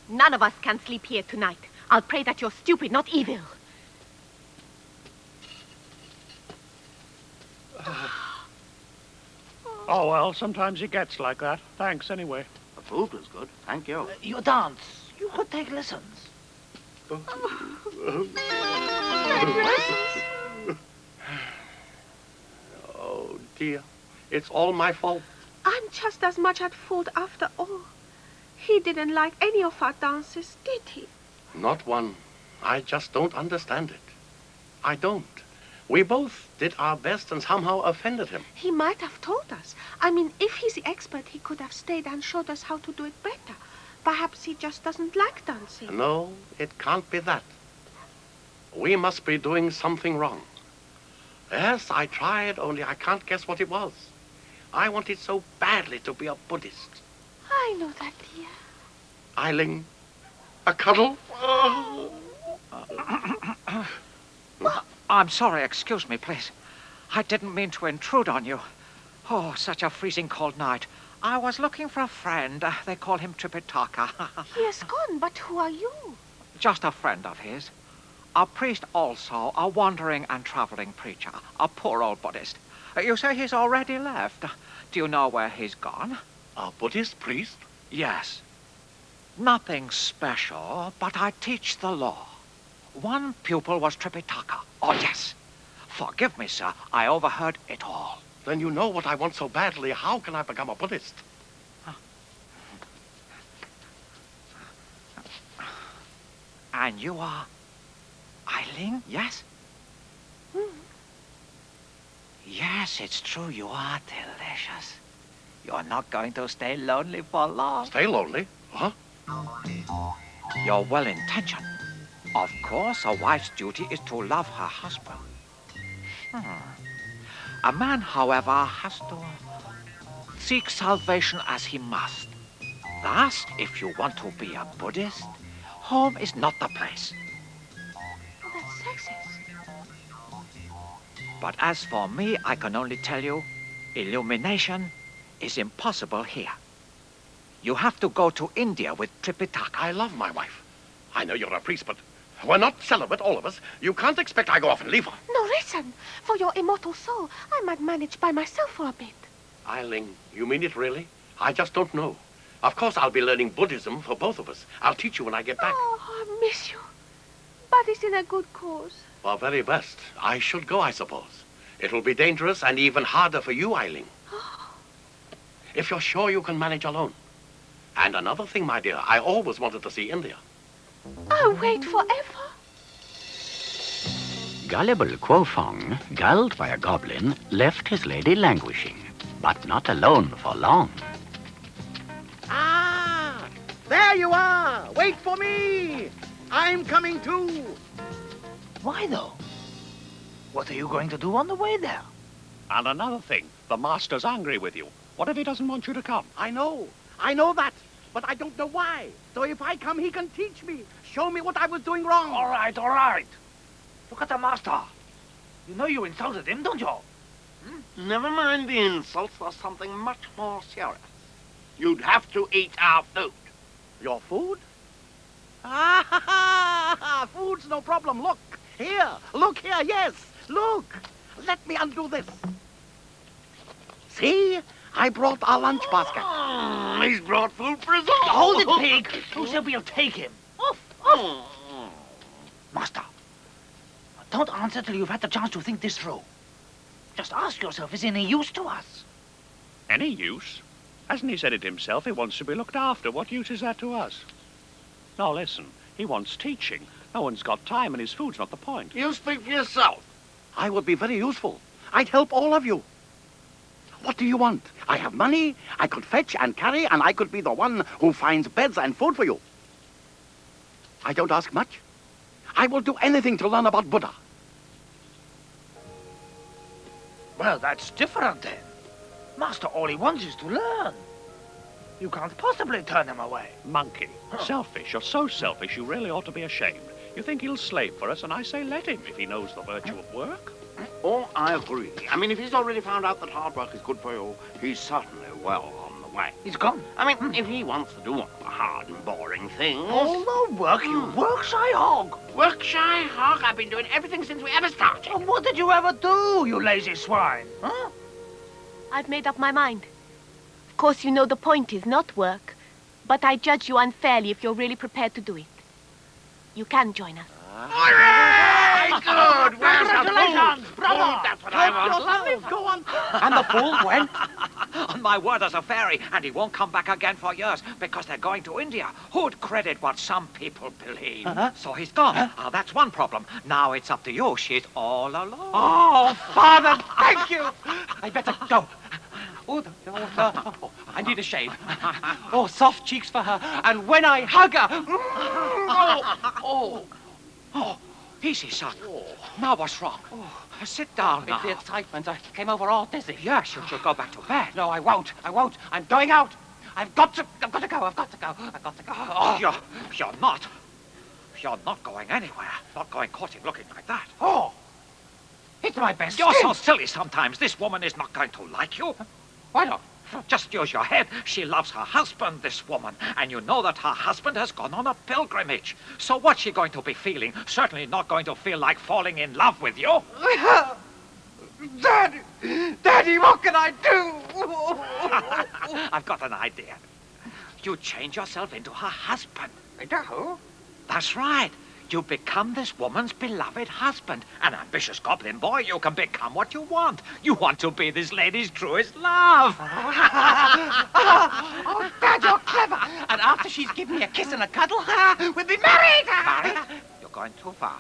None of us can sleep here tonight. I'll pray that you're stupid, not evil. Oh, well, sometimes he gets like that. Thanks, anyway. The food was good. Thank you. You dance. You could take lessons. Oh, dear. It's all my fault. I'm just as much at fault after all. He didn't like any of our dances, did he? Not one. I just don't understand it. I don't. We both did our best and somehow offended him. He might have told us. I mean, if he's the expert, he could have stayed and showed us how to do it better. Perhaps he just doesn't like dancing. No, it can't be that. We must be doing something wrong. Yes, I tried, only I can't guess what it was. I wanted so badly to be a Buddhist. I know that, dear. Eiling, A cuddle? I'm sorry, excuse me, please. I didn't mean to intrude on you. Oh, such a freezing cold night. I was looking for a friend. They call him Tripitaka. He is gone, but who are you? Just a friend of his. A priest also, a wandering and traveling preacher. A poor old Buddhist. You say he's already left. Do you know where he's gone? A Buddhist priest? Yes. Nothing special, but I teach the law. One pupil was Tripitaka. Oh, yes. Forgive me, sir. I overheard it all. Then you know what I want so badly. How can I become a Buddhist? And you are Eileen, yes? Yes, it's true. You are delicious. You're not going to stay lonely for long. Stay lonely? Huh? You're well-intentioned. Of course, a wife's duty is to love her husband. A man, however, has to seek salvation as he must. Thus, if you want to be a Buddhist, home is not the place. That's sexist. But as for me, I can only tell you, illumination is impossible here. You have to go to India with Tripitaka. I love my wife. I know you're a priest, but we're not celibate, all of us. You can't expect I go off and leave her. No, listen. For your immortal soul, I might manage by myself for a bit. Eileen, you mean it really? I just don't know. Of course, I'll be learning Buddhism for both of us. I'll teach you when I get back. Oh, I miss you. But it's in a good cause. For very best. I should go, I suppose. It'll be dangerous and even harder for you, Eileen. If you're sure you can manage alone. And another thing, my dear, I always wanted to see India. I'll wait forever. Gullible Quofong, gulled by a goblin, left his lady languishing, but not alone for long. Ah! There you are! Wait for me! I'm coming too! Why, though? What are you going to do on the way there? And another thing, the master's angry with you. What if he doesn't want you to come? I know that, but I don't know why. So if I come, he can teach me, show me what I was doing wrong. All right, all right. Look at the master. You know you insulted him, don't you? Never mind the insults. There's something much more serious. You'd have to eat our food. Your food? Ah, food's no problem. Look here, yes, look. Let me undo this. See? I brought our lunch basket. He's brought food for us all. Hold it, pig. Who said we'll take him? Off. Master, don't answer till you've had the chance to think this through. Just ask yourself, is he any use to us? Any use? Hasn't he said it himself? He wants to be looked after. What use is that to us? Now listen, he wants teaching. No one's got time and his food's not the point. You speak for yourself. I would be very useful. I'd help all of you. What do you want? I have money, I could fetch and carry, and I could be the one who finds beds and food for you. I don't ask much. I will do anything to learn about Buddha. Well, that's different then. Master, all he wants is to learn. You can't possibly turn him away. Monkey. Selfish. You're so selfish, you really ought to be ashamed. You think he'll slave for us, and I say let him if he knows the virtue of work. Oh, I agree. I mean, if he's already found out that hard work is good for you, he's certainly well on the way. He's gone. I mean, if he wants to do all the hard and boring things... Oh, no work, you work-shy hog. Work-shy hog? I've been doing everything since we ever started. Well, what did you ever do, you lazy swine? Huh? I've made up my mind. Of course, you know the point is not work, but I judge you unfairly if you're really prepared to do it. You can join us. Good! Where's the Congratulations, food? brother! That's what I want. Go on. And the fool went? On my word as a fairy, and he won't come back again for years because they're going to India. Who'd credit what some people believe? So he's gone. That's one problem. Now it's up to you. She's all alone. Oh, Father, thank you. I better go. I need a shave. Oh, soft cheeks for her. And when I hug her... Easy, son. Now what's wrong? Sit down now. The excitement. I came over all dizzy. Yes, you should go back to bed. No, I won't. I'm going out. I've got to go. Oh. You're not. You're not going anywhere. Not going courting looking like that. Oh! It's my best You're skin. so silly sometimes. This woman is not going to like you. Why not? Just use your head. She loves her husband, this woman. And you know that her husband has gone on a pilgrimage. So what's she going to be feeling? Certainly not going to feel like falling in love with you. Daddy, what can I do? I've got an idea. You change yourself into her husband. Who? That's right. You become this woman's beloved husband. An ambitious goblin boy, you can become what you want. You want to be this lady's truest love. Oh, Dad, you're clever. And after she's given me a kiss and a cuddle, we'll be married. Married? You're going too far.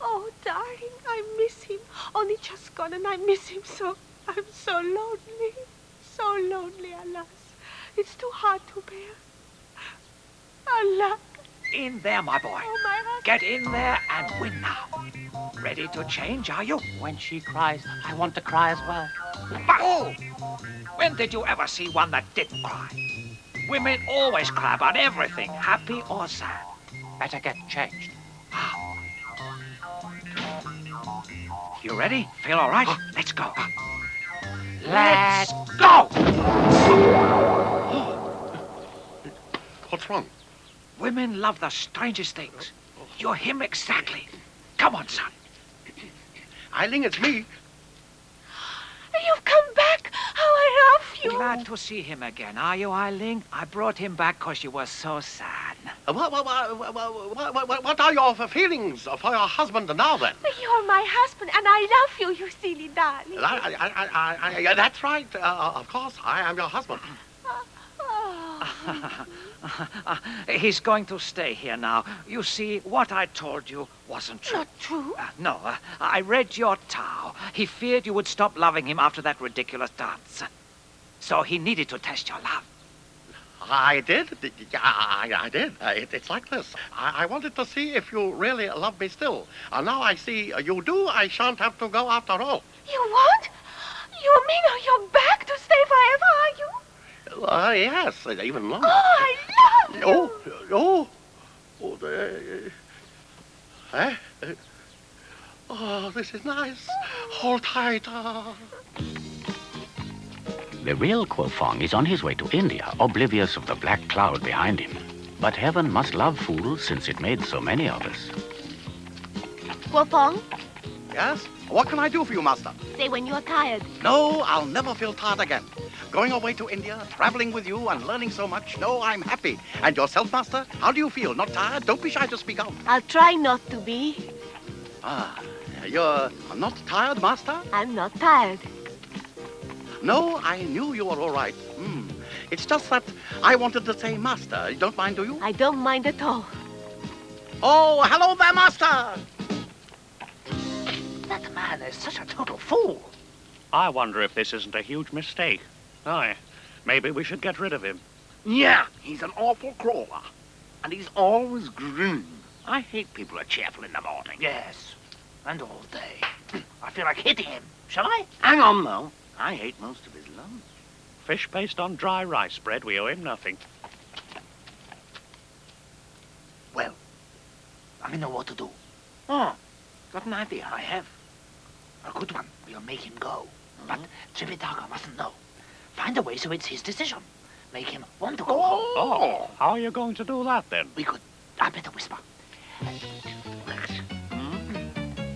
Oh, darling, I miss him. Only just gone and I miss him so. I'm so lonely. So lonely, alas. It's too hard to bear. Alas. In there, my boy. Oh, my husband. Get in there and win now. Ready to change, are you? When she cries, I want to cry as well. Oh! When did you ever see one that didn't cry? Women always cry about everything, happy or sad. Better get changed. You ready? Feel all right? Let's go. Let's go! What's wrong? Women love the strangest things. You're him exactly. Come on, son. Eiling, it's me. You've come back. How I love you. Glad to see him again, are you, Eiling? I brought him back because you were so sad. What are your feelings for your husband now, then? You're my husband, and I love you, you silly darling. That's right. Of course, I am your husband. He's going to stay here now. You see, what I told you wasn't true. Not true? No, I read your Tao. He feared you would stop loving him after that ridiculous dance. So he needed to test your love. I did. I did. It's like this. I wanted to see if you really love me still. Now I see you do. I shan't have to go after all. You what? You mean you're back to stay forever, are you? Yes, even longer. Oh, I love you. Oh, this is nice. Hold tight. The real Kuofeng is on his way to India, oblivious of the black cloud behind him. But heaven must love fools, since it made so many of us. Kuofeng, Yes? What can I do for you, Master? say when you're tired. No, I'll never feel tired again. Going away to India, traveling with you, and learning so much. No, I'm happy. And yourself, Master? How do you feel? Not tired? Don't be shy to speak out. I'll try not to be. You're not tired, Master? I'm not tired. No, I knew you were all right. It's just that I wanted to say Master. You don't mind, do you? I don't mind at all. Oh, hello there, Master! That man is such a total fool. I wonder if this isn't a huge mistake. Aye, maybe we should get rid of him. Yeah, he's an awful crawler. And he's always grinning. I hate people who are cheerful in the morning. Yes, and all day. I feel like hitting him. Shall I? Hang on, though. I hate most of his lunch. Fish paste on dry rice bread, we owe him nothing. Well, I know what to do. Oh, got an idea. I have. A good one. We'll make him go. But Tripitaka mustn't know. Find a way so it's his decision. Make him want to go home. Oh, how are you going to do that, then? We could. I better whisper.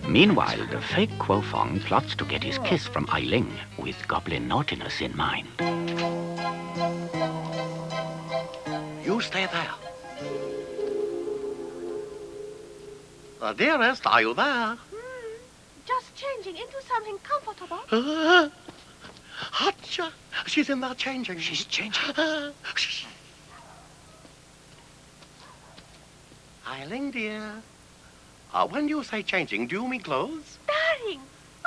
Meanwhile, the fake Kuofeng plots to get his kiss from Eiling with goblin naughtiness in mind. You stay there. Dearest, are you there? Just changing into something comfortable. Hatcha! She's in there changing. She's changing. Eiling, dear. When you say changing, do you mean clothes? Darling,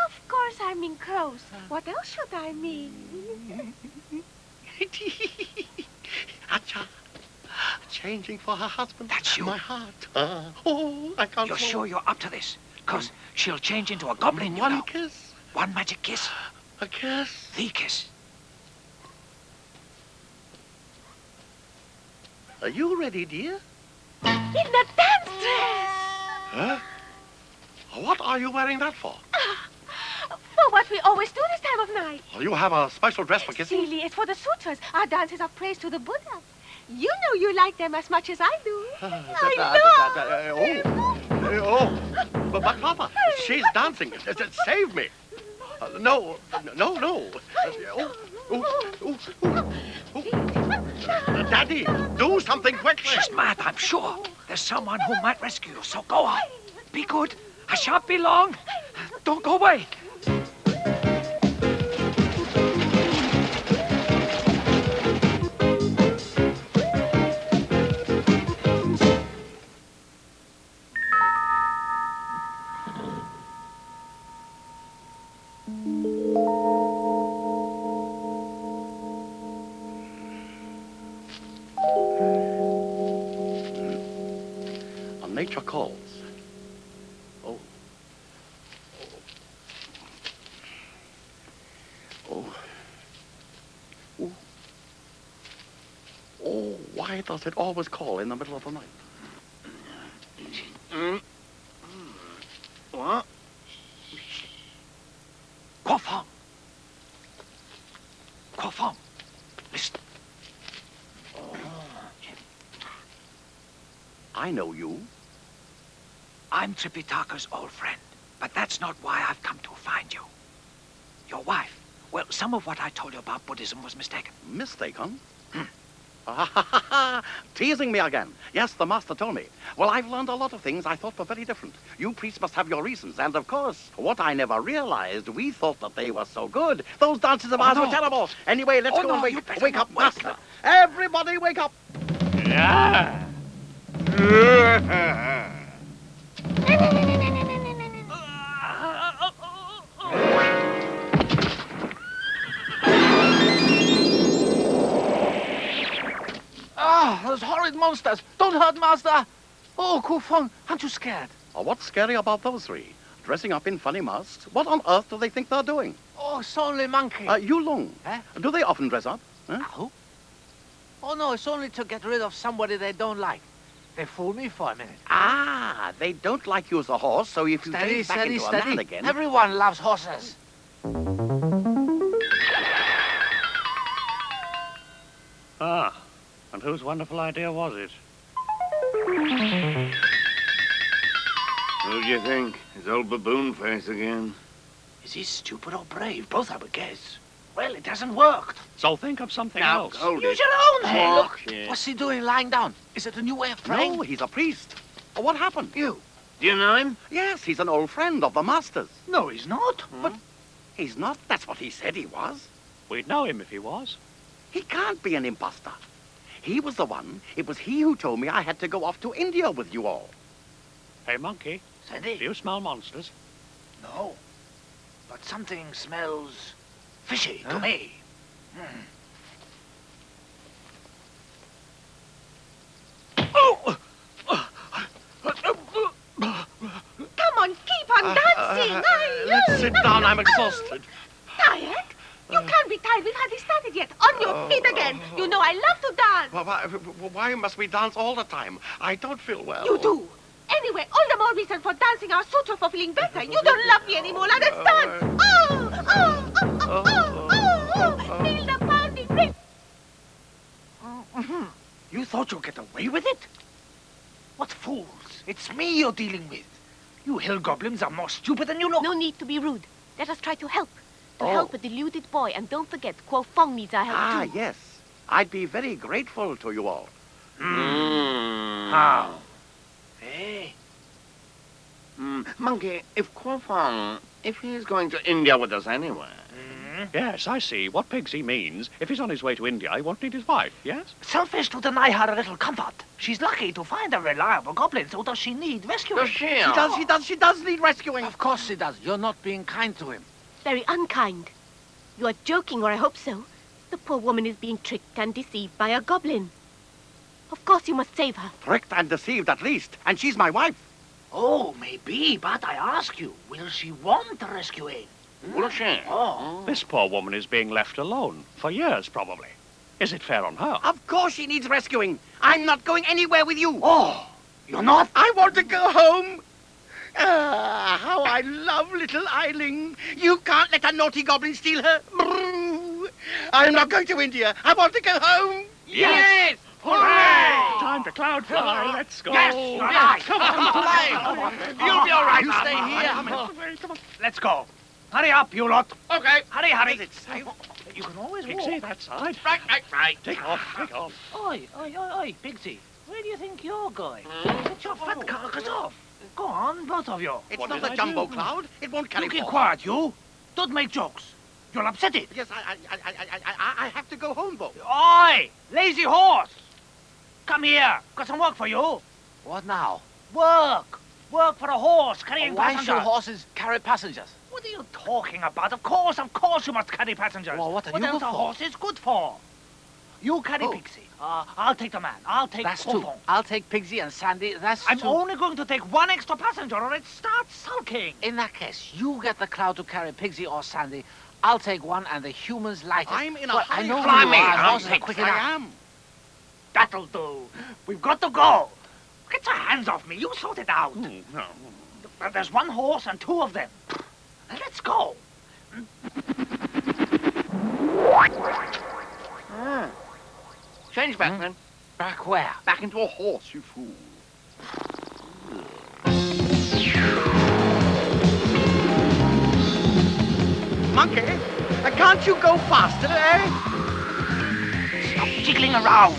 of course I mean clothes. What else should I mean? Hatcha! Changing for her husband. That's you. My heart. I can't. You're sure you're up to this? Because she'll change into a goblin, you know. One kiss. One magic kiss. A kiss. The kiss. Are you ready, dear? In the dance dress! Huh? What are you wearing that for? For what we always do this time of night. Oh, you have a special dress for kissing? Silly, it's for the sutras, our dances of praise to the Buddha. You know you like them as much as I do. But Papa, she's dancing. Save me. No. Daddy, do something quickly. She's mad, I'm sure. There's someone who might rescue you, so go on. Be good. I shan't be long. Don't go away. Nature calls. Oh, why does it always call in the middle of the night? What? Quafong. Quafong. Listen. I know you. I'm Tripitaka's old friend, but that's not why I've come to find you. Your wife. Well, some of what I told you about Buddhism was mistaken. Mistaken? Teasing me again. Yes, the master told me. Well, I've learned a lot of things I thought were very different. You priests must have your reasons. And, of course, what I never realized, we thought that they were so good. Those dances of ours were terrible. Anyway, let's go and wake up, master. Everybody wake up. Yeah. Ah, those horrid monsters! Don't hurt, Master! Oh, Kufeng, aren't you scared? What's scary about those three? Dressing up in funny masks? What on earth do they think they're doing? Oh, it's only monkey. Yu Long. Huh? Do they often dress up? Who? Oh, no, it's only to get rid of somebody they don't like. They fooled me for a minute. Ah, they don't like you as a horse, so if you change back into a man again... Everyone loves horses. Ah, and whose wonderful idea was it? Who do you think? His old baboon face again. Is he stupid or brave? Both, I would guess. Well, it hasn't worked. So think of something Now, else. use your own head. Look, what's he doing lying down? Is it a new way of praying? No, he's a priest. What happened? You. Do you know him? Yes, he's an old friend of the master's. No, he's not. But he's not. That's what he said he was. We'd know him if he was. He can't be an imposter. He was the one. It was he who told me I had to go off to India with you all. Hey, monkey. Sandy. Do you smell monsters? No. But something smells fishy to me. Oh! Come on, keep on dancing. Let's sit down. I'm exhausted. Tired? You can't be tired. We've hardly started yet. On your feet again. You know I love to dance. Why must we dance all the time? I don't feel well. You do. Anyway, all the more reason for dancing our sutra for feeling better. You don't love me anymore, understand? Feel the pounding rhythm. You thought you'd get away with it? What fools. It's me you're dealing with. You hill goblins are more stupid than you look. No need to be rude. Let us try to help. To help a deluded boy. And don't forget, Kuo Feng needs our help too. Yes. I'd be very grateful to you all. How? Hey. Monkey, if Quafong, if he's going to India with us anyway... Yes, I see. What Pigsy means, if he's on his way to India, he won't need his wife, yes? Selfish to deny her a little comfort. She's lucky to find a reliable goblin, so does she need rescuing? Does she? She does need rescuing. Of course she does. You're not being kind to him. Very unkind. You are joking, or I hope so. The poor woman is being tricked and deceived by a goblin. Of course you must save her. Tricked and deceived, at least. And she's my wife. Oh, maybe, but I ask you, will she want rescuing? Will she? Oh. This poor woman is being left alone. For years, probably. Is it fair on her? Of course she needs rescuing. I'm not going anywhere with you. Oh, you're not? I want to go home. How I love little Eiling. You can't let a naughty goblin steal her. I'm not going to India. I want to go home. Yes! Hooray! Time to cloud fly. Let's go. Yes, all right. Come on. You'll be all right. You stay here. Come on. Let's go. Hurry up, you lot. Okay. Hurry. Is it safe? You can always Pixie, walk. that side. Right. Take off. Oi, Pixie. Where do you think you're going? Get your fat carcass off. Go on, both of you. It's What not did a I jumbo do? cloud. It won't carry You keep force. quiet, you. Don't make jokes. You'll upset it. Yes, I have to go home, though. Oi, lazy horse. Come here. Got some work for you. What now? Work. Work for a horse carrying Why passengers. should horses carry passengers? What are you talking about? Of course you must carry passengers. Well, what are you else good a for? horse is good for? You carry Who? Pixie. I'll take the man. I'll take That's Fofong. two. I'll take Pigsy and Sandy. That's I'm two. only going to take one extra passenger or it starts sulking. In that case, you get the cloud to carry Pigsy or Sandy. I'll take one and the humans light it. I'm in a Well, hurry. I know Fly you me. are. I'll Horses are take quick I enough. am. That'll do. We've got to go. Get your hands off me. You sort it out. No. There's one horse and two of them. Let's go. Change back, then. Back where? Back into a horse, you fool. Monkey, can't you go faster, eh? Stop jiggling around.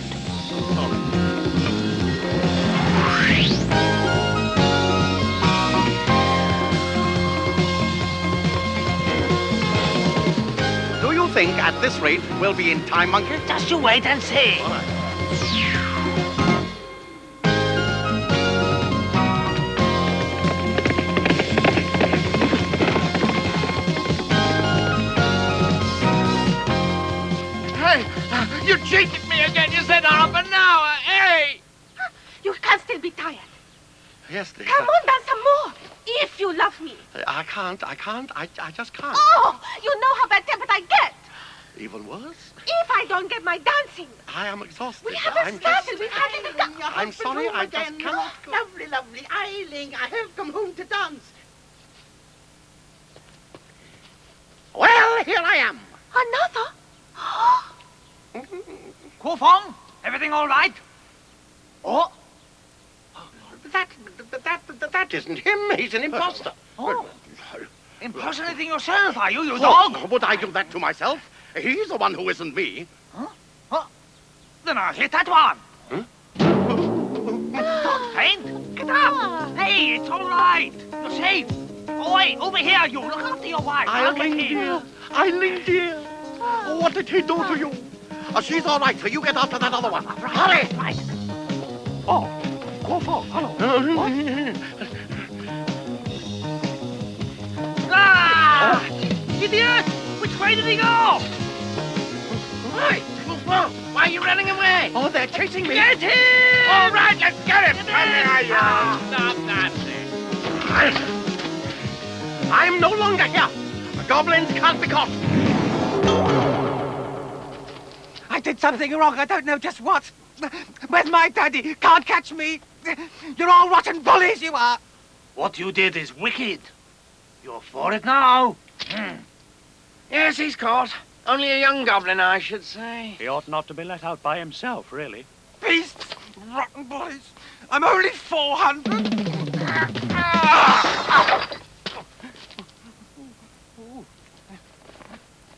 Do you think at this rate we'll be in time, Monkey? Just you wait and see. All right. You cheated me again. You said half an hour. Hey! You can still be tired. Yes, dear. Come on, dance some more. If you love me. I can't. I just can't. Oh, you know how bad-tempered I get. Even worse, If I don't get my dancing. I am exhausted. We haven't started. We've hardly begun. I'm sorry, I just cannot go. Lovely, lovely Eiling, I have come home to dance. Well, here I am. Another? Fofong, everything all right? Oh. That isn't him. He's an imposter. Oh. Impersonating yourself, are you dog? Oh, would I do that to myself? He's the one who isn't me. Huh? Then I'll hit that one. Huh? Don't faint. Get up. Hey, it's all right. You're safe. Oi, over here, you. Look after your wife. I'll get in. Eileen, dear. What did he do to you? She's all right, so you get after that other one. Hurry! Right. Oh, hello. Ah! Idiot! Which way did he go? Hey! Why are you running away? Oh, they're chasing me. Get him! All right, let's get him. Stop that. I'm no longer here. The goblins can't be caught. I did something wrong. I don't know just what. Where's my daddy? Can't catch me. You're all rotten bullies, you are. What you did is wicked. You're for it now. Yes, he's caught. Only a young goblin, I should say. He ought not to be let out by himself, really. Beasts, rotten bullies. I'm only 400.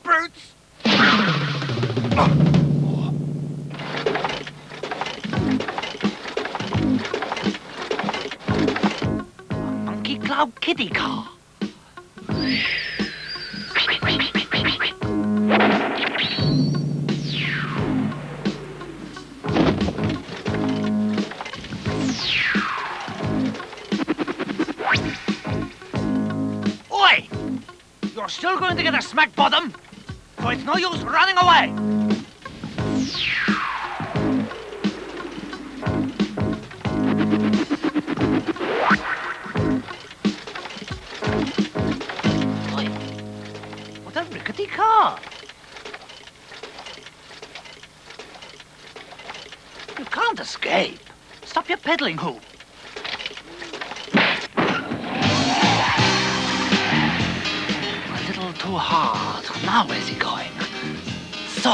Brutes. Monkey Cloud Kitty Car. Oi! You're still going to get a smack bottom, so it's no use running away. Oi! What a rickety car! You can't escape. Stop your peddling, Who? A little too hard. Now where's he going? So.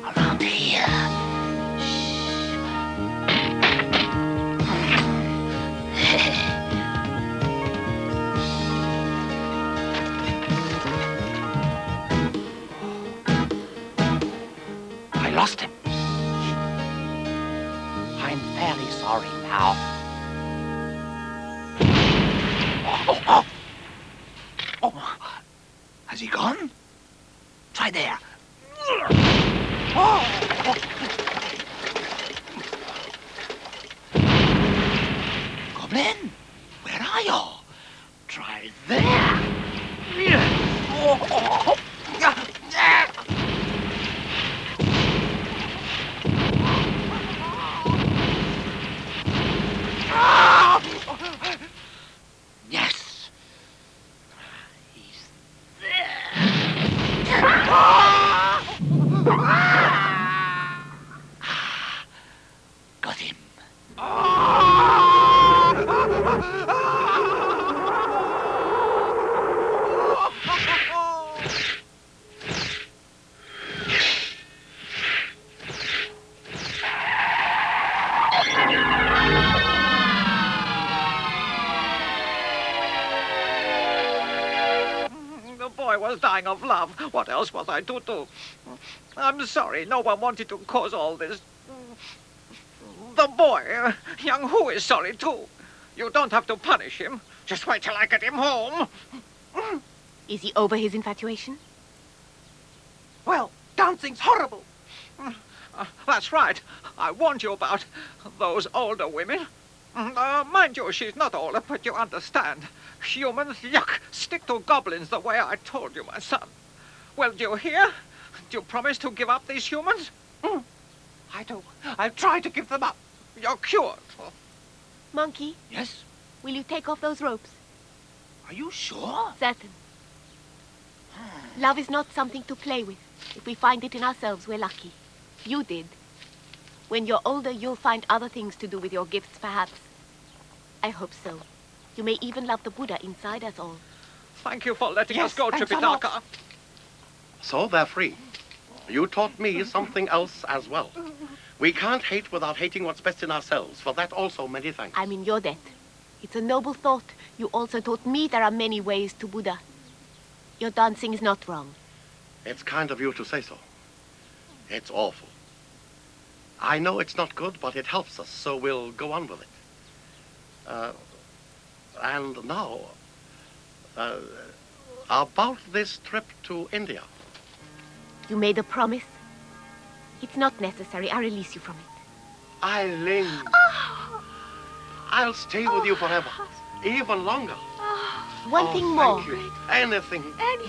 Around here. I lost him. I'm fairly sorry now. Oh. Has he gone? Try there. Goblin, where are you? Try there. Yes. He's there. Got him. The boy was dying of love. What else was I to do? I'm sorry, no one wanted to cause all this. The boy, young Who, is sorry too. You don't have to punish him. Just wait till I get him home. Is he over his infatuation? Well, dancing's horrible. That's right. I warned you about those older women. Mind you, she's not older, but you understand. Humans, yuck, stick to goblins the way I told you, my son. Well, do you hear? Do you promise to give up these humans? I do. I'll try to give them up. You're cured. Monkey? Yes? Will you take off those ropes? Are you sure? Certain. Love is not something to play with. If we find it in ourselves, we're lucky. You did. When you're older, you'll find other things to do with your gifts, perhaps. I hope so. You may even love the Buddha inside us all. Thank you for letting us go, Tripitaka. So they're free. You taught me something else as well. We can't hate without hating what's best in ourselves. For that also, many thanks. I'm in your debt. It's a noble thought. You also taught me there are many ways to Buddha. Your dancing is not wrong. It's kind of you to say so. It's awful. I know it's not good, but it helps us, so we'll go on with it. And now, about this trip to India. You made a promise. It's not necessary. I'll release you from it. Eileen. I'll stay with you forever. Even longer. One thing more. Thank you. Anything.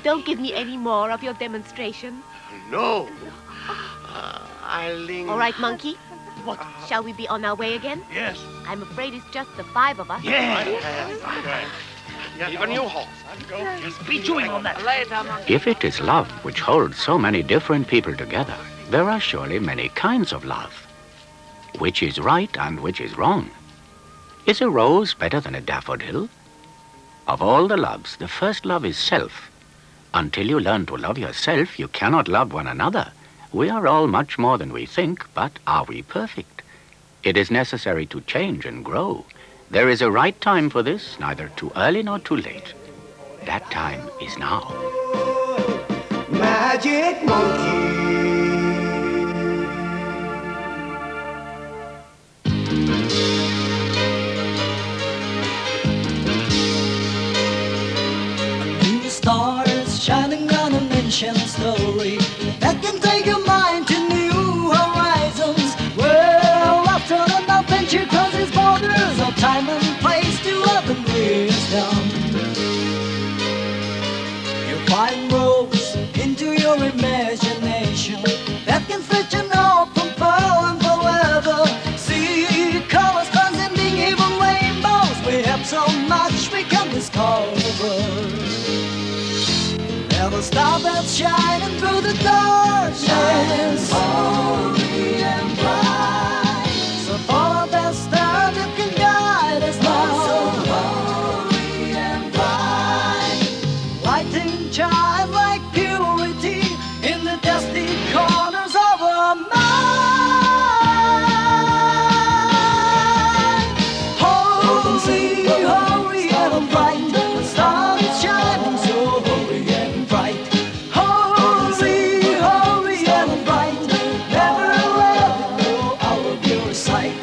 Don't give me any more of your demonstration. No. Eileen. All right, Monkey. What? Shall we be on our way again? Yes. I'm afraid it's just the 5 of us. Even you, Horse. Just be chewing on that. Later, Monkey. If it is love which holds so many different people together, there are surely many kinds of love. Which is right and which is wrong? Is a rose better than a daffodil? Of all the loves, the first love is self. Until you learn to love yourself, you cannot love one another. We are all much more than we think, but are we perfect? It is necessary to change and grow. There is a right time for this, neither too early nor too late. That time is now. Magic Monkey. animation story that can take your mind to new horizons, where laughter and adventure crosses borders of time and place to open wisdom. You find roads into your imagination that can stretch an open pearl and forever. See colors transcending even rainbows. We have so much we can discover. There the star that's shining through the darkness, holy and bright. So follow that star that can guide us now, so holy and bright. Lighting child like purity in the dusty corners of our mind. Holy, holy and bright, the star is shining so holy and bright. Holy, holy and bright, never let it go out of your sight.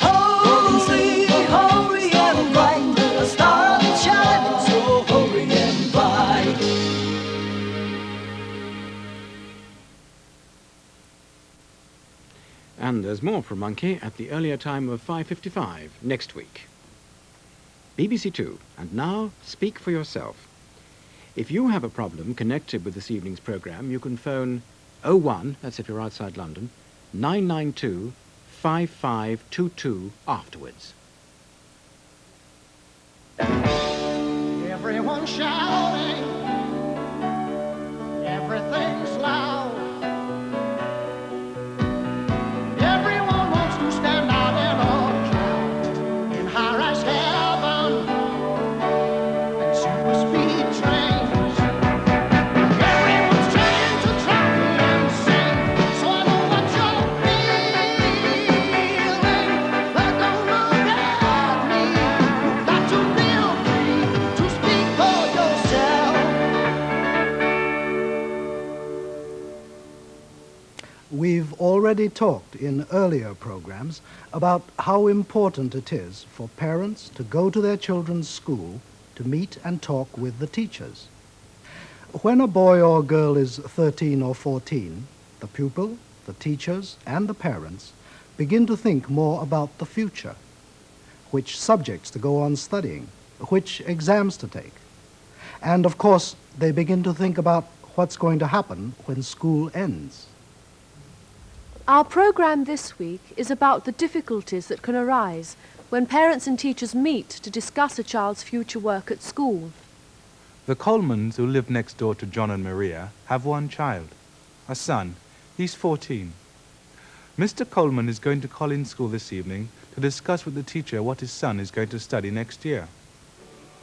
Holy, holy and bright, the star is shining so holy and bright. And there's more from Monkey at the earlier time of 5:55 next week. BBC Two, and now speak for yourself. If you have a problem connected with this evening's programme, you can phone 01, that's if you're outside London, 992 5522 afterwards. Everyone shouting, everything's loud. Everyone wants to stand out in a crowd, in high-rise heaven, and super speed trains. Everyone's trying to trap me and sing, so I know what you're feeling. But don't look at me, you've got to feel free to speak for yourself. We've already talked in earlier programs about how important it is for parents to go to their children's school to meet and talk with the teachers. When a boy or girl is 13 or 14, the pupil, the teachers, and the parents begin to think more about the future, which subjects to go on studying, which exams to take. And of course, they begin to think about what's going to happen when school ends. Our programme this week is about the difficulties that can arise when parents and teachers meet to discuss a child's future work at school. The Colemans, who live next door to John and Maria, have one child, a son. He's 14. Mr. Coleman is going to Collins School this evening to discuss with the teacher what his son is going to study next year.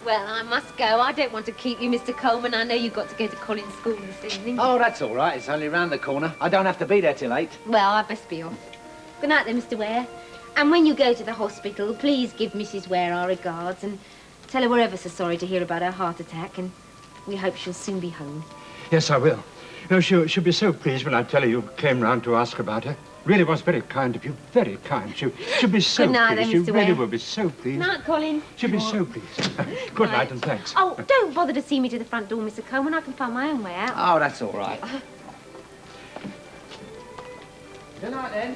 Well, I must go. I don't want to keep you, Mr. Coleman. I know you've got to go to Collins School this evening. Oh, that's all right. It's only round the corner. I don't have to be there till 8. Well, I best be off. Good night then, Mr. Ware. And when you go to the hospital, please give Mrs. Ware our regards and tell her we're ever so sorry to hear about her heart attack, and we hope she'll soon be home. Yes, I will. No, she'll be so pleased when I tell her you came round to ask about her. Really was very kind of you, very kind. She'll be so Good night, pleased. then, She Mr. really Ware. will be so pleased. Night, Colin. She'll be so pleased. Good night and thanks. Oh, don't bother to see me to the front door, Mr. Coleman. I can find my own way out. Oh, that's all right. Good night, then.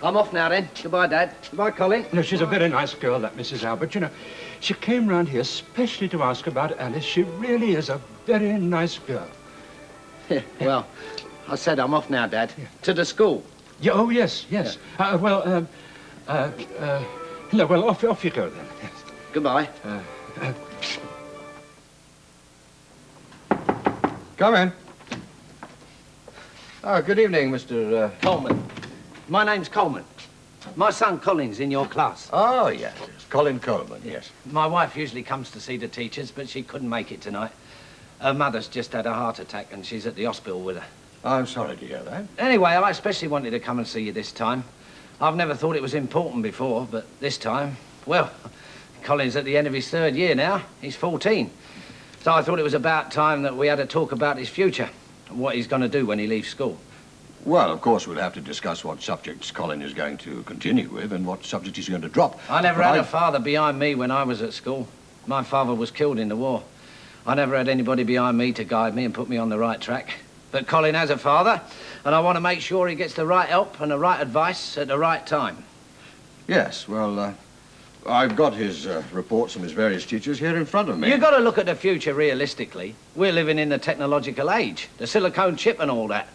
I'm off now, then. Goodbye, Dad. Goodbye, Colin. No, she's a very nice girl, that Mrs. Albert. You know, she came round here specially to ask about Alice. She really is a very nice girl. Well, I said I'm off now, Dad. To the school. Yeah, oh, yes, yes. No, well, off you go, then. Yes. Goodbye. Come in. Oh, good evening, Mr. Coleman. My name's Coleman. My son Colin's in your class. Oh, yes. Colin Coleman, yes. My wife usually comes to see the teachers, but she couldn't make it tonight. Her mother's just had a heart attack and she's at the hospital with her. I'm sorry to hear that. Anyway, I especially wanted to come and see you this time. I've never thought it was important before, but this time, well, Colin's at the end of his 3rd year now. He's 14. So I thought it was about time that we had a talk about his future and what he's going to do when he leaves school. Well, of course, we'll have to discuss what subjects Colin is going to continue with and what subject he's going to drop. I never had a father behind me when I was at school. My father was killed in the war. I never had anybody behind me to guide me and put me on the right track. But Colin has a father, and I want to make sure he gets the right help and the right advice at the right time. Yes, well, I've got his reports from his various teachers here in front of me. You've got to look at the future realistically. We're living in the technological age, the silicone chip and all that.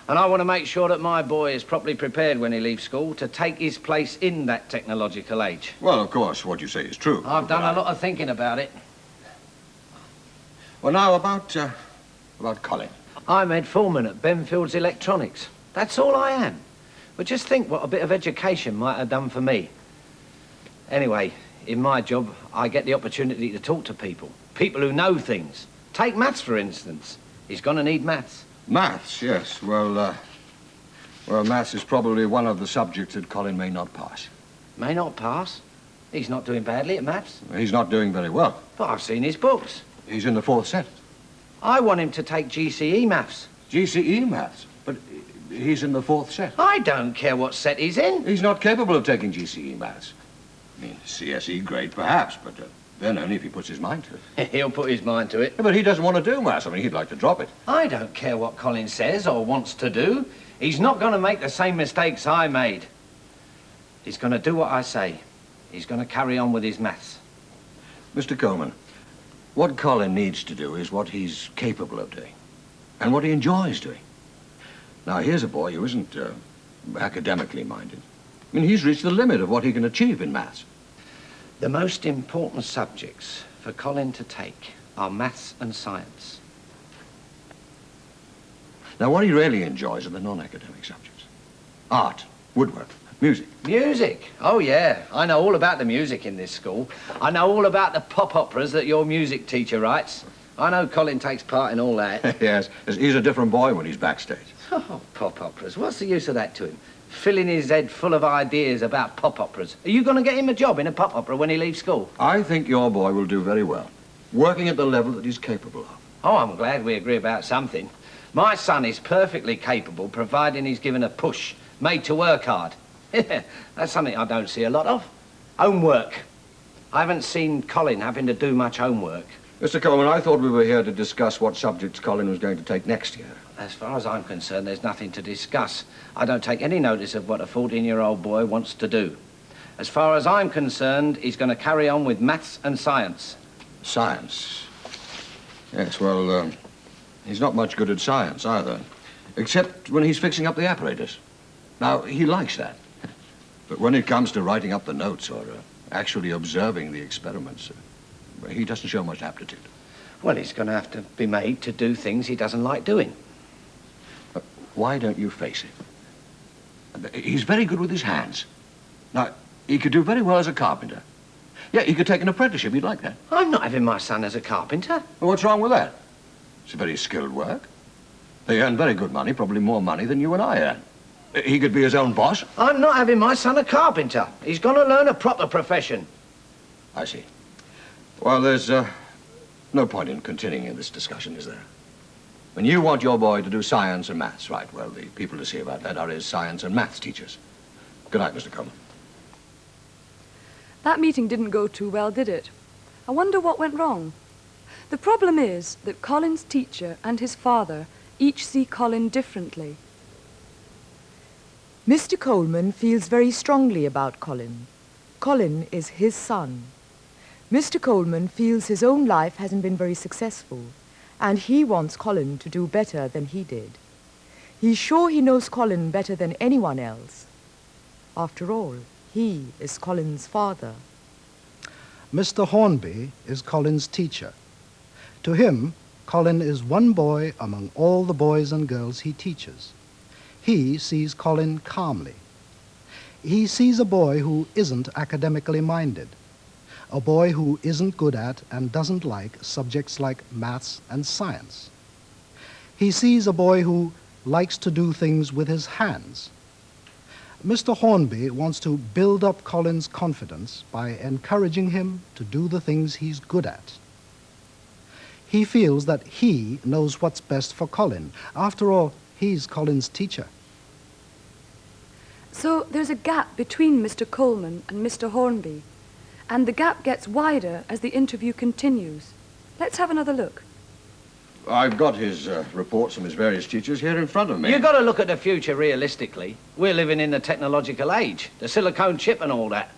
And I want to make sure that my boy is properly prepared when he leaves school to take his place in that technological age. Well, of course, what you say is true. I've done a lot of thinking about it. Well, now, about Colin. I'm head foreman at Benfield's Electronics. That's all I am. But just think what a bit of education might have done for me. Anyway, in my job, I get the opportunity to talk to people. People who know things. Take maths, for instance. He's going to need maths. Maths, yes. Well, maths is probably one of the subjects that Colin may not pass. May not pass? He's not doing badly at maths. He's not doing very well. But I've seen his books. He's in the 4th set. I want him to take GCE maths. GCE maths? But he's in the 4th set. I don't care what set he's in. He's not capable of taking GCE maths. I mean, CSE grade perhaps, but then only if he puts his mind to it. He'll put his mind to it. Yeah, but he doesn't want to do maths. I mean, he'd like to drop it. I don't care what Colin says or wants to do. He's not going to make the same mistakes I made. He's going to do what I say. He's going to carry on with his maths. Mr. Coleman, what Colin needs to do is what he's capable of doing and what he enjoys doing. Now, here's a boy who isn't academically minded. I mean, he's reached the limit of what he can achieve in maths. The most important subjects for Colin to take are maths and science. Now, what he really enjoys are the non-academic subjects. Art, woodwork, music. Music? Oh, yeah. I know all about the music in this school. I know all about the pop operas that your music teacher writes. I know Colin takes part in all that. Yes, he's a different boy when he's backstage. Oh, pop operas. What's the use of that to him? Filling his head full of ideas about pop operas. Are you going to get him a job in a pop opera when he leaves school? I think your boy will do very well, working at the level that he's capable of. Oh, I'm glad we agree about something. My son is perfectly capable, providing he's given a push, made to work hard. That's something I don't see a lot of. Homework. I haven't seen Colin having to do much homework. Mr. Coleman, I thought we were here to discuss what subjects Colin was going to take next year. As far as I'm concerned, there's nothing to discuss. I don't take any notice of what a 14-year-old boy wants to do. As far as I'm concerned, he's going to carry on with maths and science. Science? Yes, well, he's not much good at science either, except when he's fixing up the apparatus. Now, he likes that. But when it comes to writing up the notes or actually observing the experiments, he doesn't show much aptitude. Well, he's going to have to be made to do things he doesn't like doing. Why don't you face it? He's very good with his hands. Now, he could do very well as a carpenter. Yeah, he could take an apprenticeship. He'd like that. I'm not having my son as a carpenter. Well, what's wrong with that? It's a very skilled work. They earn very good money, probably more money than you and I earn. He could be his own boss. I'm not having my son a carpenter. He's going to learn a proper profession. I see. Well, there's no point in continuing this discussion, is there? When you want your boy to do science and maths, right? Well, the people to see about that are his science and maths teachers. Good night, Mr. Coleman. That meeting didn't go too well, did it? I wonder what went wrong. The problem is that Colin's teacher and his father each see Colin differently. Mr. Coleman feels very strongly about Colin. Colin is his son. Mr. Coleman feels his own life hasn't been very successful, and he wants Colin to do better than he did. He's sure he knows Colin better than anyone else. After all, he is Colin's father. Mr. Hornby is Colin's teacher. To him, Colin is one boy among all the boys and girls he teaches. He sees Colin calmly. He sees a boy who isn't academically minded, a boy who isn't good at and doesn't like subjects like maths and science. He sees a boy who likes to do things with his hands. Mr. Hornby wants to build up Colin's confidence by encouraging him to do the things he's good at. He feels that he knows what's best for Colin. After all, he's Colin's teacher. So there's a gap between Mr. Coleman and Mr. Hornby, and the gap gets wider as the interview continues. Let's have another look. I've got his reports from his various teachers here in front of me. You've got to look at the future realistically. We're living in the technological age, the silicone chip and all that.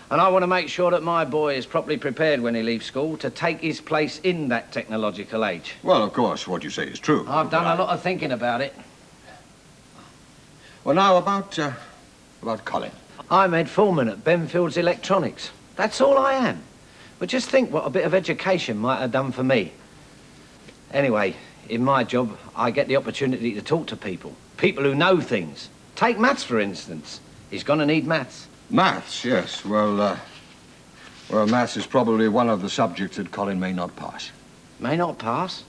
And I want to make sure that my boy is properly prepared when he leaves school to take his place in that technological age. Well, of course, what you say is true. I've done a lot of thinking about it. Well, now, about Colin. I'm head foreman at Benfield's Electronics. That's all I am. But just think what a bit of education might have done for me. Anyway, in my job, I get the opportunity to talk to people. People who know things. Take maths, for instance. He's going to need maths. Maths, yes. Well, maths is probably one of the subjects that Colin may not pass. May not pass?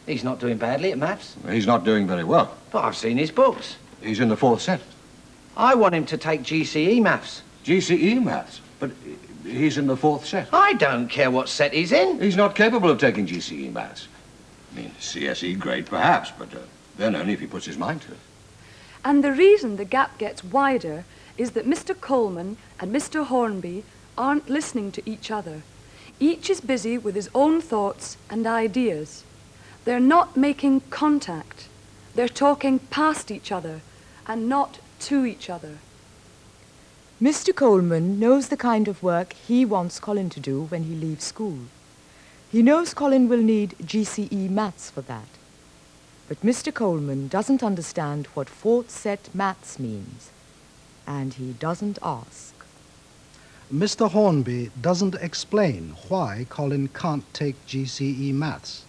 He's not doing badly at maths. He's not doing very well. But I've seen his books. He's in the 4th set. I want him to take GCE maths. GCE maths? But he's in the 4th set. I don't care what set he's in. He's not capable of taking GCE maths. I mean, CSE grade perhaps, but then only if he puts his mind to it. And the reason the gap gets wider is that Mr. Coleman and Mr. Hornby aren't listening to each other. Each is busy with his own thoughts and ideas. They're not making contact. They're talking past each other and not to each other. Mr. Coleman knows the kind of work he wants Colin to do when he leaves school. He knows Colin will need GCE maths for that. But Mr. Coleman doesn't understand what 4th set maths means. And he doesn't ask. Mr. Hornby doesn't explain why Colin can't take GCE maths.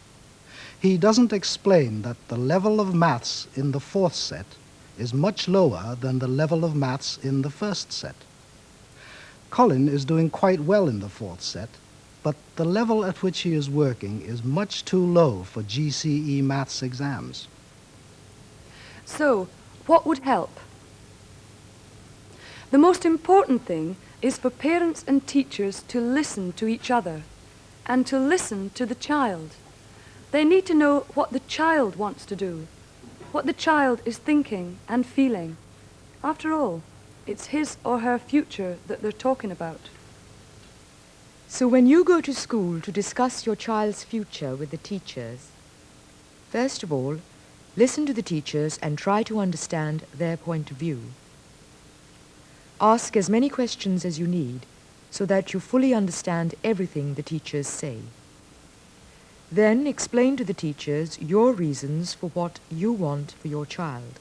He doesn't explain that the level of maths in the 4th set is much lower than the level of maths in the 1st set. Colin is doing quite well in the 4th set, but the level at which he is working is much too low for GCE maths exams. So, what would help? The most important thing is for parents and teachers to listen to each other and to listen to the child. They need to know what the child wants to do, what the child is thinking and feeling. After all, it's his or her future that they're talking about. So when you go to school to discuss your child's future with the teachers, first of all, listen to the teachers and try to understand their point of view. Ask as many questions as you need so that you fully understand everything the teachers say. Then explain to the teachers your reasons for what you want for your child,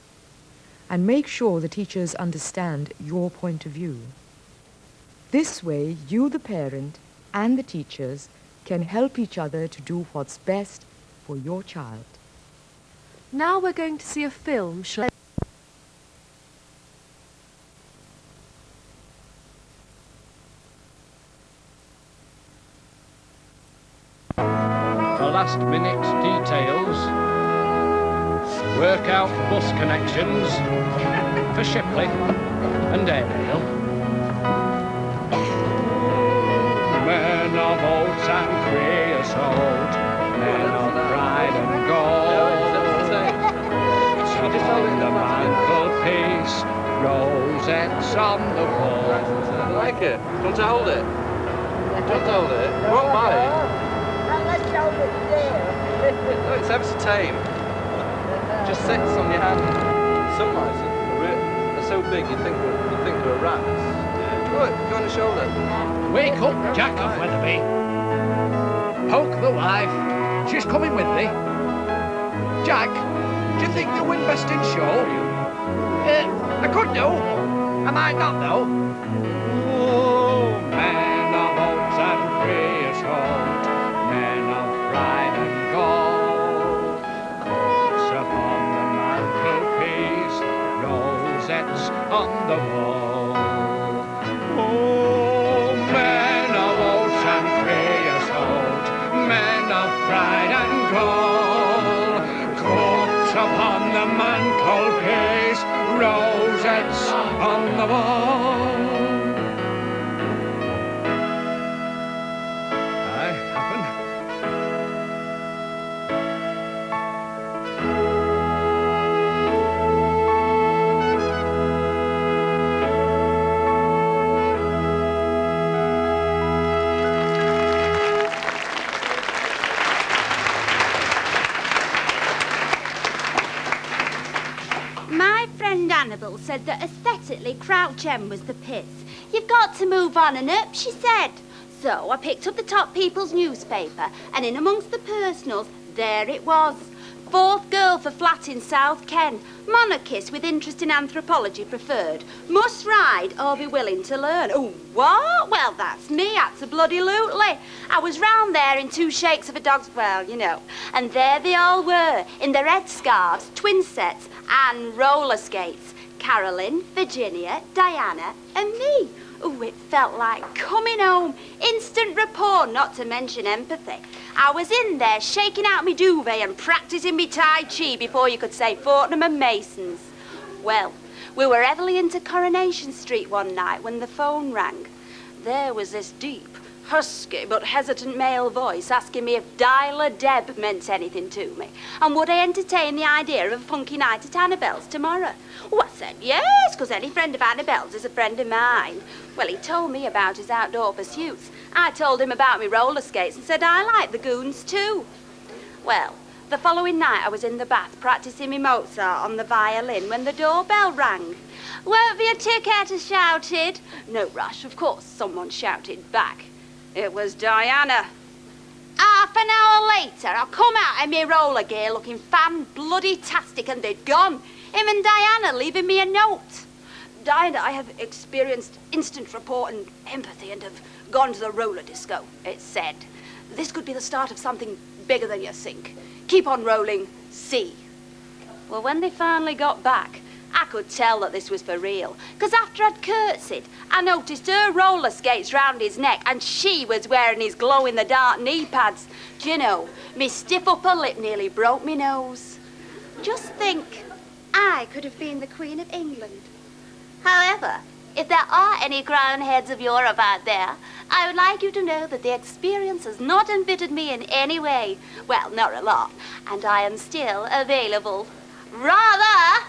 and make sure the teachers understand your point of view. This way, you, the parent, and the teachers can help each other to do what's best for your child. Now we're going to see a film showing For last-minute details, work out bus connections for Shipley and Airedale. Men of oats and creosote, men of pride and gold. Upon the mantelpiece, rosettes on the wall. I like it. Do you want to hold it? Do you want to hold it? You won't mind. No, it's ever so tame. Just sits on your hand. Some mice are so big you think they're rats. Look, go on the shoulder. Wake up, Jack of Weatherby. Poke the wife. She's coming with thee. Jack, do you think you'll win best in show? I could do. I might not, though. Oh, men of oats and creosote, men of pride and gold. Cups upon the mantelpiece, rosettes on the wall. Oh, men of oats and creosote, men of pride and gold. Cups upon the mantelpiece, rosettes on the wall. Aye, happen. Annabel said that aesthetically Crouch End was the piss. You've got to move on and up, she said. So I picked up the Top People's newspaper, and in amongst the personals, there it was. 4th girl for flat in South Ken. Monarchist with interest in anthropology preferred. Must ride or be willing to learn. Oh, what? Well, that's me, absolutely. I was round there in 2 shakes of a dog's, well, you know. And there they all were, in their red scarves, twin sets, and roller skates. Carolyn, Virginia, Diana, and me. Oh, it felt like coming home. Instant rapport, not to mention empathy. I was in there shaking out me duvet and practising me Tai Chi before you could say Fortnum and Masons. Well, we were heavily into Coronation Street one night when the phone rang. There was this deep, husky but hesitant male voice asking me if Dialer Deb meant anything to me, and would I entertain the idea of a funky night at Annabelle's tomorrow. Oh, I said yes, because any friend of Annabelle's is a friend of mine. Well, he told me about his outdoor pursuits. I told him about me roller skates and said I like the goons too. Well, the following night I was in the bath practising me Mozart on the violin when the doorbell rang. Won't be a ticket, I shouted. No rush, of course, someone shouted back. It was Diana. Half an hour later, I come out in my roller gear looking fan-bloody-tastic, and they'd gone. Him and Diana leaving me a note. Diana, I have experienced instant rapport and empathy and have gone to the roller disco, it said. This could be the start of something bigger than you think. Keep on rolling, see. Well, when they finally got back, I could tell that this was for real, because after I'd curtsied, I noticed her roller skates round his neck, and she was wearing his glow-in-the-dark knee pads. Do you know, me stiff upper lip nearly broke me nose. Just think, I could have been the Queen of England. However, if there are any crown heads of Europe out there, I would like you to know that the experience has not embittered me in any way. Well, not a lot, and I am still available. Rather...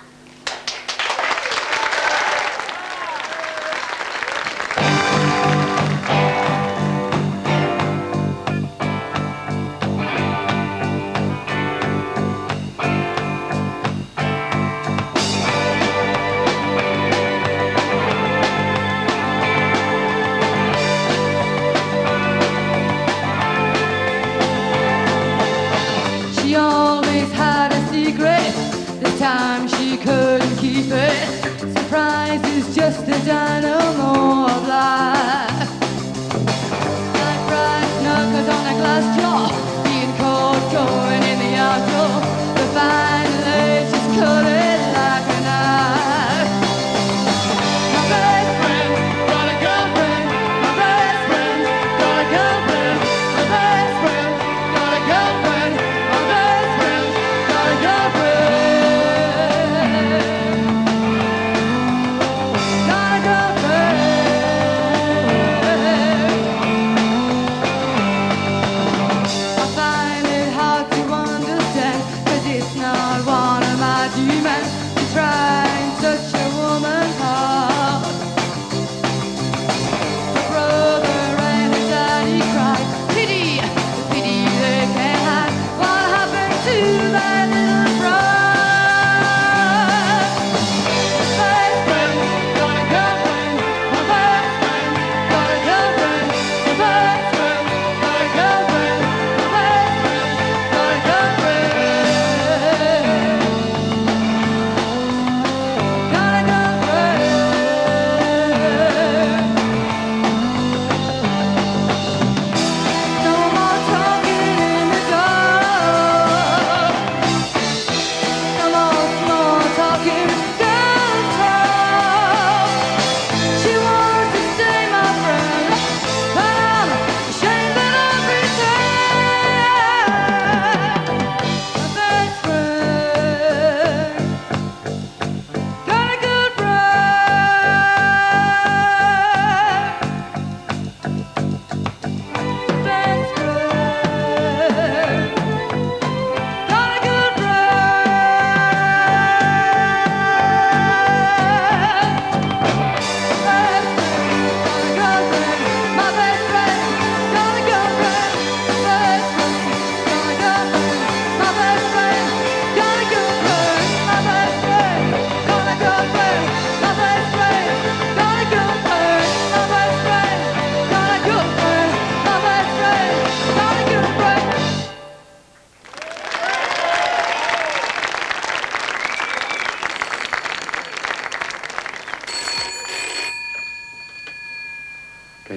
time she couldn't keep it. Surprise is just the dynamo of life. Like bright knuckles on a glass jaw, being caught going in the outdoor. The fine lace just cut it like a knife. My best friend got a girlfriend. My best friend got a girlfriend. My best friend got a girlfriend. My best friend got a girlfriend.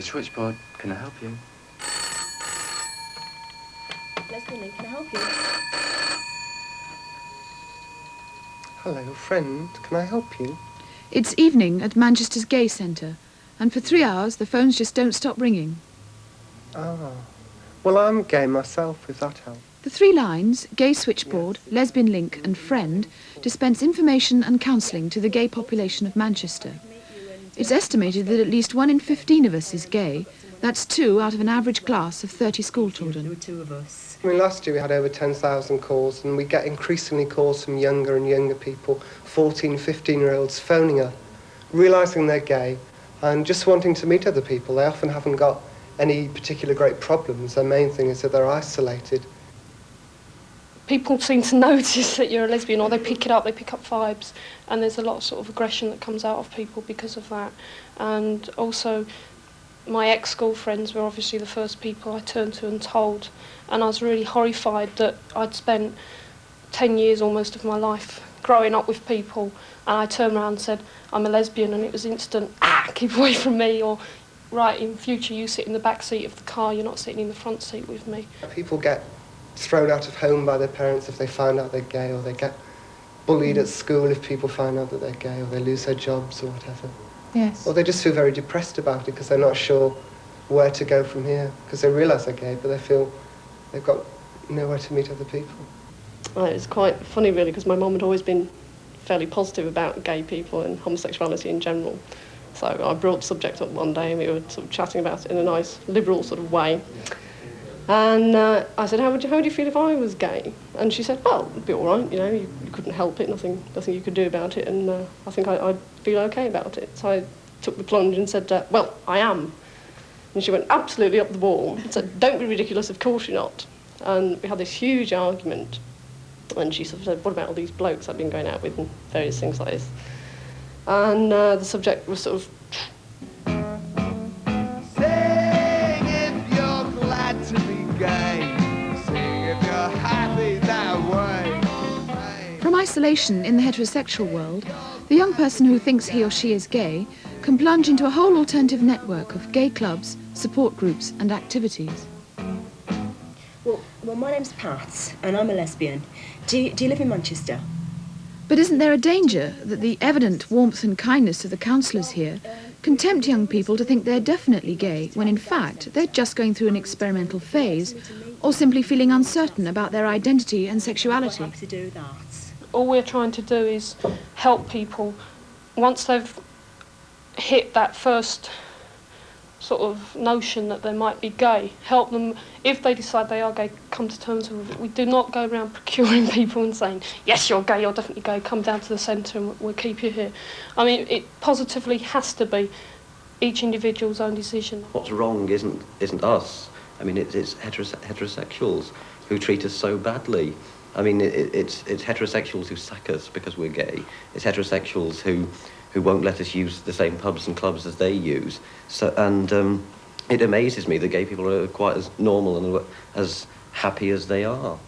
switchboard. Can I help you? Lesbian, can I help you? Hello, friend. Can I help you? It's evening at Manchester's Gay Centre, and for 3 hours the phones just don't stop ringing. Ah. Well, I'm gay myself, if that helps. The 3 lines, Gay Switchboard, Lesbian Link and Friend, dispense information and counselling to the gay population of Manchester. It's estimated that at least 1 in 15 of us is gay. That's 2 out of an average class of 30 school children. There were 2 of us. I mean, last year we had over 10,000 calls, and we get increasingly calls from younger and younger people, 14, 15-year-olds phoning up, realising they're gay and just wanting to meet other people. They often haven't got any particular great problems. Their main thing is that they're isolated. People seem to notice that you're a lesbian, or they pick it up, they pick up vibes, and there's a lot of sort of aggression that comes out of people because of that. And also, my ex-school friends were obviously the first people I turned to and told, and I was really horrified that I'd spent 10 years almost of my life growing up with people, and I turned around and said, I'm a lesbian, and it was instant, keep away from me, or right, in future you sit in the back seat of the car, you're not sitting in the front seat with me. People get thrown out of home by their parents if they find out they're gay, or they get bullied at school if people find out that they're gay, or they lose their jobs or whatever. Yes. Or they just feel very depressed about it because they're not sure where to go from here, because they realise they're gay, but they feel they've got nowhere to meet other people. It's quite funny, really, because my mum had always been fairly positive about gay people and homosexuality in general. So I brought the subject up one day and we were sort of chatting about it in a nice liberal sort of way. And I said, how would you feel if I was gay? And she said, well, it'd be all right, you know, you couldn't help it, nothing you could do about it, and I think I'd feel okay about it. So I took the plunge and said, well, I am. And she went absolutely up the wall and said, don't be ridiculous, of course you're not. And we had this huge argument, and she sort of said, what about all these blokes I've been going out with and various things like this. And the subject was sort of... Sing if you're glad to be gay. Sing if you're happy that way. From isolation in the heterosexual world, the young person who thinks he or she is gay can plunge into a whole alternative network of gay clubs, support groups and activities. Well, my name's Pat, and I'm a lesbian. Do you live in Manchester? But isn't there a danger that the evident warmth and kindness of the counsellors here can tempt young people to think they're definitely gay, when in fact they're just going through an experimental phase, or simply feeling uncertain about their identity and sexuality? To do that. All we're trying to do is help people, once they've hit that first sort of notion that they might be gay, help them, if they decide they are gay, come to terms with it. We do not go around procuring people and saying, yes, you're gay, you're definitely gay, come down to the centre and we'll keep you here. I mean, it positively has to be each individual's own decision. What's wrong isn't us. I mean, it's heterosexuals who treat us so badly. I mean, it's heterosexuals who sack us because we're gay. It's heterosexuals who won't let us use the same pubs and clubs as they use. So, and it amazes me that gay people are quite as normal and as happy as they are.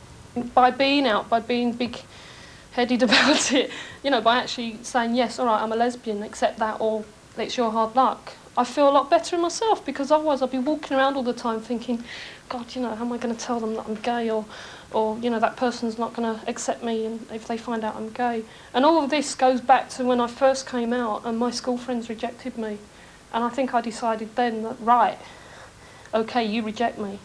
By being out, by being big-headed about it, you know, by actually saying, yes, all right, I'm a lesbian, accept that, or it's your hard luck, I feel a lot better in myself, because otherwise I'd be walking around all the time thinking, God, you know, how am I going to tell them that I'm gay, or you know, that person's not going to accept me and if they find out I'm gay. And all of this goes back to when I first came out and my school friends rejected me. And I think I decided then that, right, OK, you reject me,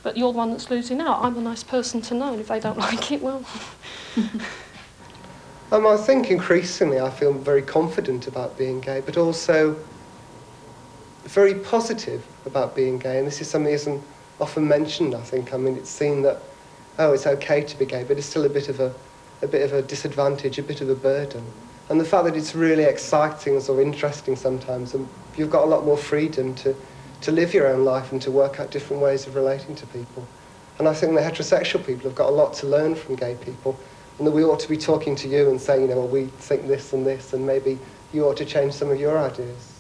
but you're the one that's losing out. I'm a nice person to know, and if they don't like it, well... I think increasingly I feel very confident about being gay, but also very positive about being gay. And this is something that isn't often mentioned, I think. I mean, it's seen that, oh, it's okay to be gay, but it's still a bit of a disadvantage, a bit of a burden. And the fact that it's really exciting and sort of interesting sometimes, and you've got a lot more freedom to live your own life and to work out different ways of relating to people. And I think the heterosexual people have got a lot to learn from gay people, and that we ought to be talking to you and saying, you know, well, we think this, and maybe you ought to change some of your ideas.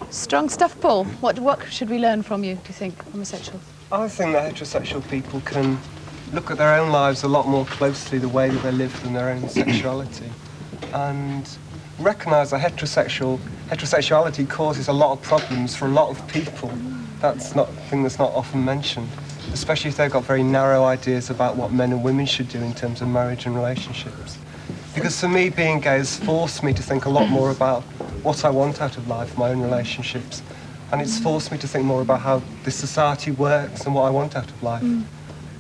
Strong stuff, Paul. What should we learn from you, do you think, homosexuals? I think that heterosexual people can look at their own lives a lot more closely, the way that they live, than their own sexuality. And recognise that heterosexuality causes a lot of problems for a lot of people. That's not a thing that's not often mentioned, especially if they've got very narrow ideas about what men and women should do in terms of marriage and relationships. Because for me, being gay has forced me to think a lot more about what I want out of life, my own relationships. And it's forced me to think more about how this society works and what I want out of life.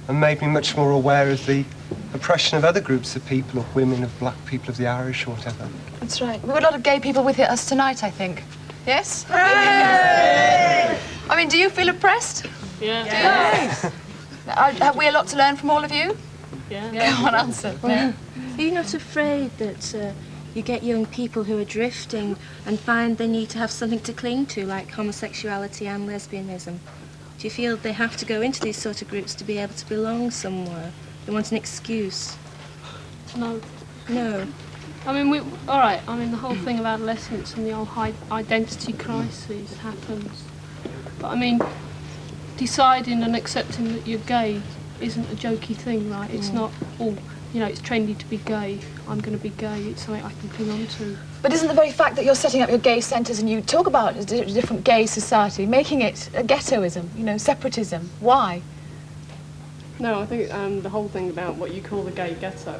And made me much more aware of the oppression of other groups of people, of women, of black people, of the Irish, or whatever. That's right. We've got a lot of gay people with us tonight, I think. Yes? Hooray! I mean, do you feel oppressed? Yeah. Yes. Have we a lot to learn from all of you? Yeah. Go on, answer. Are you not afraid that you get young people who are drifting and find they need to have something to cling to, like homosexuality and lesbianism? Do you feel they have to go into these sort of groups to be able to belong somewhere? They want an excuse? No. No. I mean, all right, I mean, the whole thing of adolescence and the whole identity crisis happens. But, I mean, deciding and accepting that you're gay isn't a jokey thing, right? It's not, you know, it's trendy to be gay. I'm going to be gay. It's something I can cling on to. But isn't the very fact that you're setting up your gay centres and you talk about a different gay society, making it a ghettoism, you know, separatism? Why? No, I think the whole thing about what you call the gay ghetto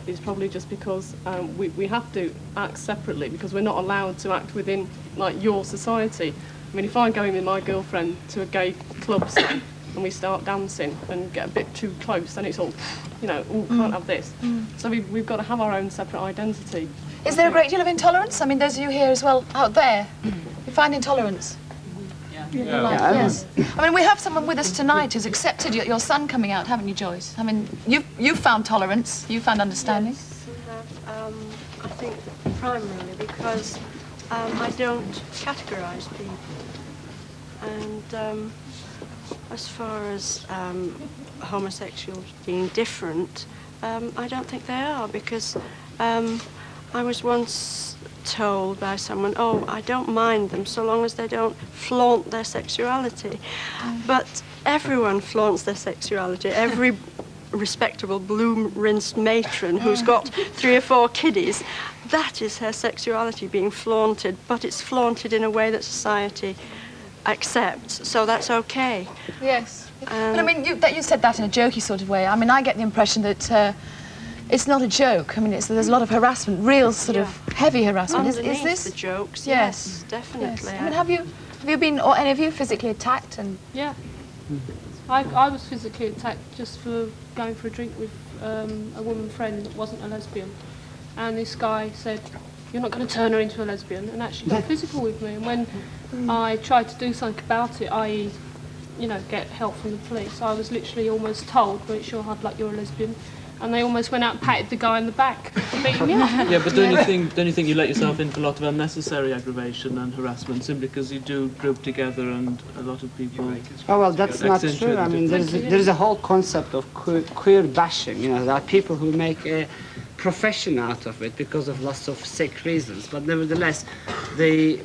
is probably just because we have to act separately because we're not allowed to act within, like, your society. I mean, if I go in with my girlfriend to a gay club, say, and we start dancing and get a bit too close, then it's all, you know, can't have this. So we've got to have our own separate identity. Is there a great deal of intolerance? I mean, those of you here as well, out there, you find intolerance? Yes. I mean, we have someone with us tonight who's accepted your son coming out, haven't you, Joyce? I mean, you've found tolerance, you've found understanding. Yes, we have, I think, primarily because I don't categorise people. And as far as homosexuals being different, I don't think they are, because I was once told by someone, oh, I don't mind them so long as they don't flaunt their sexuality. But everyone flaunts their sexuality. Every respectable blue-rinsed matron who's got 3 or 4 kiddies, that is her sexuality being flaunted, but it's flaunted in a way that society accepts, so that's okay. Yes. But I mean, you said that in a jokey sort of way. I mean, I get the impression that it's not a joke. I mean, there's a lot of harassment, real sort of heavy harassment. Is this the jokes? Yes, definitely. Yes. I mean, have you been, or any of you, physically attacked? And yeah, I was physically attacked just for going for a drink with a woman friend that wasn't a lesbian, and this guy said, "You're not going to turn her into a lesbian," and actually got physical with me. And when I tried to do something about it, i.e., you know, get help from the police, I was literally almost told, "Well, it's your hard luck, you're a lesbian." And they almost went out and patted the guy in the back for beating me up. Yeah, but don't you think you let yourself in for a lot of unnecessary aggravation and harassment simply because you do group together and a lot of people... Oh, well, that's not true. I mean, there is a whole concept of queer bashing. You know, there are people who make a profession out of it because of lots of sick reasons. But nevertheless,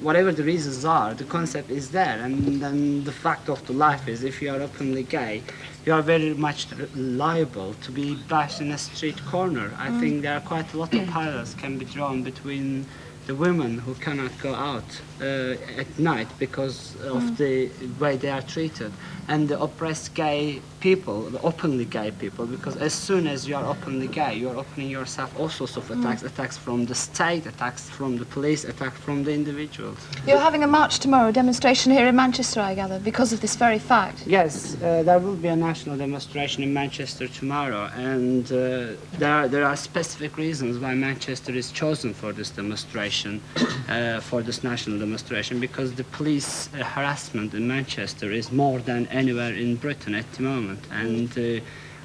whatever the reasons are, the concept is there. And then the fact of the life is, if you are openly gay, you are very much liable to be bashed in a street corner. I think there are quite a lot of parallels can be drawn between the women who cannot go out at night because of the way they are treated, and the oppressed gay people, the openly gay people, because as soon as you are openly gay, you are opening yourself all sorts of attacks, attacks from the state, attacks from the police, attacks from the individuals. You're having a march tomorrow, a demonstration here in Manchester, I gather, because of this very fact. Yes, there will be a national demonstration in Manchester tomorrow, and there are specific reasons why Manchester is chosen for this demonstration, for this national demonstration, because the police harassment in Manchester is more than anywhere in Britain at the moment. And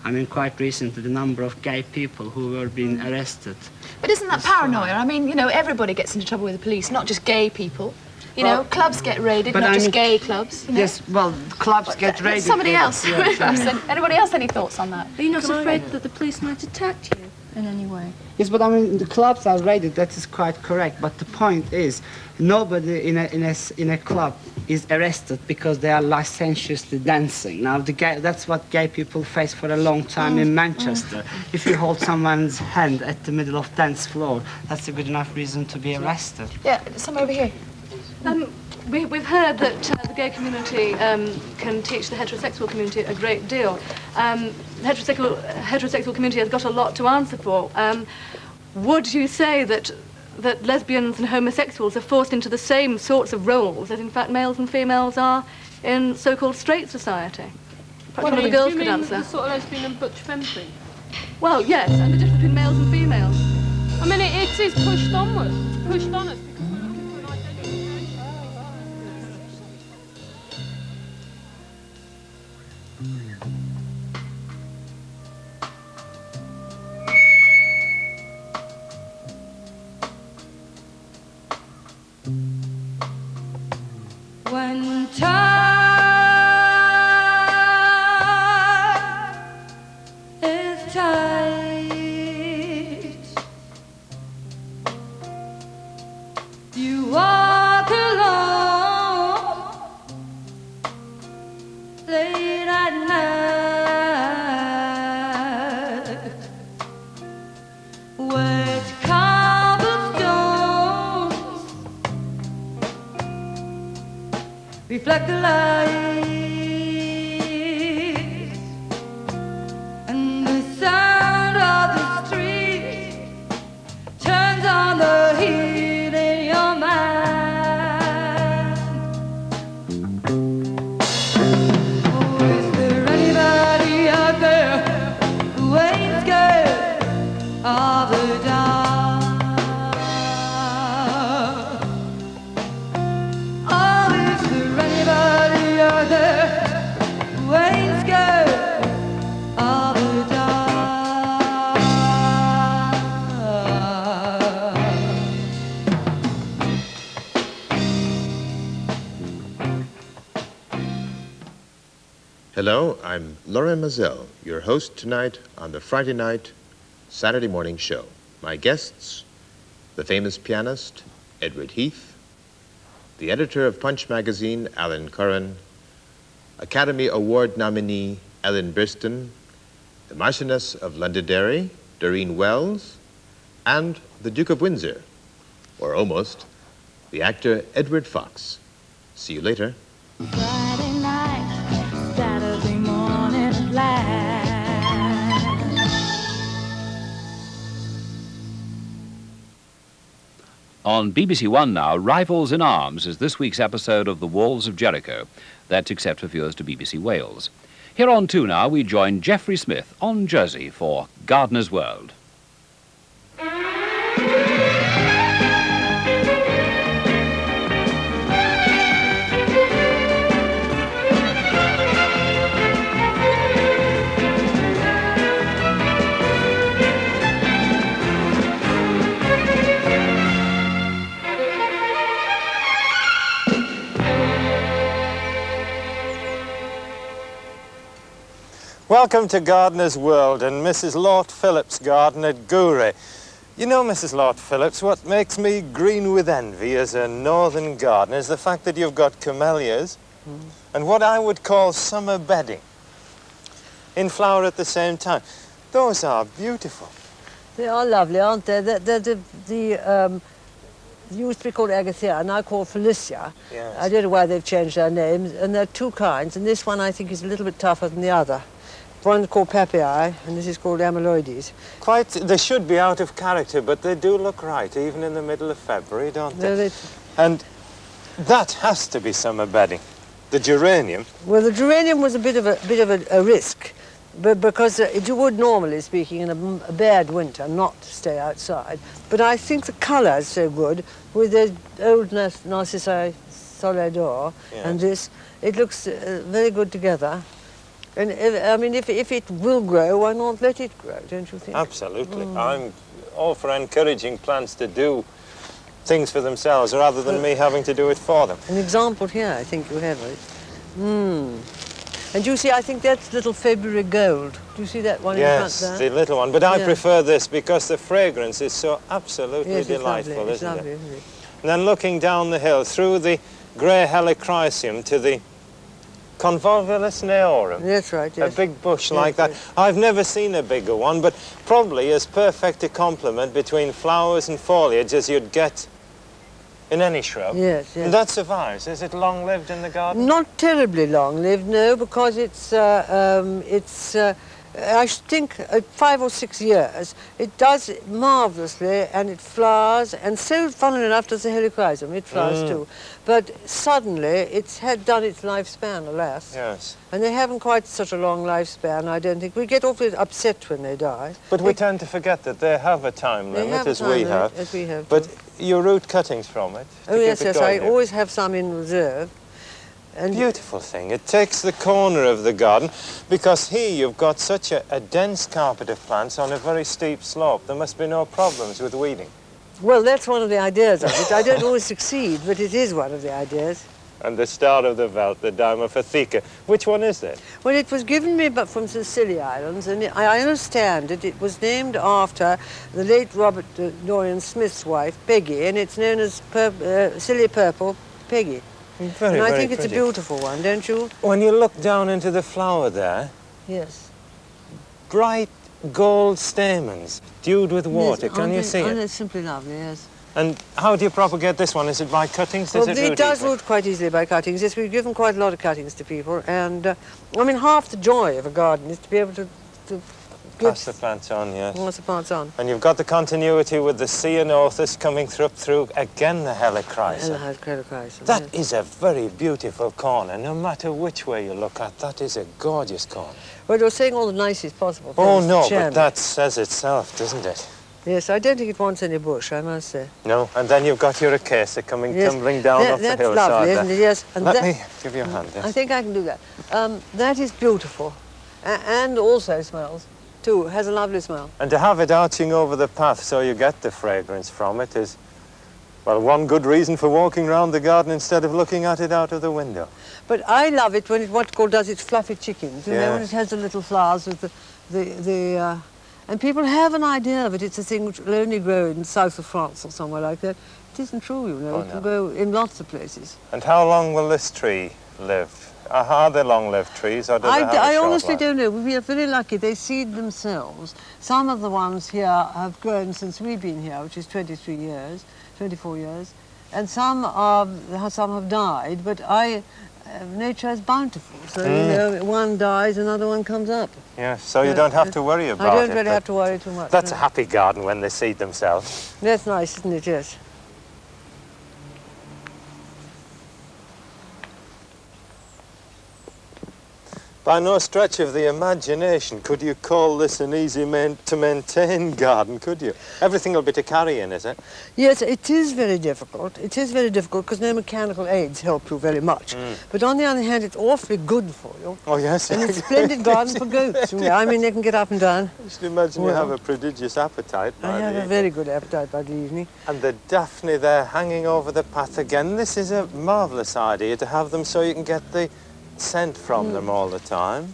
I mean, quite recently, the number of gay people who were being arrested. But isn't that paranoia? I mean, you know, everybody gets into trouble with the police, not just gay people. You know, clubs get raided, not just gay clubs. You know? Yes, well, clubs get raided. Somebody else. Anybody else any thoughts on that? Are you not afraid that the police might attack you in any way? Yes, but I mean, the clubs are raided, that is quite correct. But the point is, nobody in a club is arrested because they are licentiously dancing. Now, that's what gay people face for a long time in Manchester. If you hold someone's hand at the middle of dance floor, that's a good enough reason to be arrested. Yeah, some over here. We've heard that the gay community can teach the heterosexual community a great deal. The heterosexual community has got a lot to answer for. Would you say that lesbians and homosexuals are forced into the same sorts of roles as, in fact, males and females are in so-called straight society? Perhaps one of the girls could answer. The sort of lesbian and butch femme thing? Well, yes, and the difference between males and females. I mean, it is pushed onwards, pushed on us. When time is tight, you walk alone late at night, wet cobblestones reflect the light, and the sound of the street turns on the heat in your mind. Oh, is there anybody out there who ain't scared of the dark? Hello, I'm Laurent Mazel, your host tonight on the Friday night, Saturday morning show. My guests, the famous pianist, Edward Heath, the editor of Punch magazine, Alan Curran, Academy Award nominee, Ellen Burstyn, the Marchioness of Londonderry, Doreen Wells, and the Duke of Windsor, or almost, the actor Edward Fox. See you later. Friday night, Saturday morning flash. On BBC One now, Rivals in Arms is this week's episode of The Walls of Jericho. That's except for viewers to BBC Wales. Here on 2 now, we join Geoffrey Smith on Jersey for Gardener's World. Welcome to Gardener's World and Mrs. Lord Phillips' garden at Gouray. You know, Mrs. Lord Phillips, what makes me green with envy as a northern gardener is the fact that you've got camellias and what I would call summer bedding in flower at the same time. Those are beautiful. They are lovely, aren't they? They used to be called Agathea, now called Felicia. Yes. I don't know why they've changed their names. And there are two kinds, and this one I think is a little bit tougher than the other. One's called Papii, and this is called Amyloides. Quite, they should be out of character, but they do look right, even in the middle of February, don't they? And that has to be summer bedding. The geranium. Well, the geranium was a bit of a risk, but because you would, normally speaking, in a bad winter, not stay outside. But I think the colour is so good with the old Narcissi Soledad and this. It looks very good together. And if it will grow, why not let it grow, don't you think? Absolutely. I'm all for encouraging plants to do things for themselves rather than me having to do it for them. An example here, I think you have it. And you see, I think that's little February gold. Do you see that one in front there? Yes, the little one. But I prefer this because the fragrance is so absolutely delightful, it's isn't lovely, it? isn't it? And then looking down the hill through the grey helichrysum to the Convolvulus neorum. That's right, yes. A big bush like that. Yes. I've never seen a bigger one, but probably as perfect a complement between flowers and foliage as you'd get in any shrub. Yes, yes. And that survives. Is it long-lived in the garden? Not terribly long-lived, no, because I think 5 or 6 years. It does marvellously, and it flowers, and so, funnily enough, does the helichrysum. It flowers too. But suddenly, it's had done its lifespan, alas. Yes. And they haven't quite such a long lifespan, I don't think. We get awfully upset when they die. But we tend to forget that they have a time limit, as we have. But your root cuttings from it. Oh, yes, yes, I always have some in reserve. And beautiful thing. It takes the corner of the garden, because here you've got such a dense carpet of plants on a very steep slope. There must be no problems with weeding. Well, that's one of the ideas of it. I don't always succeed, but it is one of the ideas. And the star of the Veld, the Dimophatheca. Which one is it? Well, it was given me but from the Scilly Islands, and I understand that it was named after the late Robert Dorian Smith's wife, Peggy, and it's known as Scilly Purple Peggy. Very, and I very think it's pretty. a beautiful one, don't you? When you look down into the flower there, yes, bright gold stamens, dewed with water. Yes, Can you see it? It's simply lovely, yes. And how do you propagate this one? Is it by cuttings? Well, Does it does root quite easily by cuttings. Yes, we've given quite a lot of cuttings to people, and I mean, half the joy of a garden is to be able to pass the plants on, yes. Pass the plants on. And you've got the continuity with the ceanothus coming through again the helichrysum. That is a very beautiful corner, no matter which way you look at. That is a gorgeous corner. Well, you're saying all the nicest possible things. Oh, no, but that says itself, doesn't it? Yes, I don't think it wants any bush, I must say. No, and then you've got your acacia coming tumbling down off the hillside. That's lovely, isn't it? Yes. And let me give you a hand, yes. I think I can do that. That is beautiful, and also smells, too. It has a lovely smell. And to have it arching over the path so you get the fragrance from it is, well, one good reason for walking round the garden instead of looking at it out of the window. But I love it when it, what's called, does its fluffy chickens. You know, when it has the little flowers with and people have an idea of it. It's a thing which will only grow in the south of France or somewhere like that. It isn't true, you know. It can grow in lots of places. And how long will this tree live? Are they long-lived trees, or do they have a short I honestly life? don't know. We are very lucky. They seed themselves. Some of the ones here have grown since we've been here, which is 24 years. And some have died, but nature is bountiful. So, you know, one dies, another one comes up. Yes, so you don't have to worry about it. I don't really have to worry too much. That's a happy garden when they seed themselves. That's nice, isn't it? Yes. By no stretch of the imagination could you call this an easy to maintain garden, could you? Everything will be to carry in, is it? Yes, it is very difficult. It is very difficult because no mechanical aids help you very much. But on the other hand, it's awfully good for you. Oh, yes. And it's a splendid garden for goats. Yeah, I mean, they can get up and down. Just imagine you have a prodigious appetite by I have the a very good appetite by the evening. And the daphne there hanging over the path again. This is a marvellous idea to have them so you can get the scent from them all the time.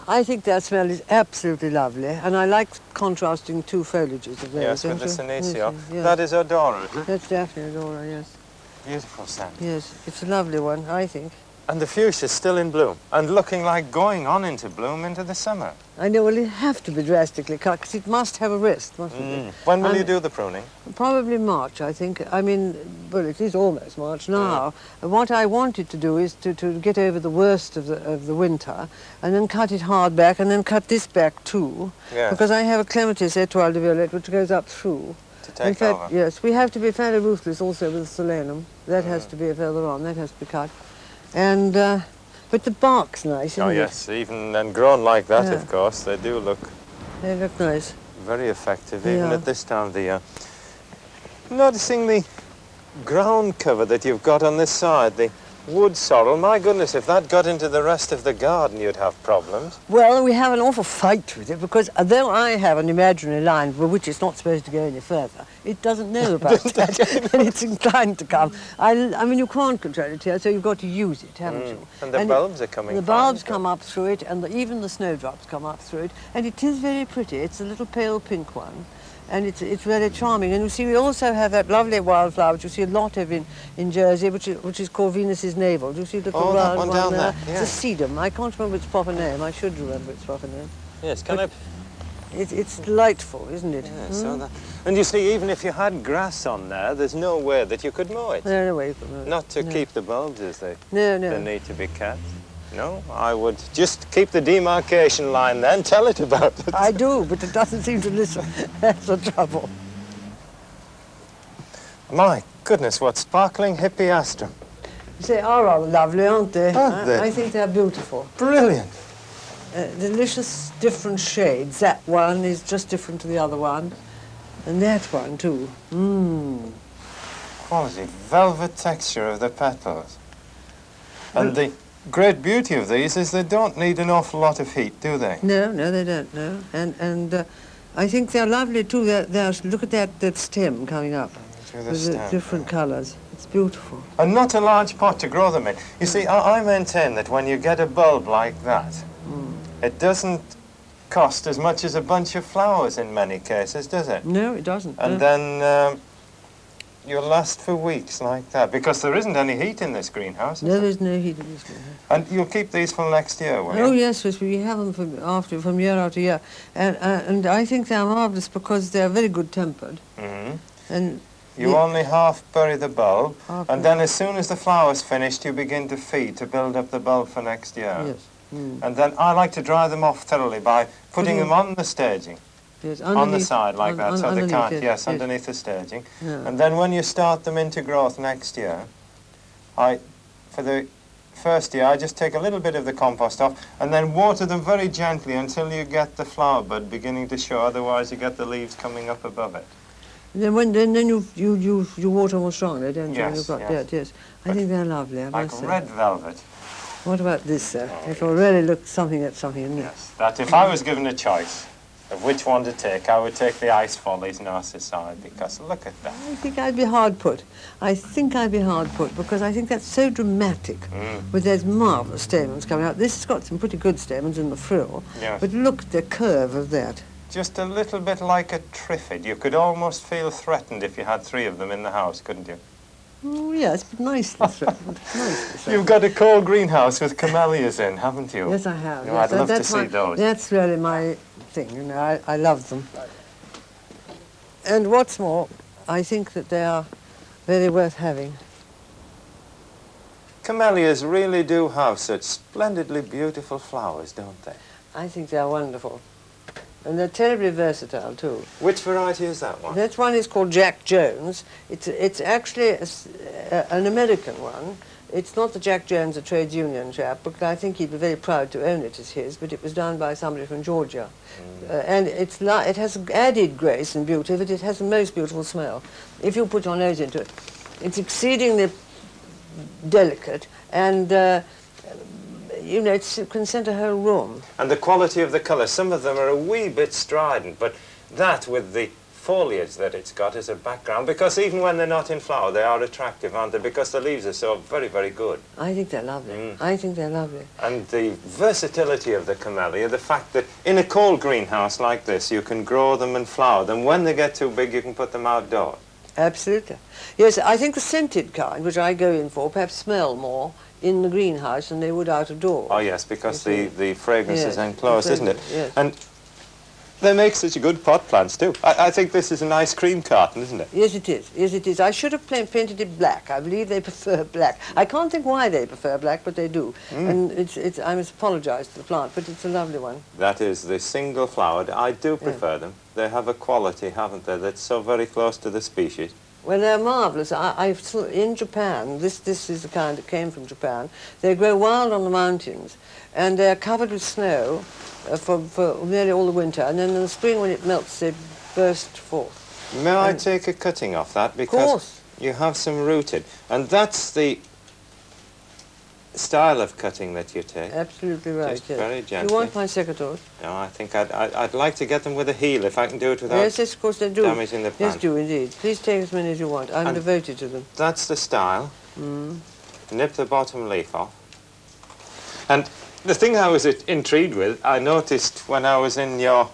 I think that smell is absolutely lovely, and I like contrasting two foliages of those. Yes, with the you? senecio. Yes. That is odora, isn't it? That's Daphne odora, yes. Beautiful scent. Yes, it's a lovely one, I think. And the fuchsia's still in bloom, and looking like going on into bloom into the summer. I know, well, it have to be drastically cut, because it must have a rest, mustn't it? When will you do the pruning? Probably March, I think. I mean, well, it is almost March now. What I wanted to do is to get over the worst of the winter, and then cut it hard back, and then cut this back too. Yes. Because I have a Clematis étoile de violette, which goes up through. To take In fact, over. yes, we have to be fairly ruthless also with the solanum. That has to be further on, that has to be cut. And, but the bark's nice, isn't Oh, it? yes, even and grown like that, Yeah. of course, they do look They look nice. very effective, even Yeah. at this time of the year. Noticing the ground cover that you've got on this side, the wood sorrel, my goodness, if that got into the rest of the garden, you'd have problems. Well, we have an awful fight with it because though I have an imaginary line for which it's not supposed to go any further, it doesn't know about that, and it's inclined to come. I mean, you can't control it here, so you've got to use it, haven't you? And the bulbs are coming The fine, bulbs come up through it, and even the snowdrops come up through it, and it is very pretty. It's a little pale pink one. and it's very charming. And you see, we also have that lovely wildflower, which you see a lot of in Jersey, which is called Venus's navel. Do you see the little round that one down there? It's a sedum. I can't remember its proper name. I should remember its proper name. Yes, can I... It's delightful, isn't it? Yes, and you see, even if you had grass on there, there's no way that you could mow it. No way you could mow it. Not to keep the bulbs as they need to be kept. No, I would just keep the demarcation line then, tell it about it. I do, but it doesn't seem to listen. That's the trouble. My goodness, what sparkling hippeastrum. They are rather lovely, aren't they? Aren't they? I think they're beautiful. Brilliant. Delicious different shades. That one is just different to the other one. And that one too. Quality, velvet texture of the petals. And the great beauty of these is they don't need an awful lot of heat, do they? No, they don't, no. And I think they're lovely too. Look at that stem coming up. With the different colours. It's beautiful. And not a large pot to grow them in. You see, I maintain that when you get a bulb like that, it doesn't cost as much as a bunch of flowers in many cases, does it? No, it doesn't. And then you'll last for weeks like that, because there isn't any heat in this greenhouse. No, there's no heat in this greenhouse. And you'll keep these for next year, will you? Oh, yes, we have them from year after year. And I think they're marvellous because they're very good-tempered. And you only half bury the bulb, and then as soon as the flower's finished, you begin to feed to build up the bulb for next year. Yes. And then I like to dry them off thoroughly by putting them on the staging. Yes, on the side like that, so they can't, yes, underneath the staging. Yeah. And then when you start them into growth next year, for the first year, I just take a little bit of the compost off and then water them very gently until you get the flower bud beginning to show, otherwise you get the leaves coming up above it. Then you water more strongly, don't you? Yes, You've got that, yes. I think they're lovely, I like must say. red velvet. What about this, sir? It will really look something, isn't it? Yes, that if I was given a choice of which one to take, I would take the Ice Follies Narcissi, because look at that. I think I'd be hard put. Because I think that's so dramatic with those marvellous stamens coming out. This has got some pretty good stamens in the frill, yes. But look at the curve of that. Just a little bit like a triffid. You could almost feel threatened if you had 3 of them in the house, couldn't you? Oh, yes, but nicely threatened. You've got a cold greenhouse with camellias in, haven't you? Yes, I have. No, Yes. I'd love to see those. That's really my thing, you know, I love them. And what's more, I think that they are very worth having. Camellias really do have such splendidly beautiful flowers, don't they? I think they're wonderful. And they're terribly versatile, too. Which variety is that one? That one is called Jack Jones. It's actually an American one. It's not the Jack Jones, a trades union chap, because I think he'd be very proud to own it as his, but it was done by somebody from Georgia. And it has added grace and beauty, but it has the most beautiful smell. If you put your nose into it, it's exceedingly delicate, and you know, it can scent a whole room. And the quality of the colour, some of them are a wee bit strident, but that with the foliage that it's got as a background, because even when they're not in flower, they are attractive, aren't they? Because the leaves are so very, very good. I think they're lovely. I think they're lovely. And the versatility of the camellia, the fact that in a cold greenhouse like this, you can grow them and flower them. When they get too big, you can put them outdoors. Absolutely. Yes, I think the scented kind, which I go in for, perhaps smell more in the greenhouse than they would out of doors. Oh, yes, because the fragrance is Yes, enclosed, isn't it? yes. And they make such good pot plants, too. I think this is an ice cream carton, isn't it? Yes, it is. Yes, it is. I should have painted it black. I believe they prefer black. I can't think why they prefer black, but they do. And I must apologise to the plant, but it's a lovely one. That is the single flowered. I do prefer them. They have a quality, haven't they, that's so very close to the species. Well, they're marvellous. In Japan, this is the kind that came from Japan, they grow wild on the mountains, and they're covered with snow for nearly all the winter, and then in the spring when it melts, they burst forth. May I take a cutting off that? Because you have some rooted. And that's the style of cutting that you take. Absolutely right, Just yes. very Do gently. you want my secateurs? No, I think I'd like to get them with a heel, if I can do it without Yes, of course they do. damaging the plant. Yes, do indeed. Please take as many as you want. I'm And devoted to them. That's the style. Nip the bottom leaf off. And the thing I was intrigued with, I noticed when I was in your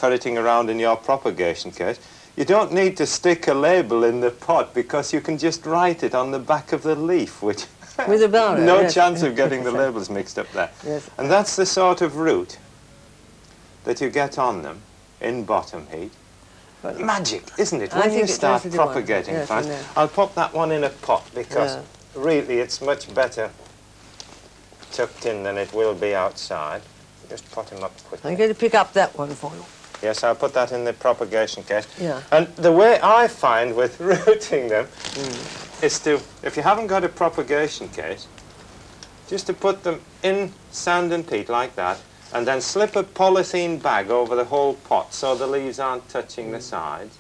ferreting around in your propagation case, you don't need to stick a label in the pot because you can just write it on the back of the leaf, which with a barrow, no yes. chance of getting the labels mixed up there. Yes. And that's the sort of root that you get on them in bottom heat. But magic, isn't it? I When think you it start does do one. propagating Yes, fast, I know. I'll pop that one in a pot because Yeah. really it's much better tucked in than it will be outside. Just pot him up quickly. I'm going to pick up that one for you. Yes, I'll put that in the propagation case. Yeah. And the way I find with rooting them is to, if you haven't got a propagation case, just to put them in sand and peat like that, and then slip a polythene bag over the whole pot so the leaves aren't touching the sides,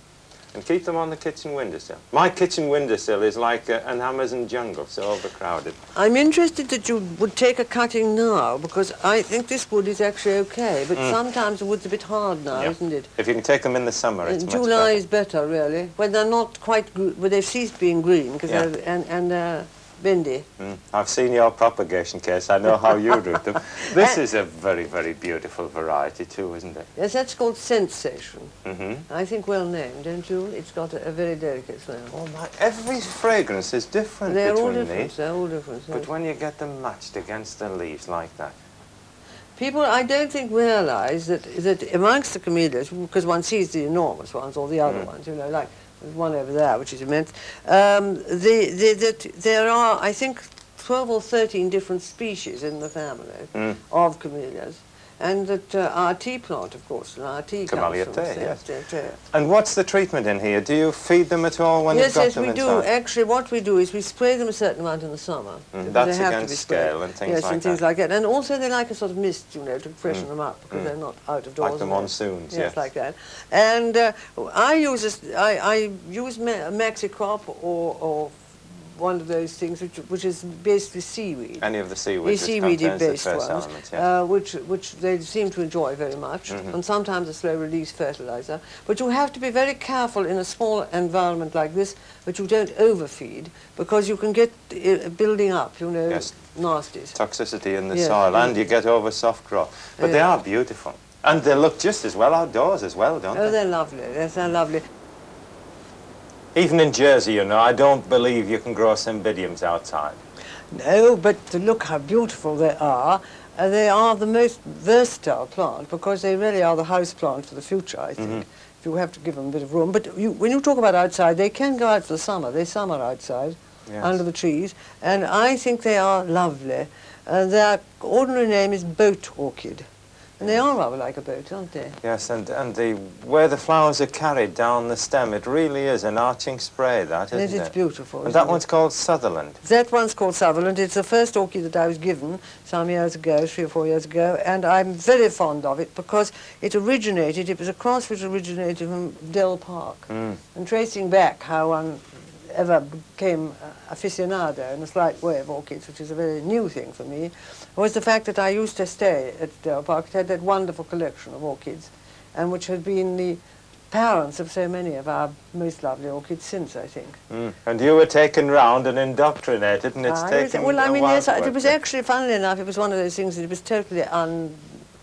and keep them on the kitchen windowsill. My kitchen windowsill is like an Amazon jungle, so overcrowded. I'm interested that you would take a cutting now, because I think this wood is actually okay, but sometimes the wood's a bit hard now, Yeah. isn't it? If you can take them in the summer, it's much July better. is better, really, when they're not quite, when they've ceased being green, because Yeah. they're bendy. I've seen your propagation case. I know how you root them. This is a very, very beautiful variety too, isn't it? Yes, that's called sensation. Mm-hmm. I think well named, don't you? It's got a very delicate smell. Oh my, every fragrance is different They're all between different, these. they're all different. But when you get them matched against the leaves like that. People, I don't think, realise that amongst the camellias, because one sees the enormous ones or the other ones, you know, like there's one over there, which is immense, that there are, I think, 12 or 13 different species in the family of camellias. And that our tea plant, of course, and our tea Camellia comes from tea, yes. tea. And what's the treatment in here? Do you feed them at all when you've got Yes, them we inside? do. Actually, what we do is we spray them a certain amount in the summer. because That's they have to against be sprayed. scale and things yes, like and things that. like that. And also they like a sort of mist, you know, to freshen them up, because they're not out of doors. Like the monsoons, yes. yes. like that. And I use maxi crop or one of those things which is basically seaweed. Any of the seaweed The which seaweedy-based contains the trace ones, elements, yes. which they seem to enjoy very much, and sometimes a slow-release fertilizer. But you have to be very careful in a small environment like this that you don't overfeed, because you can get building up, you know, Yes. nasties. Toxicity in the Yes, soil, yes. and you get over soft growth. But they are beautiful. And they look just as well outdoors as well, don't Oh, they? they're lovely. Yes, they're lovely. Even in Jersey, you know, I don't believe you can grow cymbidiums outside. No, but look how beautiful they are. They are the most versatile plant, because they really are the house plant for the future, I think. If you have to give them a bit of room. But when you talk about outside, they can go out for the summer. They summer outside, Yes. under the trees, and I think they are lovely. Their ordinary name is boat orchid. And they are rather like a boat, aren't they? Yes, and the where the flowers are carried down the stem, it really is an arching spray, that, Yes, isn't it? it's beautiful, And isn't that it? one's called Sutherland. That one's called Sutherland. It's the first orchid that I was given some years ago, 3 or 4 years ago, and I'm very fond of it because it was a cross which originated from Dell Park. And tracing back how one ever became aficionado in a slight way of orchids, which is a very new thing for me, was the fact that I used to stay at Dell Park. It had that wonderful collection of orchids, and which had been the parents of so many of our most lovely orchids since, I think. And you were taken round and indoctrinated, and it's taken Well, I a mean, while yes, to it work was with. actually, funnily enough, it was one of those things that it was totally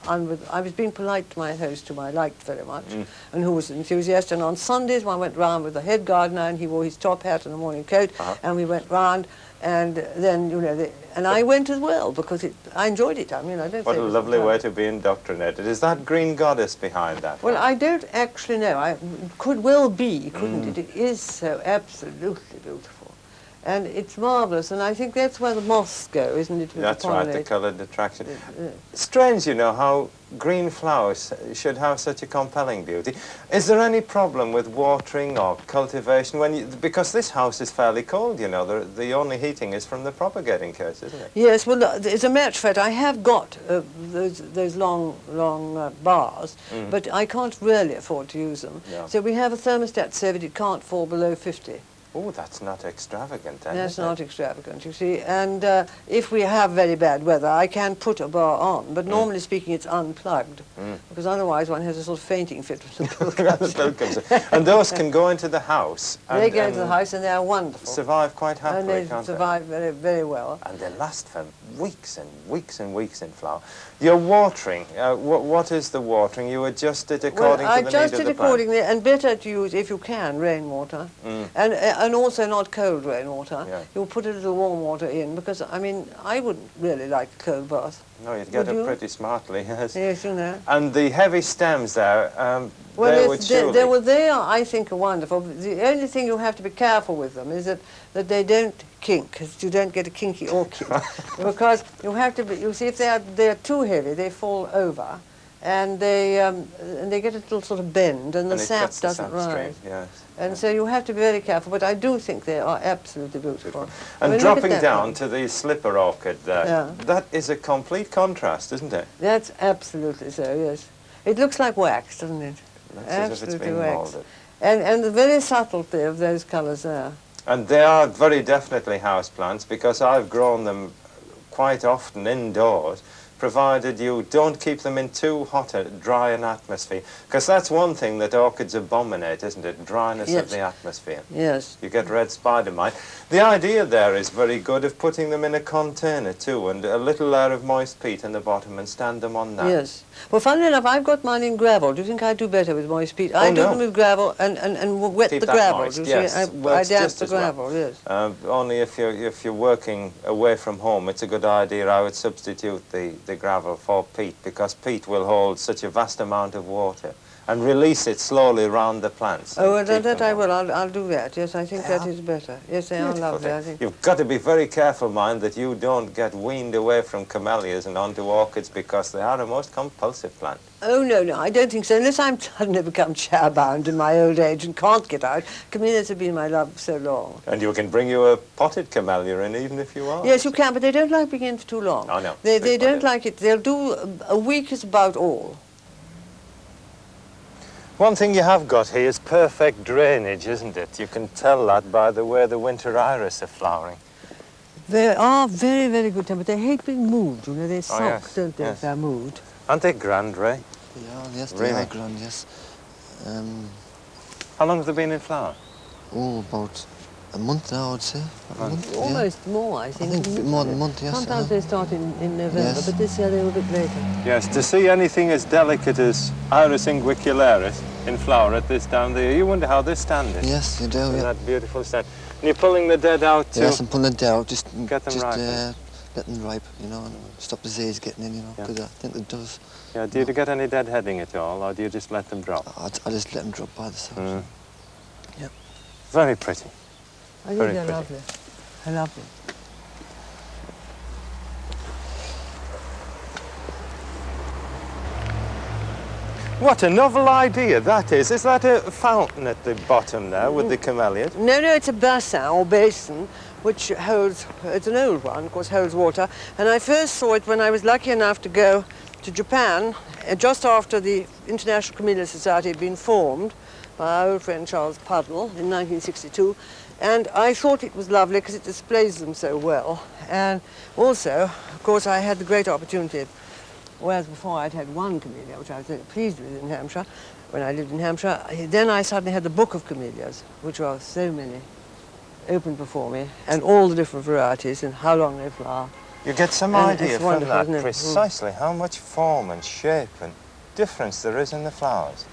I was being polite to my host, whom I liked very much, and who was enthusiastic. And on Sundays, I went round with the head gardener, and he wore his top hat and a morning coat, and we went round. And then, you know, and I went as well, because I enjoyed it. I mean, I don't What say a it was lovely fun. way to be indoctrinated. Is that green goddess behind that? Well, I don't actually know. It could well be, couldn't it? It is so absolutely beautiful. And it's marvellous, and I think that's where the moths go, isn't it? with That's right, the pollinate? coloured attraction. Strange, you know, how green flowers should have such a compelling beauty. Is there any problem with watering or cultivation? Because this house is fairly cold, you know, the only heating is from the propagating case, isn't it? Yes, well, as a matter of fact, I have got those long bars, but I can't really afford to use them. Yeah. So we have a thermostat so that it can't fall below 50. Oh, that's not extravagant, then, That's is it? not extravagant, you see. And if we have very bad weather, I can put a bar on, but normally speaking, it's unplugged, because otherwise one has a sort of fainting fit when the bill comes. The bill comes in. And those can go into the house. They go into the house and they are wonderful. Survive quite happily, And they can't survive very, very well. And they last for weeks and weeks and weeks in flower. You're watering. What is the watering? You adjust it according to the need of the plant? I adjust it accordingly, and better to use, if you can, rainwater. And also not cold rainwater. Yeah. You'll put a little warm water in, because, I mean, I wouldn't really like a cold bath. No, you'd get it pretty smartly, yes. Yes, you know. And the heavy stems there, well, they would surely... they are, I think, are wonderful. The only thing you have to be careful with them is that they don't kink, because you don't get a kinky orchid. Because you have to be, you see, if they are too heavy, they fall over, and they get a little sort of bend, and the sap doesn't rise. Yes. And so you have to be very careful, but I do think they are absolutely beautiful. And dropping down to the slipper orchid there, that is a complete contrast, isn't it? That's absolutely so, yes. It looks like wax, doesn't it? Looks as if it's been moulded. And the very subtlety of those colours there. And they are very definitely houseplants, because I've grown them quite often indoors, provided you don't keep them in too hot, dry an atmosphere. Because that's one thing that orchids abominate, isn't it? Dryness of the atmosphere. Yes. You get red spider mite. The idea there is very good of putting them in a container too, and a little layer of moist peat in the bottom, and stand them on that. Yes. Well, funnily enough, I've got mine in gravel. Do you think I do better with moist peat? I do them with gravel and wet Keep the that gravel. moist, Do you yes. see? I damp the gravel, yes. Only if you're working away from home, it's a good idea. I would substitute the gravel for peat, because peat will hold such a vast amount of water and release it slowly around the plants. Oh, well, that I will. I'll do that. Yes, I think that is better. Yes, they are lovely, I think. You've got to be very careful, mind, that you don't get weaned away from camellias and onto orchids, because they are a most compulsive plant. Oh, no, I don't think so. Unless I'm suddenly become chair-bound in my old age and can't get out. Camellias have been my love so long. And you can bring you a potted camellia in, even if you are. Yes, you can, but they don't like being in for too long. Oh, no. They don't like it. They'll do a week is about all. One thing you have got here is perfect drainage, isn't it? You can tell that by the way the winter iris are flowering. They are very, very good tempered. They hate being moved, you know. They sulk, don't they, if they're moved. Aren't they grand, Ray? Yes, really? they are grand, yes. How long have they been in flower? Oh, about a month now, I would say. Almost more, I think. I think a bit more than a month, yes. Sometimes they start in November, but this year they were a bit later. Yes, to see anything as delicate as Iris unguicularis in flower at this time of the year, you wonder how this stand is. Yes, you do, yeah. That beautiful stand. And you're pulling the dead out too? Yes, I'm pulling the dead out, just get them ripe. Let them ripe, you know, and stop the disease getting in, you know, because I think it does. Yeah, do you get any dead heading at all, or do you just let them drop? I just let them drop by themselves. Yep. Very pretty. I think they're lovely. They're lovely. What a novel idea that is. Is that a fountain at the bottom there with the camellias? No, it's a bassin or basin, which holds, it's an old one, of course, holds water. And I first saw it when I was lucky enough to go to Japan, just after the International Camellia Society had been formed by our old friend Charles Puddle in 1962. And I thought it was lovely because it displays them so well. And also, of course, I had the great opportunity, whereas before I'd had one camellia, which I was very pleased with in Hampshire, when I lived in Hampshire, then I suddenly had the book of camellias, which are so many, open before me, and all the different varieties and how long they flower. You get some idea from that precisely how much form and shape and difference there is in the flowers.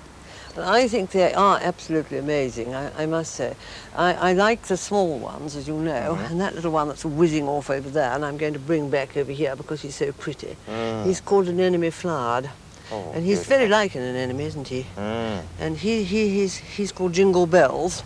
I think they are absolutely amazing, I must say. I like the small ones, as you know, and that little one that's whizzing off over there, and I'm going to bring back over here because he's so pretty. He's called an anemone flowered, and he's very like an anemone, isn't he? And he's called Jingle Bells.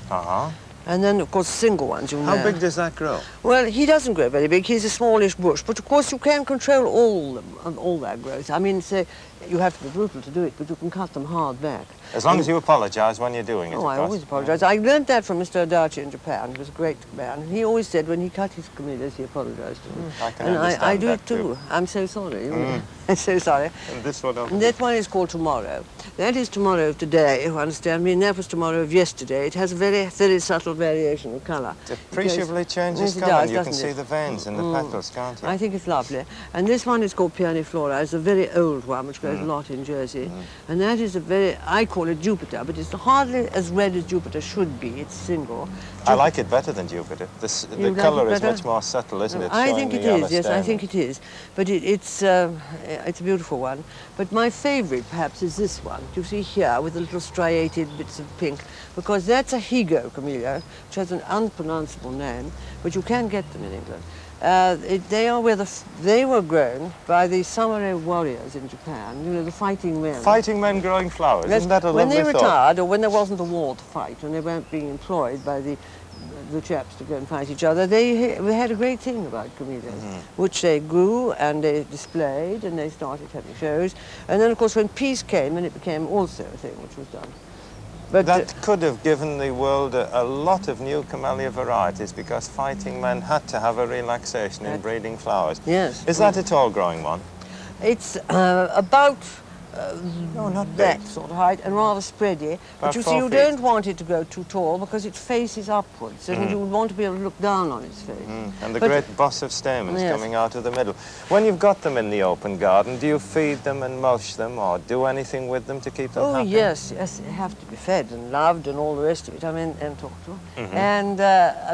And then, of course, single ones, you know. How big does that grow? Well, he doesn't grow very big. He's a smallish bush. But, of course, you can control all that growth. I mean, say, you have to be brutal to do it, but you can cut them hard back. As long as you apologise when you're doing it, Oh, I always apologise. I learned that from Mr. Adachi in Japan. He was a great man. And he always said when he cut his camellias, he apologised to me. I can and understand I do that it too. I'm so sorry. I'm so sorry. And this one over And that one is called Tomorrow. That is tomorrow of today, you understand me, and that was tomorrow of yesterday. It has a very, very subtle variation of colour. It appreciably changes colour. You can see the veins in the petals, can't you? I think it's lovely. And this one is called Peony Flora. It's a very old one, which grows There's a lot in Jersey. And that is a very, I call it Jupiter, but it's hardly as red as Jupiter should be. It's single. I like it better than Jupiter. The colour is much more subtle, isn't it? I think it is, yes, I think it is. But it's a beautiful one. But my favourite, perhaps, is this one. You see here, with the little striated bits of pink, because that's a Higo camellia, which has an unpronounceable name, but you can get them in England. They were grown by the samurai warriors in Japan, you know, the fighting men. Fighting men growing flowers, yes, isn't that a when lovely they thought? retired, or when there wasn't a war to fight, when they weren't being employed by the chaps to go and fight each other, they had a great thing about camellias, which they grew and they displayed, and they started having shows. And then, of course, when peace came, and it became also a thing which was done. But that could have given the world a lot of new camellia varieties, because fighting men had to have a relaxation in breeding flowers. Yes. Is that a tall growing one? It's about not that big. sort of height, and rather spready. But About you see, 4 you feet. don't want it to go too tall, because it faces upwards, and you would want to be able to look down on its face. And the But- great boss of stamens Yes. coming out of the middle. When you've got them in the open garden, do you feed them and mulch them, or do anything with them to keep them Oh, happy? yes, they have to be fed and loved and all the rest of it, I mean, and talked to. Mhm. And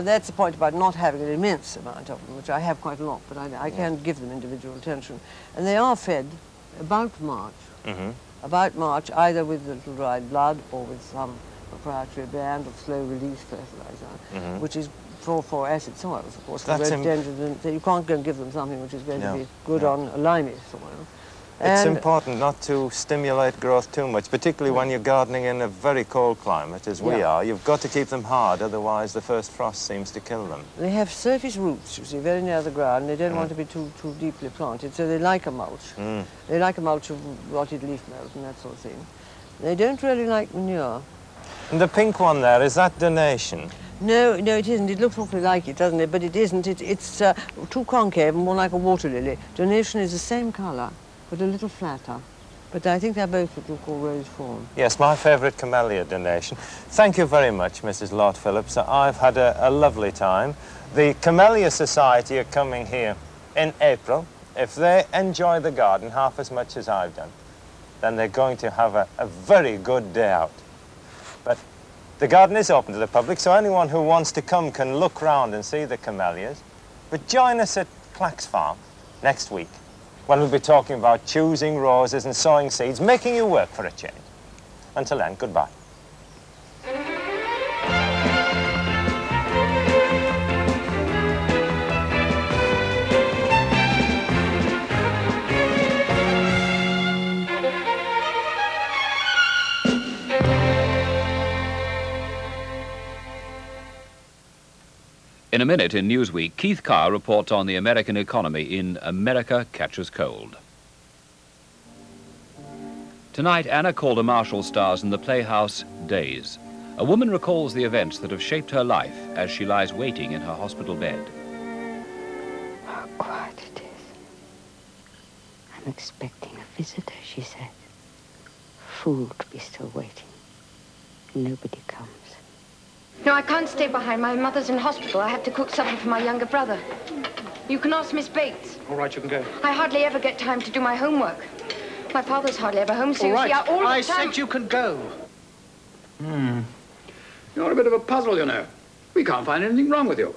that's the point about not having an immense amount of them, which I have quite a lot, but I can give them individual attention. And they are fed about March. About March, either with a little dried blood or with some proprietary band of slow-release fertilizer, which is for acid soils, of course. For That's rhododendron, you can't go and give them something which is going No, to be good no. on a limey soil. It's And- important not to stimulate growth too much, particularly when you're gardening in a very cold climate, as we Yeah. are. You've got to keep them hard, otherwise the first frost seems to kill them. They have surface roots, you see, very near the ground. They don't want to be too deeply planted, so they like a mulch. They like a mulch of rotted leaf mold and that sort of thing. They don't really like manure. And the pink one there, is that donation? No, it isn't. It looks awfully like it, doesn't it? But it isn't. It's too concave and more like a water lily. Donation is the same colour, but a little flatter. But I think they're both what you call rose form. Yes, my favourite camellia donation. Thank you very much, Mrs. Lott Phillips. I've had a lovely time. The Camellia Society are coming here in April. If they enjoy the garden half as much as I've done, then they're going to have a very good day out. But the garden is open to the public, so anyone who wants to come can look round and see the camellias. But join us at Clack's Farm next week, when we'll be talking about choosing roses and sowing seeds, making you work for a change. Until then, goodbye. In a minute in Newsweek, Keith Carr reports on the American economy in America Catches Cold. Tonight, Anna Calder Marshall stars in the playhouse Days. A woman recalls the events that have shaped her life as she lies waiting in her hospital bed. How quiet it is. I'm expecting a visitor, she said. Fool to be still waiting. Nobody comes. No, I can't stay behind. My mother's in hospital. I have to cook supper for my younger brother. You can ask Miss Bates. All right, you can go. I hardly ever get time to do my homework. My father's hardly ever home, so All you right, see, all the I time... said you can go. You're a bit of a puzzle, you know. We can't find anything wrong with you.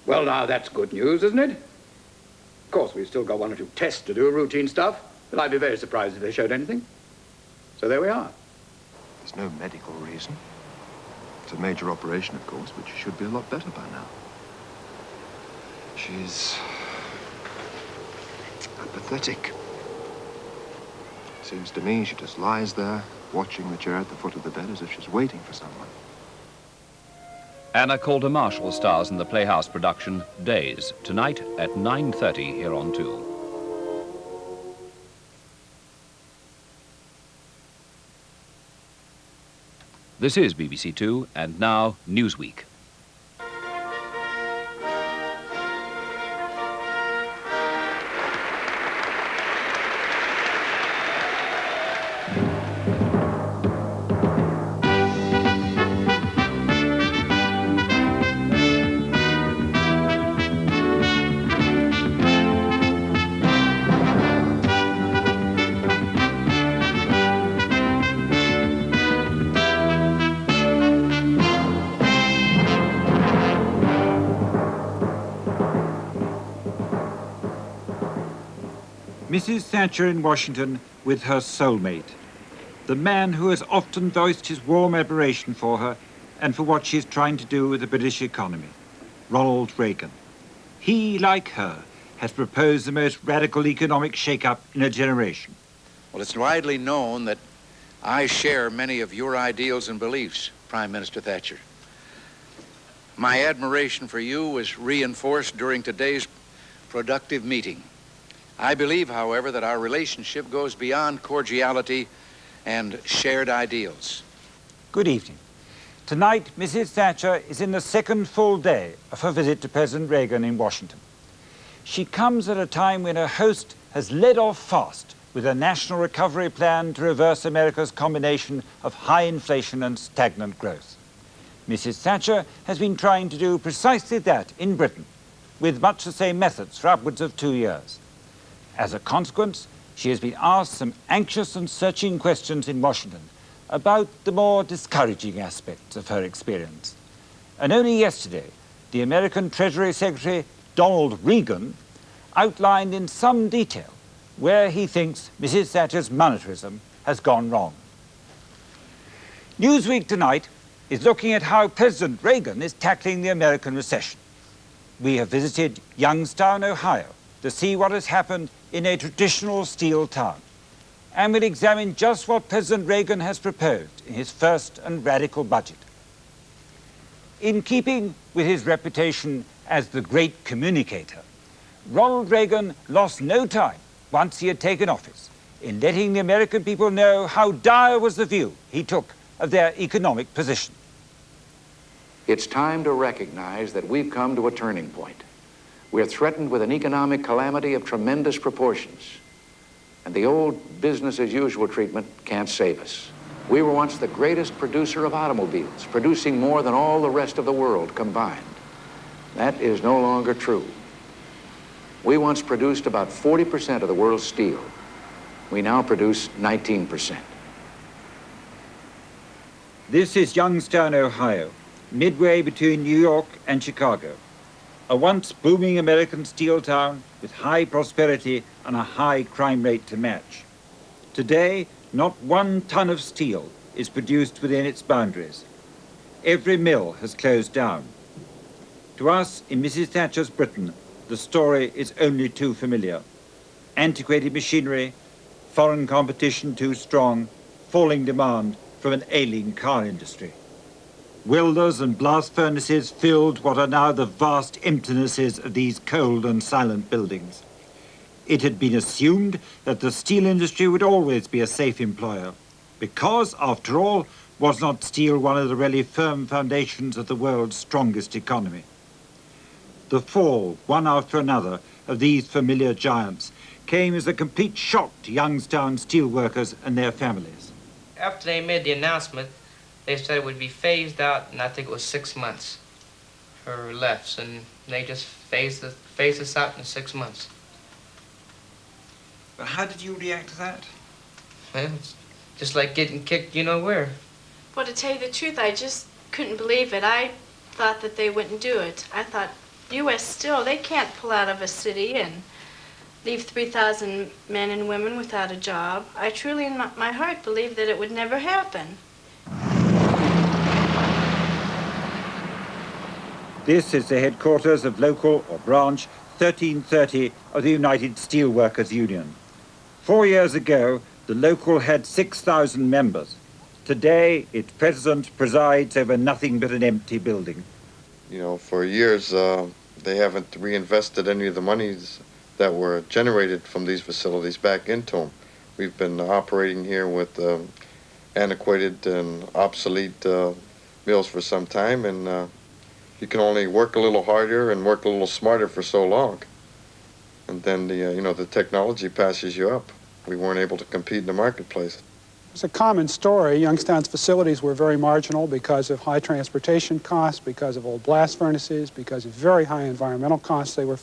Well, now, that's good news, isn't it? Of course, we've still got 1 or 2 tests to do, routine stuff, but I'd be very surprised if they showed anything. So there we are. There's no medical reason. It's a major operation, of course, but she should be a lot better by now. She's apathetic. Seems to me she just lies there, watching the chair at the foot of the bed as if she's waiting for someone. Anna Calder Marshall stars in the Playhouse production Days, tonight at 9:30 here on 2. This is BBC Two, and now Newsweek. Mrs. Thatcher in Washington with her soulmate, the man who has often voiced his warm admiration for her and for what she is trying to do with the British economy, Ronald Reagan. He, like her, has proposed the most radical economic shake-up in a generation. Well, it's widely known that I share many of your ideals and beliefs, Prime Minister Thatcher. My admiration for you was reinforced during today's productive meeting. I believe, however, that our relationship goes beyond cordiality and shared ideals. Good evening. Tonight, Mrs. Thatcher is in the second full day of her visit to President Reagan in Washington. She comes at a time when her host has led off fast with a national recovery plan to reverse America's combination of high inflation and stagnant growth. Mrs. Thatcher has been trying to do precisely that in Britain, with much the same methods for upwards of 2 years. As a consequence, she has been asked some anxious and searching questions in Washington about the more discouraging aspects of her experience. And only yesterday, the American Treasury Secretary, Donald Regan, outlined in some detail where he thinks Mrs. Thatcher's monetarism has gone wrong. Newsweek tonight is looking at how President Reagan is tackling the American recession. We have visited Youngstown, Ohio, to see what has happened in a traditional steel town, and we'll examine just what President Reagan has proposed in his first and radical budget. In keeping with his reputation as the great communicator, Ronald Reagan lost no time, once he had taken office, in letting the American people know how dire was the view he took of their economic position. It's time to recognize that we've come to a turning point. We're threatened with an economic calamity of tremendous proportions, and the old business-as-usual treatment can't save us. We were once the greatest producer of automobiles, producing more than all the rest of the world combined. That is no longer true. We once produced about 40% of the world's steel. We now produce 19%. This is Youngstown, Ohio, midway between New York and Chicago, a once booming American steel town with high prosperity and a high crime rate to match. Today, not 1 ton of steel is produced within its boundaries. Every mill has closed down. To us, in Mrs. Thatcher's Britain, the story is only too familiar. Antiquated machinery, foreign competition too strong, falling demand from an ailing car industry. Welders and blast furnaces filled what are now the vast emptinesses of these cold and silent buildings. It had been assumed that the steel industry would always be a safe employer, because, after all, was not steel one of the really firm foundations of the world's strongest economy? The fall, one after another, of these familiar giants came as a complete shock to Youngstown steelworkers and their families. After they made the announcement, they said it would be phased out, and I think it was 6 months or less, and they just phased us out in 6 months. But how did you react to that? Well, it's just like getting kicked you know where. Well, to tell you the truth, I just couldn't believe it. I thought that they wouldn't do it. I thought, U.S. Steel, they can't pull out of a city and leave 3,000 men and women without a job. I truly, in my heart, believed that it would never happen. This is the headquarters of local or branch 1330 of the United Steelworkers Union. 4 years ago, the local had 6,000 members. Today, its president presides over nothing but an empty building. You know, for years, they haven't reinvested any of the monies that were generated from these facilities back into them. We've been operating here with antiquated and obsolete mills for some time, and you can only work a little harder and work a little smarter for so long. And then the technology passes you up. We weren't able to compete in the marketplace. It's a common story. Youngstown's facilities were very marginal because of high transportation costs, because of old blast furnaces, because of very high environmental costs they were